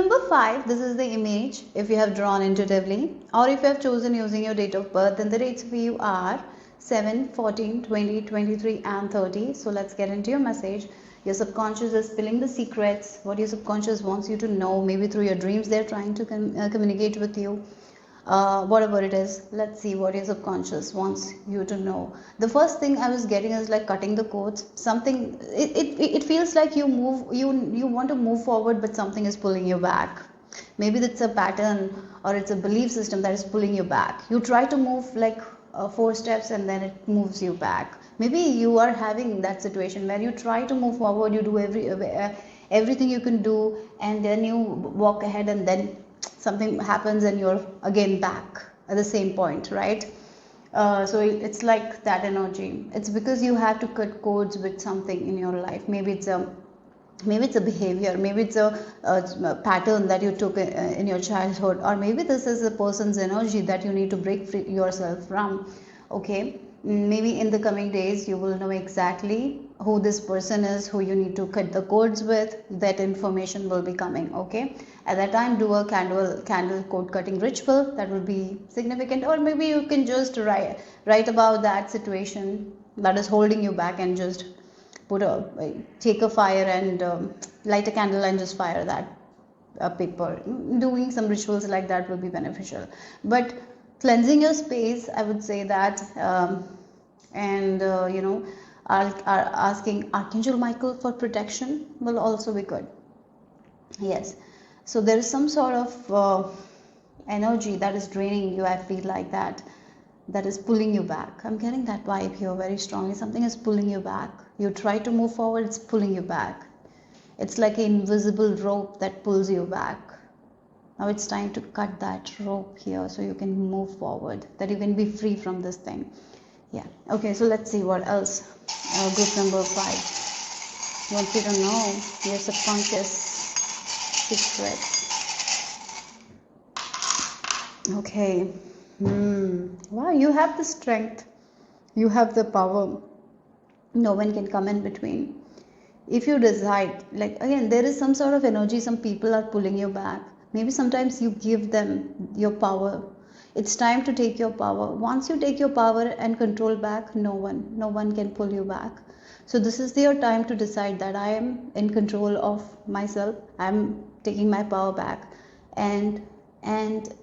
Number 5, this is the image if you have drawn intuitively, or if you have chosen using your date of birth, then the dates for you are 7, 14, 20, 23 and 30. So let's get into your message. Your subconscious is spilling the secrets, what your subconscious wants you to know. Maybe through your dreams they're trying to communicate with you. Whatever it is, let's see what your subconscious wants you to know. The first thing I was getting is like cutting the cords. Something, it feels like you want to move forward, but something is pulling you back. Maybe it's a pattern or it's a belief system that is pulling you back. You try to move like 4 steps and then it moves you back. Maybe you are having that situation where you try to move forward, you do everything you can do, and then you walk ahead and then something happens and you're again back at the same point, right? So it's like that energy. It's because you have to cut cords with something in your life. Maybe it's a behavior, maybe it's a pattern that you took in your childhood, or maybe this is a person's energy that you need to break free yourself from. Okay, maybe in the coming days you will know exactly who this person is, who you need to cut the cords with. That information will be coming. Okay, at that time do a candle cord cutting ritual. That will be significant. Or maybe you can just write about that situation that is holding you back and just take a fire and light a candle and just fire that paper. Doing some rituals like that will be beneficial. But cleansing your space, I would say that, and asking Archangel Michael for protection will also be good. Yes, so there is some sort of energy that is draining you. I feel like that is pulling you back. I'm getting that vibe here very strongly. Something is pulling you back. You try to move forward, it's pulling you back. It's like an invisible rope that pulls you back. Now it's time to cut that rope here so you can move forward, that you can be free from this thing. Yeah. Okay, so let's see what else. Group number 5. I want you to know your subconscious secrets. Okay. Wow, you have the strength. You have the power. No one can come in between. If you decide, like again, there is some sort of energy, some people are pulling you back. Maybe sometimes you give them your power. It's time to take your power. Once you take your power and control back, no one can pull you back. So this is your time to decide that I am in control of myself. I'm taking my power back. And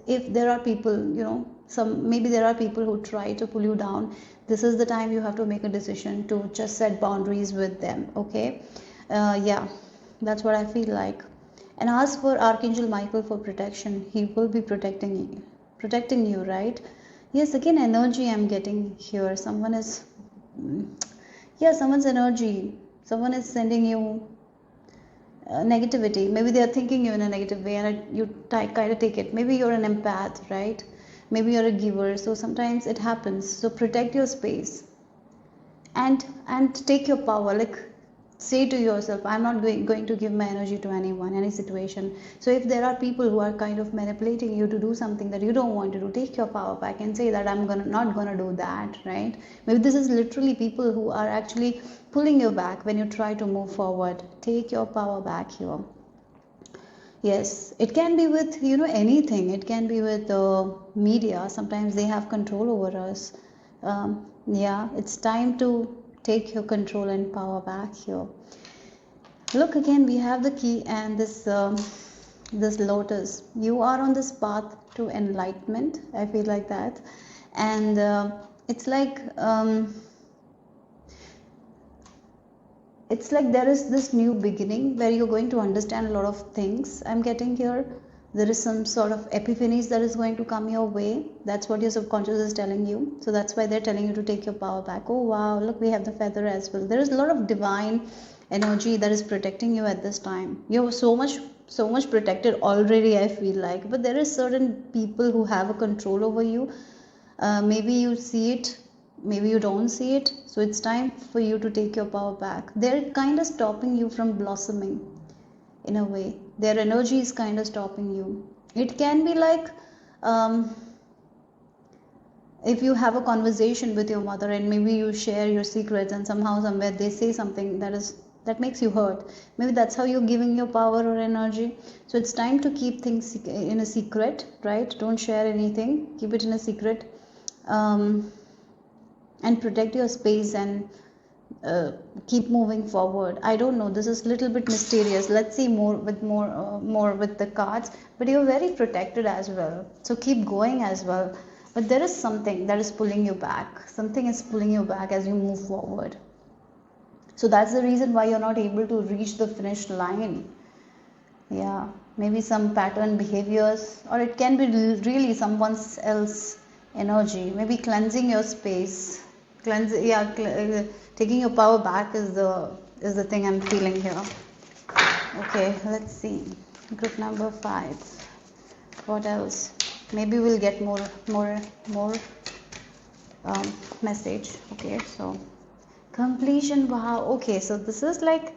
if there are people, maybe there are people who try to pull you down, this is the time you have to make a decision to just set boundaries with them. Okay, yeah, that's what I feel like. And ask for Archangel Michael for protection. He will be protecting you, right? Yes, again, energy I'm getting here. Someone's energy. Someone is sending you negativity. Maybe they are thinking you in a negative way and you kind of take it. Maybe you're an empath, right? Maybe you're a giver. So sometimes it happens. So protect your space and take your power. Like, say to yourself, I'm not going to give my energy to anyone, any situation. So if there are people who are kind of manipulating you to do something that you don't want to do, take your power back and say that I'm not gonna do that, right? Maybe this is literally people who are actually pulling you back when you try to move forward. Take your power back here. Yes, it can be with anything. It can be with the media. Sometimes they have control over us. Yeah, it's time to take your control and power back here. Look, again, we have the key and this lotus. You are on this path to enlightenment. I feel like that. And it's like there is this new beginning where you're going to understand a lot of things. I'm getting here. There is some sort of epiphanies that is going to come your way. That's what your subconscious is telling you. So that's why they're telling you to take your power back. Oh wow, look, we have the feather as well. There is a lot of divine energy that is protecting you at this time. You're so much protected already, I feel like. But there is certain people who have a control over you. Maybe you see it, maybe you don't see it. So it's time for you to take your power back. They're kind of stopping you from blossoming in a way. Their energy is kind of stopping you. It can be like um, if you have a conversation with your mother and maybe you share your secrets and somehow somewhere they say something that makes you hurt, maybe that's how you're giving your power or energy. So it's time to keep things in a secret, right? Don't share anything, keep it in a secret, and protect your space, and keep moving forward. I don't know, this is a little bit mysterious. Let's see more with the cards, but you're very protected as well, so keep going as well. But there is something that is pulling you back, something is pulling you back as you move forward. So that's the reason why you're not able to reach the finish line. Yeah, maybe some pattern behaviors, or it can be really someone else energy. Maybe cleansing your space, taking your power back is the thing I'm feeling here. Okay, let's see. Group number 5. What else? Maybe we'll get more message. Okay, so completion. Wow. Okay, so this is like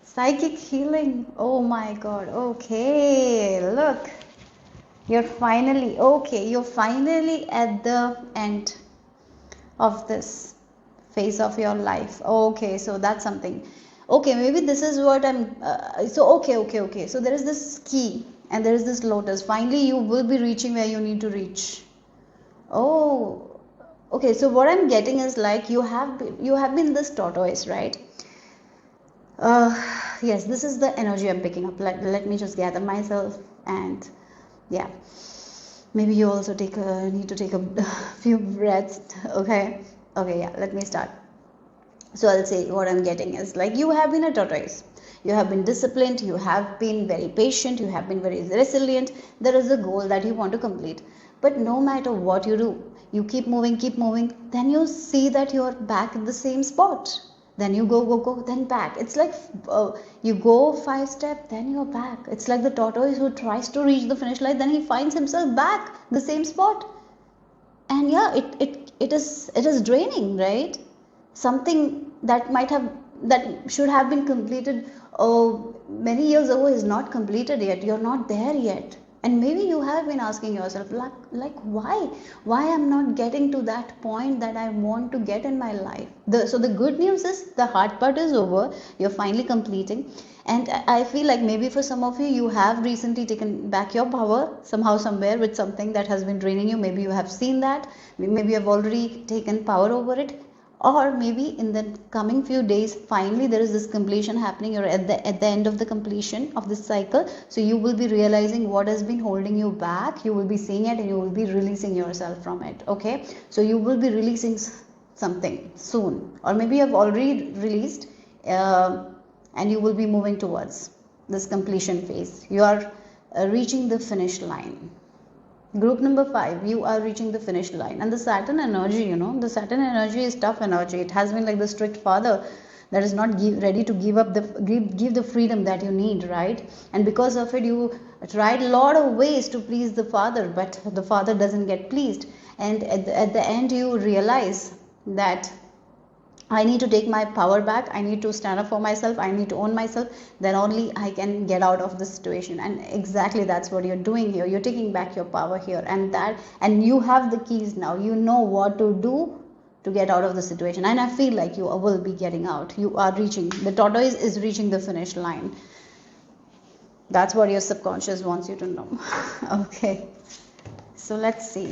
psychic healing. Oh my god. Okay, look, you're finally at the end of this phase of your life. Okay, so that's something. Okay, maybe this is what I'm okay, so there is this key and there is this lotus. Finally you will be reaching where you need to reach. Oh, okay, so what I'm getting is like you have been this tortoise, right? Yes, this is the energy I'm picking up. Let me just gather myself, and yeah, maybe you also need to take a few breaths. Okay, yeah, let me start. So I'll say what I'm getting is like you have been a tortoise. You have been disciplined, you have been very patient, you have been very resilient. There is a goal that you want to complete. But no matter what you do, you keep moving, then you see that you're back in the same spot. Then you go, then back. It's like you go 5 steps, then you're back. It's like the tortoise who tries to reach the finish line, then he finds himself back the same spot. And yeah, it is draining, right? Something that should have been completed many years ago is not completed yet. You're not there yet, and maybe you have been asking yourself like why I'm not getting to that point that I want to get in my life. So the good news is the hard part is over. You're finally completing, and I feel like maybe for some of you have recently taken back your power somehow somewhere with something that has been draining you. Maybe you have seen that, maybe you have already taken power over it, or maybe in the coming few days finally there is this completion happening. You're at the end of the completion of this cycle, so you will be realizing what has been holding you back. You will be seeing it and you will be releasing yourself from it. Okay, so you will be releasing something soon, or maybe you have already released, and you will be moving towards this completion phase. You are reaching the finish line. Group number 5, you are reaching the finish line. And the Saturn energy, the Saturn energy is tough energy. It has been like the strict father that is not ready to give the freedom that you need, right? And because of it, you tried a lot of ways to please the father, but the father doesn't get pleased. And at the end, you realize that I need to take my power back. I need to stand up for myself. I need to own myself. Then only I can get out of this situation. And exactly that's what you're doing here. You're taking back your power here, and you have the keys now. You know what to do to get out of the situation. And I feel like you will be getting out. You are reaching. The tortoise is reaching the finish line. That's what your subconscious wants you to know. Okay. So let's see.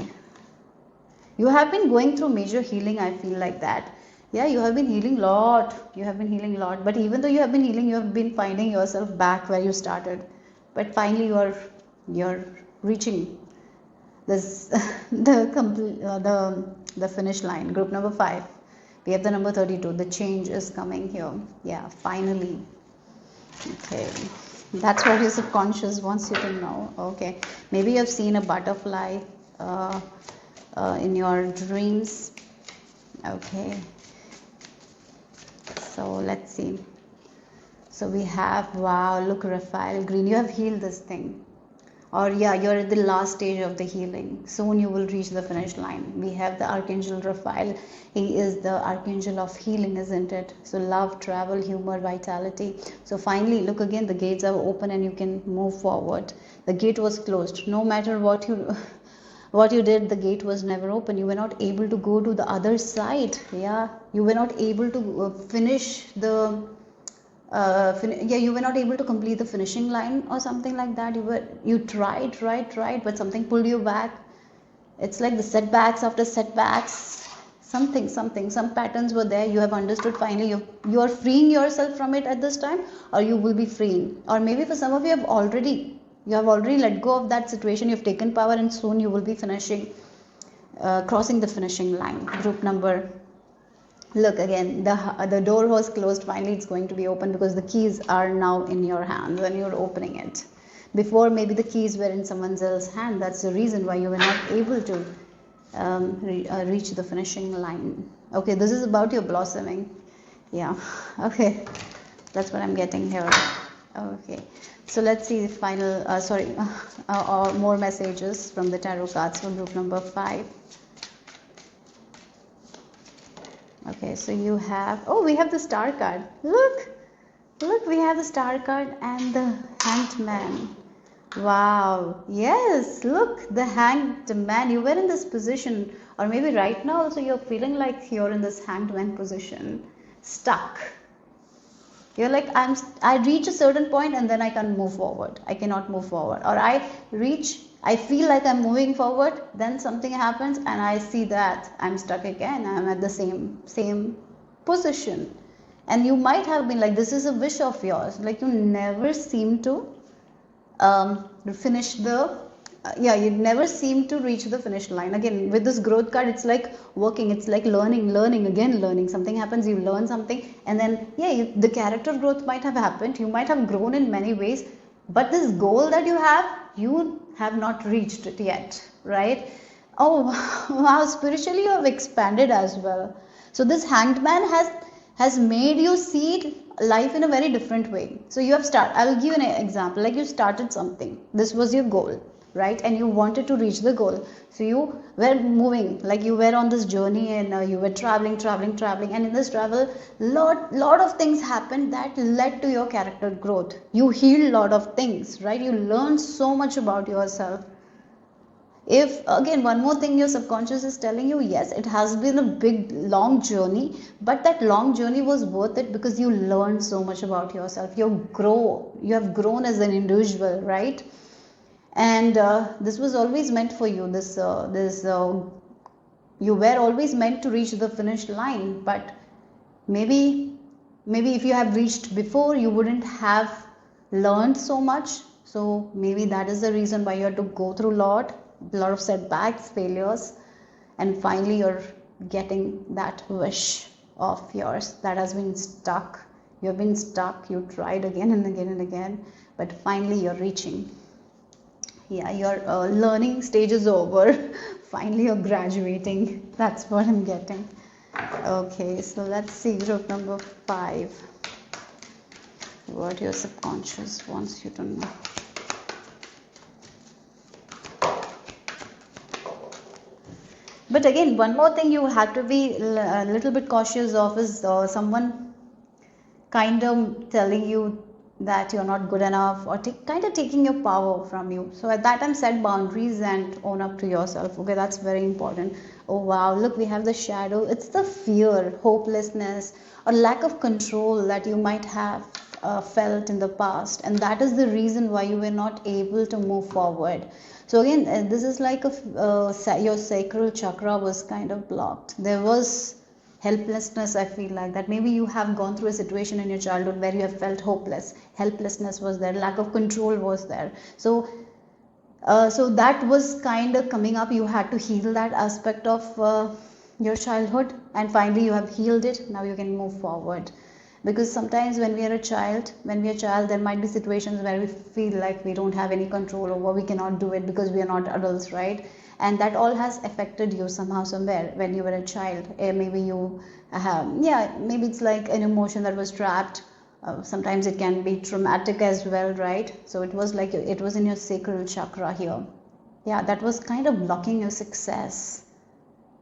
You have been going through major healing. I feel like that. Yeah, you have been healing a lot. But even though you have been healing, you have been finding yourself back where you started. But finally you're reaching this the finish line. Group number 5, we have the number 32. The change is coming here. Yeah, finally. Okay, that's what your subconscious wants you to know. Okay, maybe you have seen a butterfly in your dreams. Okay, so let's see. So we have, wow, look, Raphael Green, you have healed this thing. Or yeah, you're at the last stage of the healing. Soon you will reach the finish line. We have the Archangel Raphael. He is the Archangel of healing, isn't it? So love, travel, humor, vitality. So finally, look again, the gates are open and you can move forward. The gate was closed. No matter what you What you did, the gate was never open. You were not able to go to the other side. Yeah, you were not able to finish the you were not able to complete the finishing line or something like that. You tried, but something pulled you back. It's like the setbacks after setbacks. Some patterns were there. You have understood finally. You are freeing yourself from it at this time, or you will be freeing. Or maybe for some of you have already let go of that situation. You've taken power, and soon you will be finishing, crossing the finishing line. Group number. Look again, the door was closed. Finally, it's going to be open because the keys are now in your hands and you're opening it. Before, maybe the keys were in someone else's hand. That's the reason why you were not able to reach the finishing line. Okay, this is about your blossoming. Yeah, okay, that's what I'm getting here. Okay, so let's see the final, more messages from the tarot cards for group number 5. Okay, so you have, we have the star card. Look, we have the star card and the hanged man. Wow, yes, look, the hanged man. You were in this position, or maybe right now also you're feeling like you're in this hanged man position, stuck. You're like, I reach a certain point and then I can't move forward. I cannot move forward. Or I feel like I'm moving forward, then something happens and I see that I'm stuck again. I'm at the same position. And you might have been like, this is a wish of yours. Like you never seem to finish you never seem to reach the finish line. Again, with this growth card, it's like working, it's like learning. Something happens, you learn something, and then the character growth might have happened. You might have grown in many ways, but this goal that you have not reached it yet, right? Oh wow, spiritually you have expanded as well. So this hanged man has made you see life in a very different way. So you have I will give you an example. Like you started something, this was your goal, right? And you wanted to reach the goal. So you were moving, like you were on this journey, and you were traveling, and in this travel, lot of things happened that led to your character growth. You healed lot of things, right? You learned so much about yourself. If again, one more thing your subconscious is telling you, yes, it has been a big long journey, but that long journey was worth it because you learned so much about yourself. You have grown as an individual, right? And this was always meant for you. You were always meant to reach the finish line, but maybe if you have reached before, you wouldn't have learned so much. So maybe that is the reason why you have to go through a lot of setbacks, failures, and finally you're getting that wish of yours that has been stuck. You've been stuck, you tried again and again and again, but finally you're reaching. Yeah, your learning stage is over. Finally you're graduating. That's what I'm getting. Okay, so let's see group number 5. What your subconscious wants you to know. But again, one more thing you have to be a little bit cautious of is someone kind of telling you that you're not good enough, or kind of taking your power from you. So at that time, set boundaries and own up to yourself. Okay, that's very important. Oh wow, look, we have the shadow. It's the fear, hopelessness, or lack of control that you might have felt in the past, and that is the reason why you were not able to move forward. So again, this is like your sacral chakra was kind of blocked. There was helplessness. I feel like that maybe you have gone through a situation in your childhood where you have felt hopeless. Helplessness was there, lack of control was there. So that was kind of coming up. You had to heal that aspect of your childhood, and finally you have healed it. Now you can move forward. Because sometimes when we are a child, there might be situations where we feel like we don't have any control over, we cannot do it because we are not adults, right? And that all has affected you somehow, somewhere when you were a child. Maybe you maybe it's like an emotion that was trapped. Sometimes it can be traumatic as well, right? So it was like it was in your sacral chakra here. Yeah, that was kind of blocking your success.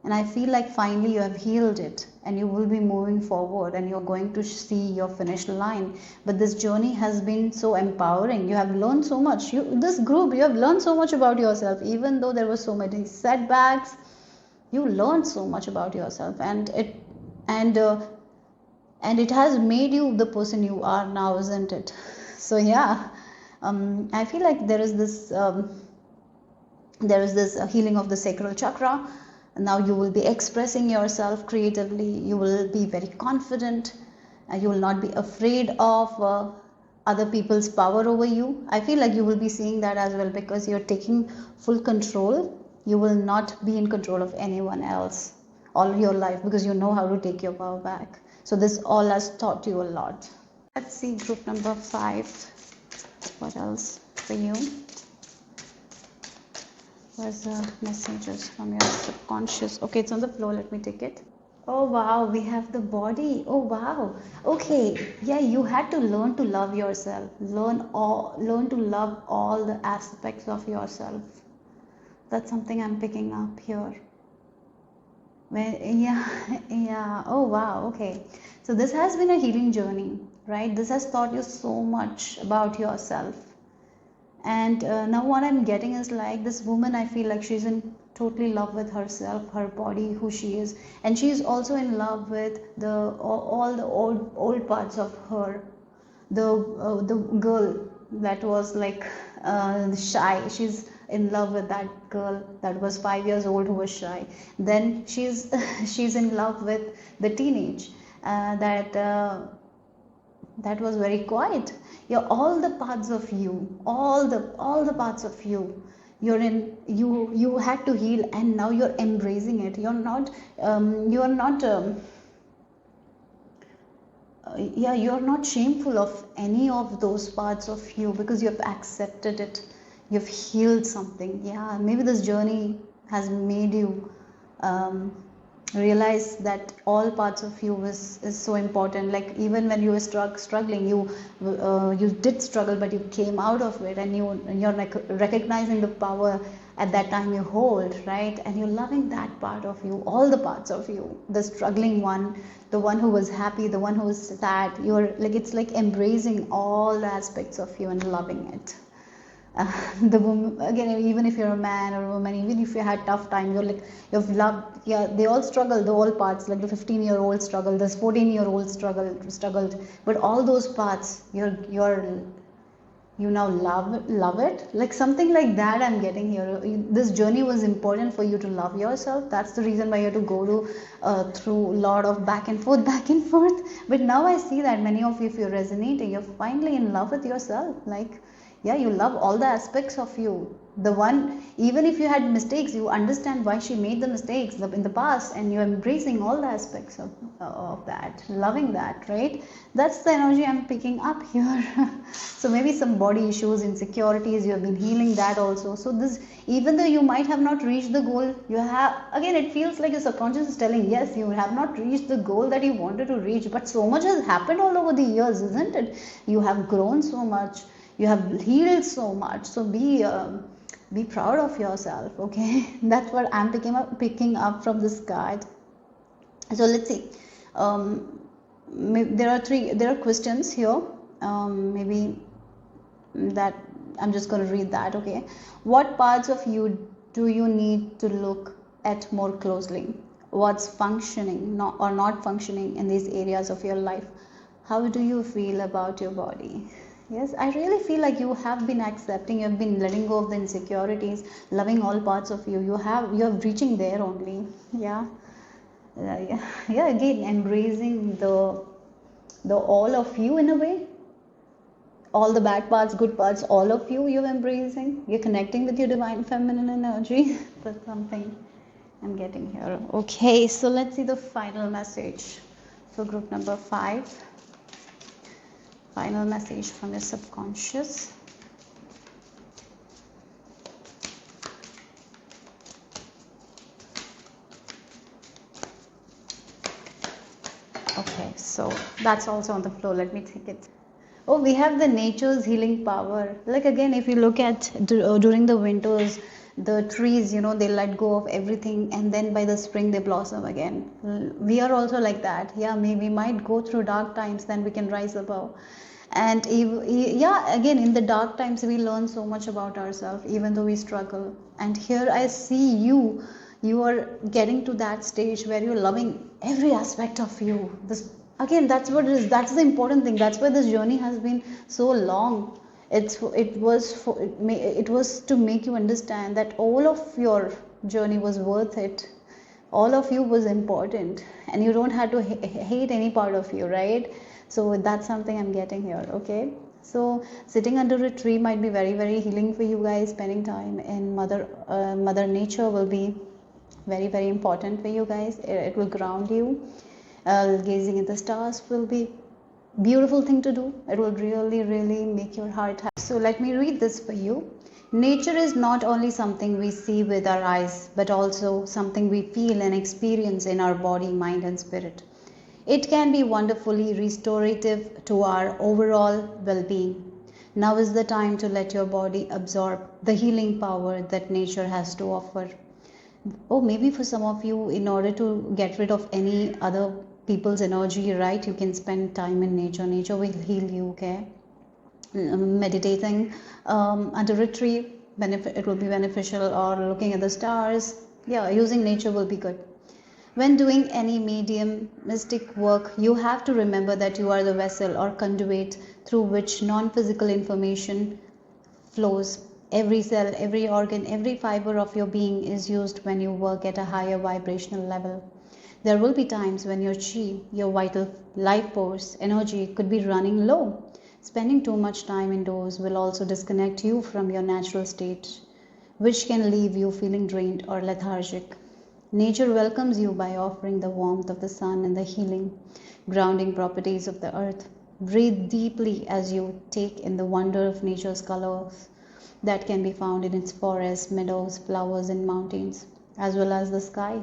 And I feel like finally you have healed it and you will be moving forward and you're going to see your finish line. But this journey has been so empowering. You have learned so much. This group, you have learned so much about yourself. Even though there were so many setbacks, you learned so much about yourself, and uh, and it has made you the person you are now, isn't it? So yeah, I feel like there is this healing of the sacral chakra. Now you will be expressing yourself creatively, you will be very confident, you will not be afraid of other people's power over you. I feel like you will be seeing that as well, because you're taking full control. You will not be in control of anyone else all your life, because you know how to take your power back. So this all has taught you a lot. Let's see group number 5. What else for you? Where's the messages from your subconscious? Okay, it's on the floor. Let me take it. Oh wow, we have the body. Oh wow. Okay, yeah, you had to learn to love yourself. Learn to love all the aspects of yourself. That's something I'm picking up here. Yeah, yeah. Oh wow. Okay. So this has been a healing journey, right? This has taught you so much about yourself. And now what I'm getting is like this woman, I feel like she's in totally love with herself, her body, who she is, and she's also in love with all the old parts of her. The girl that was like shy, she's in love with that girl that was 5 years old who was shy. Then she's she's in love with the teenage that was very quiet. You're all the parts of you, all the parts of you, you had to heal, and now you're embracing it. You're not shameful of any of those parts of you, because you have accepted it. You've healed something. Yeah, maybe this journey has made you realize that all parts of you is so important. Like even when you were struggling, you did struggle, but you came out of it, and you're like recognizing the power at that time you hold, right? And you're loving that part of you, all the parts of you, the struggling one, the one who was happy, the one who was sad. You're like, it's like embracing all the aspects of you and loving it. The woman, again, even if you're a man or a woman, even if you had tough time, you've loved. Yeah, they all struggle, the all parts. Like the 15-year-old struggled, this 14-year-old struggled, but all those parts, you now love it, like something like that I'm getting here. This journey was important for you to love yourself. That's the reason why you had to go through a lot of back and forth. But now I see that many of you, if you're resonating, you're finally in love with yourself. Like, yeah, you love all the aspects of you. The one, even if you had mistakes, you understand why she made the mistakes in the past, and you're embracing all the aspects of that, loving that, right? That's the energy I'm picking up here. So maybe some body issues, insecurities, you have been healing that also. So this, even though you might have not reached the goal, you have, again, it feels like your subconscious is telling, yes, you have not reached the goal that you wanted to reach, but so much has happened all over the years, isn't it? You have grown so much, you have healed so much. So be proud of yourself. Okay, that's what I'm picking up from this card. So let's see. There are questions here. Maybe that I'm just going to read that. Okay, what parts of you do you need to look at more closely? What's functioning or not functioning in these areas of your life? How do you feel about your body? Yes, I really feel like you have been accepting, you have been letting go of the insecurities, loving all parts of you. You're reaching there only. Yeah. Yeah, again, embracing the all of you in a way. All the bad parts, good parts, all of you're embracing. You're connecting with your divine feminine energy. That's something I'm getting here. Okay, so let's see the final message for group number 5. Final message from your subconscious. Okay, so that's also on the floor. Let me take it. Oh, we have the nature's healing power. Like again, if you look at during the winters, the trees, you know, they let go of everything, and then by the spring they blossom again. We are also like that. Yeah, we might go through dark times, then we can rise above. And yeah, again, in the dark times we learn so much about ourselves, even though we struggle. And here I see you are getting to that stage where you're loving every aspect of you. This, again, that's what it is. That's the important thing. That's why this journey has been so long. It was to make you understand that all of your journey was worth it. All of you was important, and you don't have to hate any part of you, right? So that's something I'm getting here. Okay, so sitting under a tree might be very, very healing for you guys. Spending time in mother nature will be very, very important for you guys. It will ground you. Gazing at the stars will be beautiful thing to do. It will really, really make your heart happy. So let me read this for you. Nature is not only something we see with our eyes, but also something we feel and experience in our body, mind, and spirit. It can be wonderfully restorative to our overall well-being. Now is the time to let your body absorb the healing power that nature has to offer. Oh, maybe for some of you, in order to get rid of any other people's energy, right, you can spend time in nature. Nature will heal you. Okay, meditating under a tree, it will be beneficial, or looking at the stars. Yeah, using nature will be good. When doing any mediumistic work, you have to remember that you are the vessel or conduit through which non-physical information flows. Every cell, every organ, every fiber of your being is used when you work at a higher vibrational level. There will be times when your chi, your vital life force, energy could be running low. Spending too much time indoors will also disconnect you from your natural state, which can leave you feeling drained or lethargic. Nature welcomes you by offering the warmth of the sun and the healing, grounding properties of the earth. Breathe deeply as you take in the wonder of nature's colors that can be found in its forests, meadows, flowers, and mountains, as well as the sky.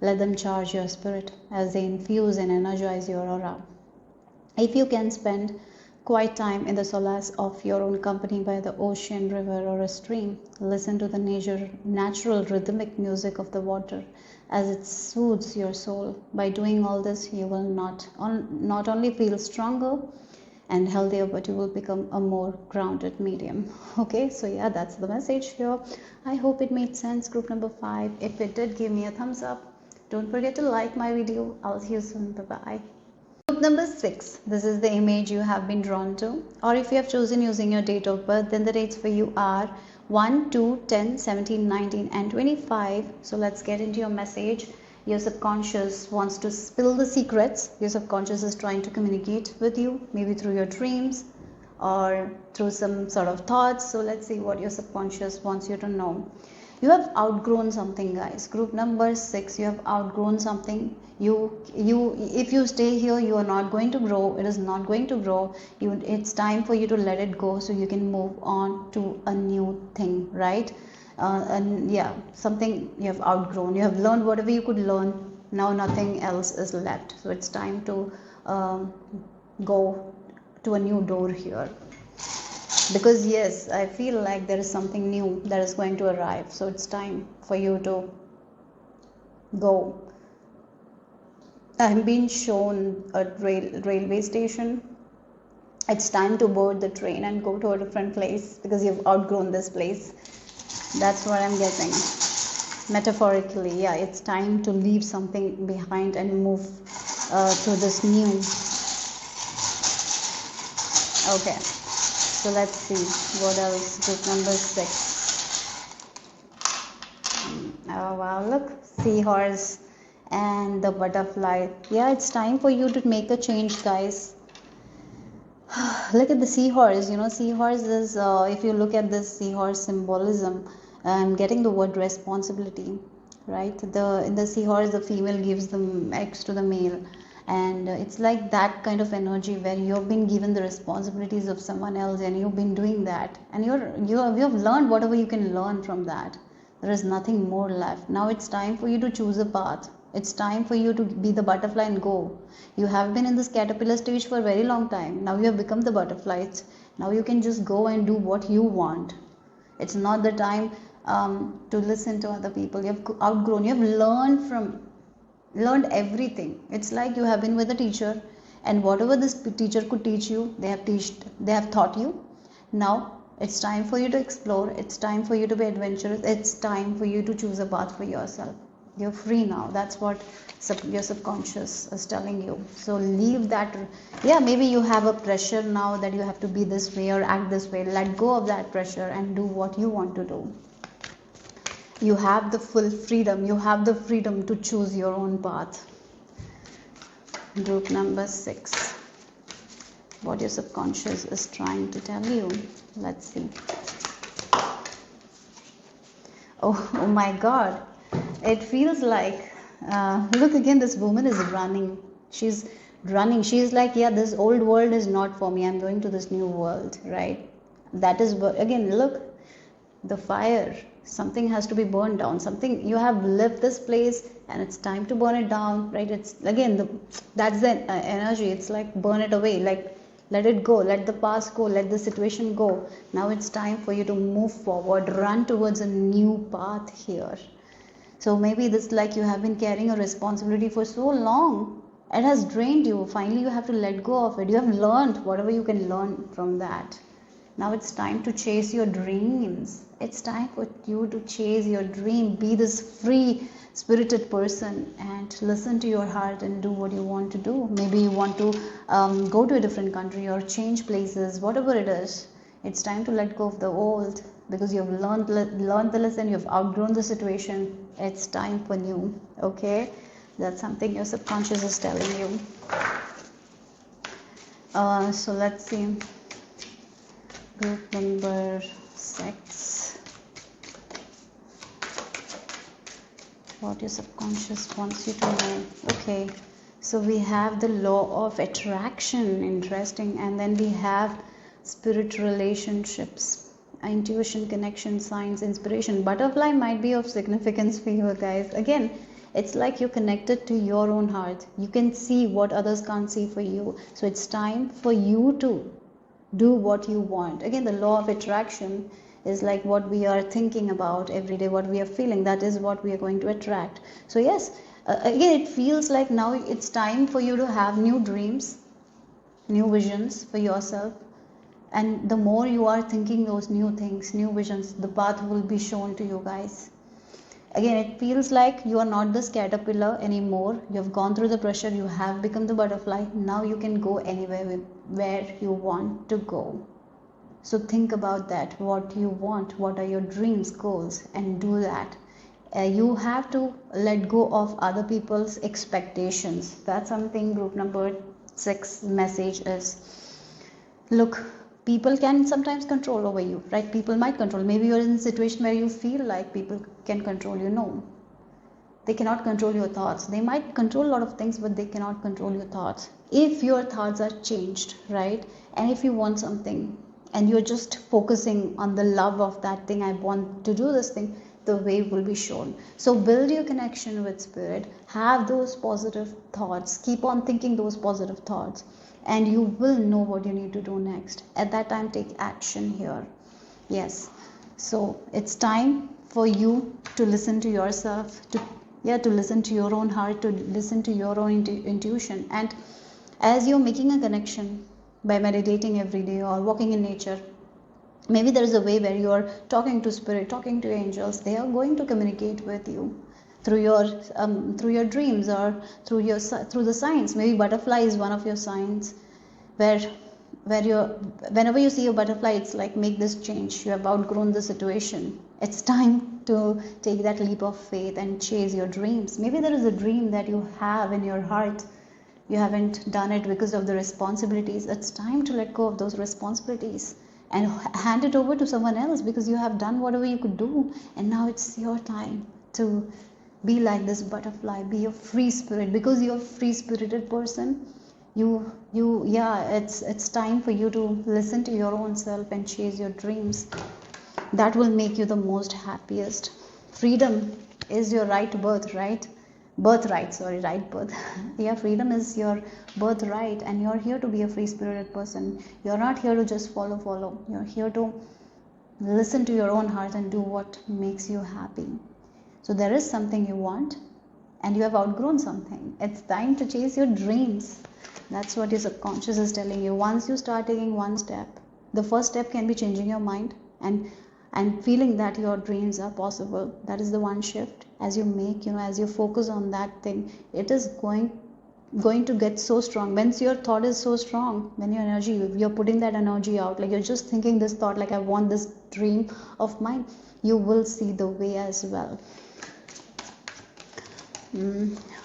Let them charge your spirit as they infuse and energize your aura. If you can spend quiet time in the solace of your own company by the ocean, river, or a stream, listen to the natural rhythmic music of the water as it soothes your soul. By doing all this, you will not only feel stronger and healthier, but you will become a more grounded medium. Okay, so yeah, that's the message here. I hope it made sense, group number 5. If it did, give me a thumbs up. Don't forget to like my video. I'll see you soon. Bye bye. Group number 6, this is the image you have been drawn to, or if you have chosen using your date of birth, then the dates for you are 1, 2, 10, 17, 19 and 25. So let's get into your message. Your subconscious wants to spill the secrets. Your subconscious is trying to communicate with you, maybe through your dreams or through some sort of thoughts. So let's see what your subconscious wants you to know. You have outgrown something, guys. Group number 6, you have outgrown something. If you stay here, you are not going to grow. It is not going to grow. It's time for you to let it go so you can move on to a new thing, right? And yeah, something you have outgrown. You have learned whatever you could learn. Now nothing else is left. So it's time to go to a new door here. Because yes, I feel like there is something new that is going to arrive. So it's time for you to go. I'm being shown a railway station. It's time to board the train and go to a different place because you've outgrown this place. That's what I'm getting. Metaphorically, yeah, it's time to leave something behind and move to this new. Okay. So let's see what else. Group number 6. Oh wow, look, seahorse and the butterfly. Yeah, it's time for you to make a change, guys. Look at the seahorse. You know, seahorse is, if you look at this seahorse symbolism, I'm getting the word responsibility, right? In the seahorse, the female gives the eggs to the male. And it's like that kind of energy where you've been given the responsibilities of someone else and you've been doing that, and you have learned whatever you can learn from that. There is nothing more left. Now it's time for you to choose a path. It's time for you to be the butterfly and go. You have been in this caterpillar stage for a very long time. Now you have become the butterfly. Now you can just go and do what you want. It's not the time to listen to other people. You have outgrown, you have learned everything. It's like you have been with a teacher, and whatever this teacher could teach you, they have taught you. Now it's time for you to explore, it's time for you to be adventurous, it's time for you to choose a path for yourself. You're free now. That's what your subconscious is telling you. So leave that. Yeah, maybe you have a pressure now that you have to be this way or act this way. Let go of that pressure and do what you want to do. You have the full freedom. You have the freedom to choose your own path. Group number 6. What your subconscious is trying to tell you. Let's see. Oh my God. It feels like, look again, this woman is running. She's running. She's like, yeah, this old world is not for me. I'm going to this new world, right? That is, again, look, the fire. Something has to be burned down. Something, you have left this place and it's time to burn it down, right? It's, again, that's the energy. It's like burn it away, like let it go, let the past go, let the situation go. Now it's time for you to move forward, run towards a new path here. So maybe this, like you have been carrying a responsibility for so long, it has drained you. Finally you have to let go of it. You have learned whatever you can learn from that. Now it's time to chase your dreams. It's time for you to chase your dream. Be this free spirited person and listen to your heart and do what you want to do. Maybe you want to go to a different country or change places, whatever it is. It's time to let go of the old, because you have learned the lesson, you have outgrown the situation. It's time for new. Okay, that's something your subconscious is telling you. So let's see. Group number 6. What your subconscious wants you to know. Okay, so we have the law of attraction, interesting, and then we have spirit relationships, intuition, connection, signs, inspiration. Butterfly might be of significance for you guys. Again, it's like you're connected to your own heart. You can see what others can't see for you. So it's time for you to do what you want. Again, the law of attraction is like what we are thinking about every day, what we are feeling, that is what we are going to attract. So yes, again, it feels like now it's time for you to have new dreams, new visions for yourself. And the more you are thinking those new things, new visions, the path will be shown to you guys. Again, it feels like you are not this caterpillar anymore. You have gone through the pressure, you have become the butterfly. Now you can go anywhere where you want to go. So think about that, what you want, what are your dreams, goals, and do that. You have to let go of other people's expectations. That's something group number 6 message is. Look, people can sometimes control over you, right? People might control. Maybe you're in a situation where you feel like people can control you. No, they cannot control your thoughts. They might control a lot of things, but they cannot control your thoughts. If your thoughts are changed, right? And if you want something and you're just focusing on the love of that thing, I want to do this thing, the way will be shown. So build your connection with spirit, have those positive thoughts, keep on thinking those positive thoughts, and you will know what you need to do next. At that time, take action here. Yes, so it's time for you to listen to yourself, to listen to your own heart, to listen to your own intuition. And as you're making a connection by meditating every day or walking in nature, maybe there is a way where you are talking to spirit, talking to angels. They are going to communicate with you through your dreams or through the signs. Maybe butterfly is one of your signs, where whenever you see a butterfly, it's like, make this change. You have outgrown the situation. It's time to take that leap of faith and chase your dreams. Maybe there is a dream that you have in your heart. You haven't done it because of the responsibilities. It's time to let go of those responsibilities and hand it over to someone else, because you have done whatever you could do, and now it's your time to be like this butterfly, be a free spirit. Because you're a free spirited person, it's time for you to listen to your own self and chase your dreams. That will make you the most happiest. Freedom is your right birthright. Yeah, freedom is your birthright, and you're here to be a free spirited person. You're not here to just follow. You're here to Listen to your own heart and do what makes you happy. So there is something you want and you have outgrown something. It's time to chase your dreams. That's what your subconscious is telling you. Once you start taking one step, the first step can be changing your mind and feeling that your dreams are possible. That is the one shift. As you make, as you focus on that thing, it is going to get so strong. Once your thought is so strong, when your energy, you're putting that energy out, like you're just thinking this thought, like I want this dream of mine, you will see the way as well.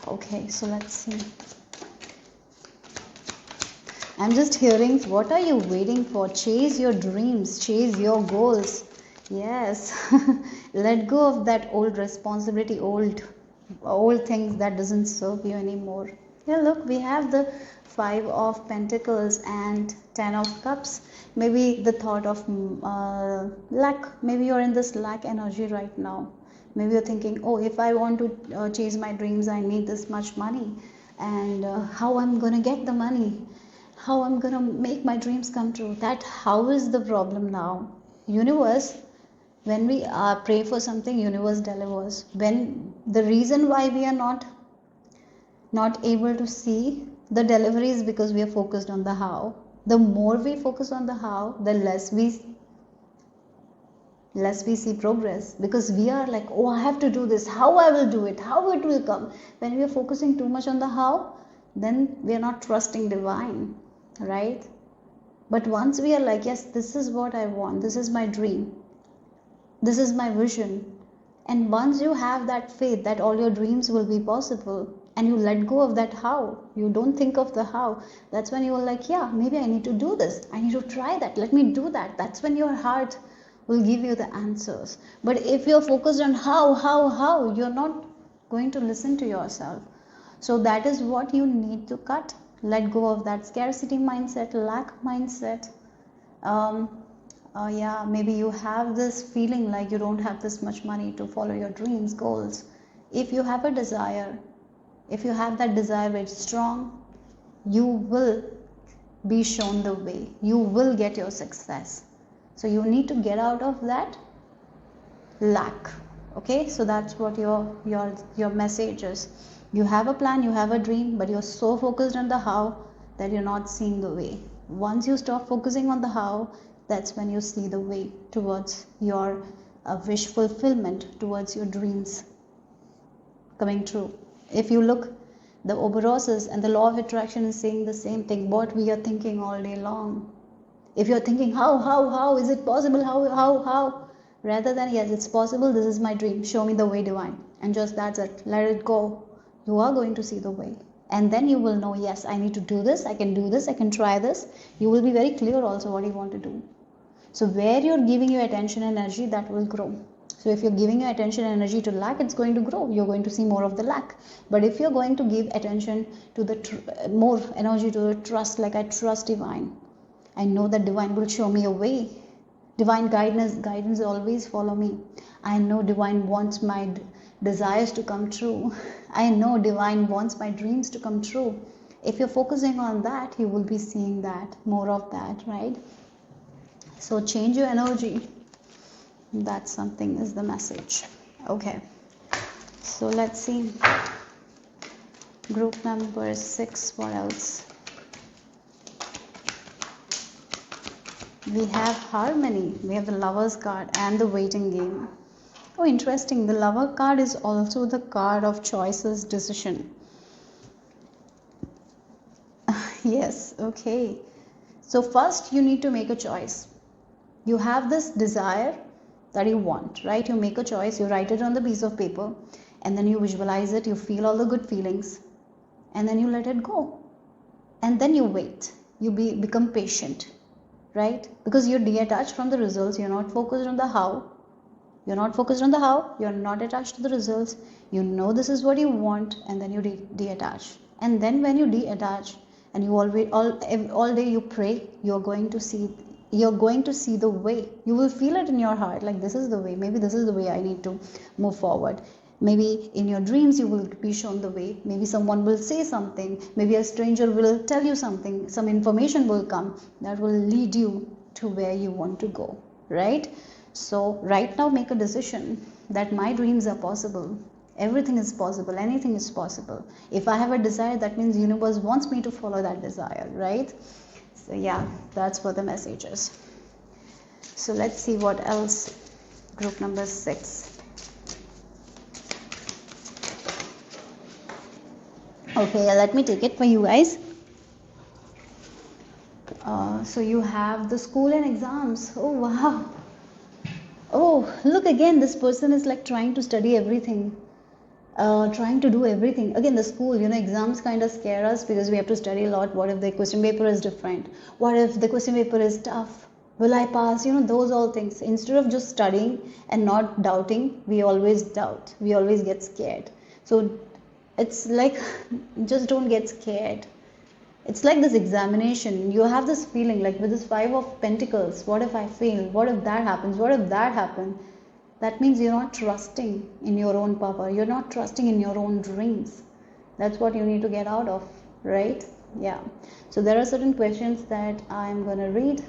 Okay, so let's see. I'm just hearing, what are you waiting for? Chase your dreams, chase your goals. Yes. Let go of that old responsibility, old things that doesn't serve you anymore. Yeah, look, we have the 5 of Pentacles and 10 of Cups. Maybe the thought of lack. Maybe you're in this lack energy right now. Maybe you're thinking, oh, if I want to chase my dreams, I need this much money. And how I'm going to get the money? How I'm going to make my dreams come true? That how is the problem now? Universe, when we pray for something, universe delivers. When the reason why we are not able to see the delivery is because we are focused on the how. The more we focus on the how, the less we see progress, because we are like, oh, I have to do this, how I will do it, how it will come. When we are focusing too much on the how, then we are not trusting divine, right? But once we are like, yes, this is what I want, this is my dream, this is my vision, and once you have that faith that all your dreams will be possible, and you let go of that how, you don't think of the how, that's when you are like, yeah, maybe I need to do this, I need to try that, let me do that. That's when your heart will give you the answers. But if you're focused on how, you're not going to listen to yourself. So that is what you need to cut. Let go of that scarcity mindset, lack mindset. Yeah, maybe you have this feeling like you don't have this much money to follow your dreams, goals. If you have a desire, if you have that desire very strong, you will be shown the way. You will get your success. So you need to get out of that lack. Okay, so that's what your message is. You have a plan, you have a dream, but you're so focused on the how that you're not seeing the way. Once you stop focusing on the how, that's when you see the way towards your wish fulfillment, towards your dreams coming true. If you look, the Oberoses and the law of attraction is saying the same thing, what we are thinking all day long. If you're thinking, how, is it possible, how, rather than, yes, it's possible, this is my dream, show me the way, divine, and just that's it, let it go, you are going to see the way. And then you will know, yes, I need to do this, I can try this. You will be very clear also what you want to do. So where you're giving your attention and energy, that will grow. So if you're giving your attention and energy to lack, it's going to grow. You're going to see more of the lack. But if you're going to give attention to the more energy to the trust, like I trust divine, I know that divine will show me a way. Divine guidance always follow me. I know divine wants my desires to come true. I know divine wants my dreams to come true. If you're focusing on that, you will be seeing that, more of that, right? So change your energy. That something is the message. Okay. So let's see. Group number 6, what else? We have harmony. We have the Lover's card and the waiting game. Oh, interesting. The Lover card is also the card of choices, decision. Yes, okay. So first you need to make a choice. You have this desire that you want, right? You make a choice, you write it on the piece of paper, and then you visualize it, you feel all the good feelings, and then you let it go. And then you wait. You become patient. Right? Because you're detached from the results, you're not focused on the how. You're not attached to the results. You know this is what you want, and then you detach. And then when you detach, and you all day you pray, you're going to see the way. You will feel it in your heart, like this is the way. Maybe this is the way I need to move forward. Maybe in your dreams you will be shown the way. Maybe someone will say something. Maybe a stranger will tell you something. Some information will come that will lead you to where you want to go, right? So right now make a decision that my dreams are possible. Everything is possible, anything is possible. If I have a desire, that means universe wants me to follow that desire, right? So yeah, that's what the message is. So let's see what else. Group number 6. Okay, let me take it for you guys. So you have the school and exams. Oh wow. Oh, look again, this person is like trying to study everything. Trying to do everything. Again, the school, exams kind of scare us because we have to study a lot. What if the question paper is different? What if the question paper is tough? Will I pass? Those all things. Instead of just studying and not doubting, we always doubt. We always get scared. So it's like, just don't get scared. It's like this examination. You have this feeling like with this 5 of Pentacles. What if I fail? What if that happens? What if that happens? That means you're not trusting in your own power. You're not trusting in your own dreams. That's what you need to get out of, right? Yeah. So there are certain questions that I'm going to read.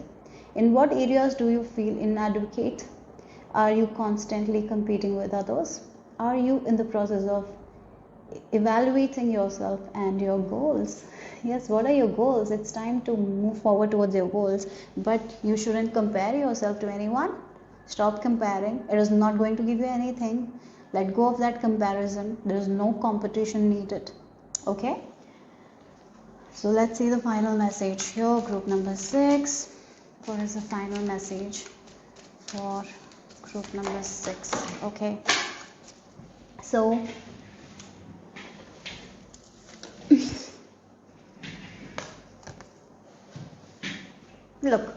In what areas do you feel inadequate? Are you constantly competing with others? Are you in the process of evaluating yourself and your goals? Yes, what are your goals? It's time to move forward towards your goals, but you shouldn't compare yourself to anyone. Stop comparing. It is not going to give you anything. Let go of that comparison. There is no competition needed. Okay? So let's see the final message here. Group number 6. What is the final message for group number 6? Okay. So look,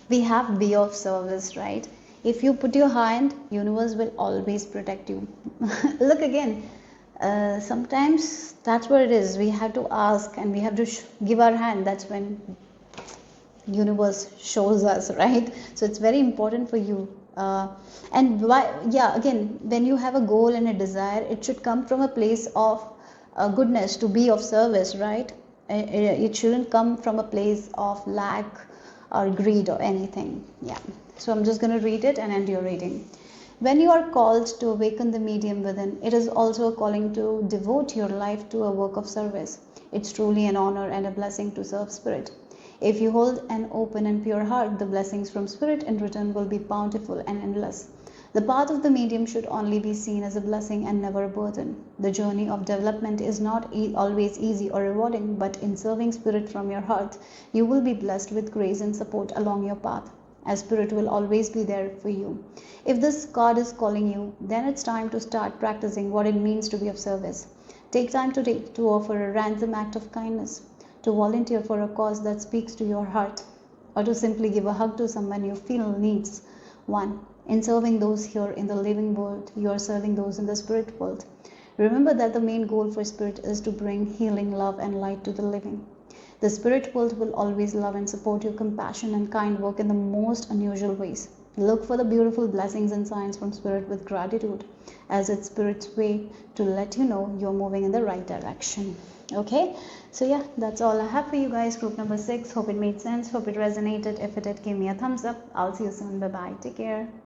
we have be of service, right? If you put your hand, universe will always protect you. Look again, sometimes that's what it is. We have to ask and we have to give our hand. That's when universe shows us, right? So it's very important for you. And why? Yeah, again, when you have a goal and a desire, it should come from a place of goodness, to be of service, right? It shouldn't come from a place of lack or greed or anything. Yeah. So I'm just going to read it and end your reading. When you are called to awaken the medium within, it is also a calling to devote your life to a work of service. It's truly an honor and a blessing to serve spirit. If you hold an open and pure heart, the blessings from spirit in return will be bountiful and endless. The path of the medium should only be seen as a blessing and never a burden. The journey of development is not always easy or rewarding, but in serving spirit from your heart, you will be blessed with grace and support along your path, as spirit will always be there for you. If this card is calling you, then it's time to start practicing what it means to be of service. Take time today to offer a random act of kindness, to volunteer for a cause that speaks to your heart, or to simply give a hug to someone you feel needs one. In serving those here in the living world, you are serving those in the spirit world. Remember that the main goal for spirit is to bring healing, love, and light to the living. The spirit world will always love and support your compassion and kind work in the most unusual ways. Look for the beautiful blessings and signs from spirit with gratitude, as it's spirit's way to let you know you're moving in the right direction. Okay, so yeah, that's all I have for you guys. Group number 6. Hope it made sense. Hope it resonated. If it did, give me a thumbs up. I'll see you soon. Bye bye. Take care.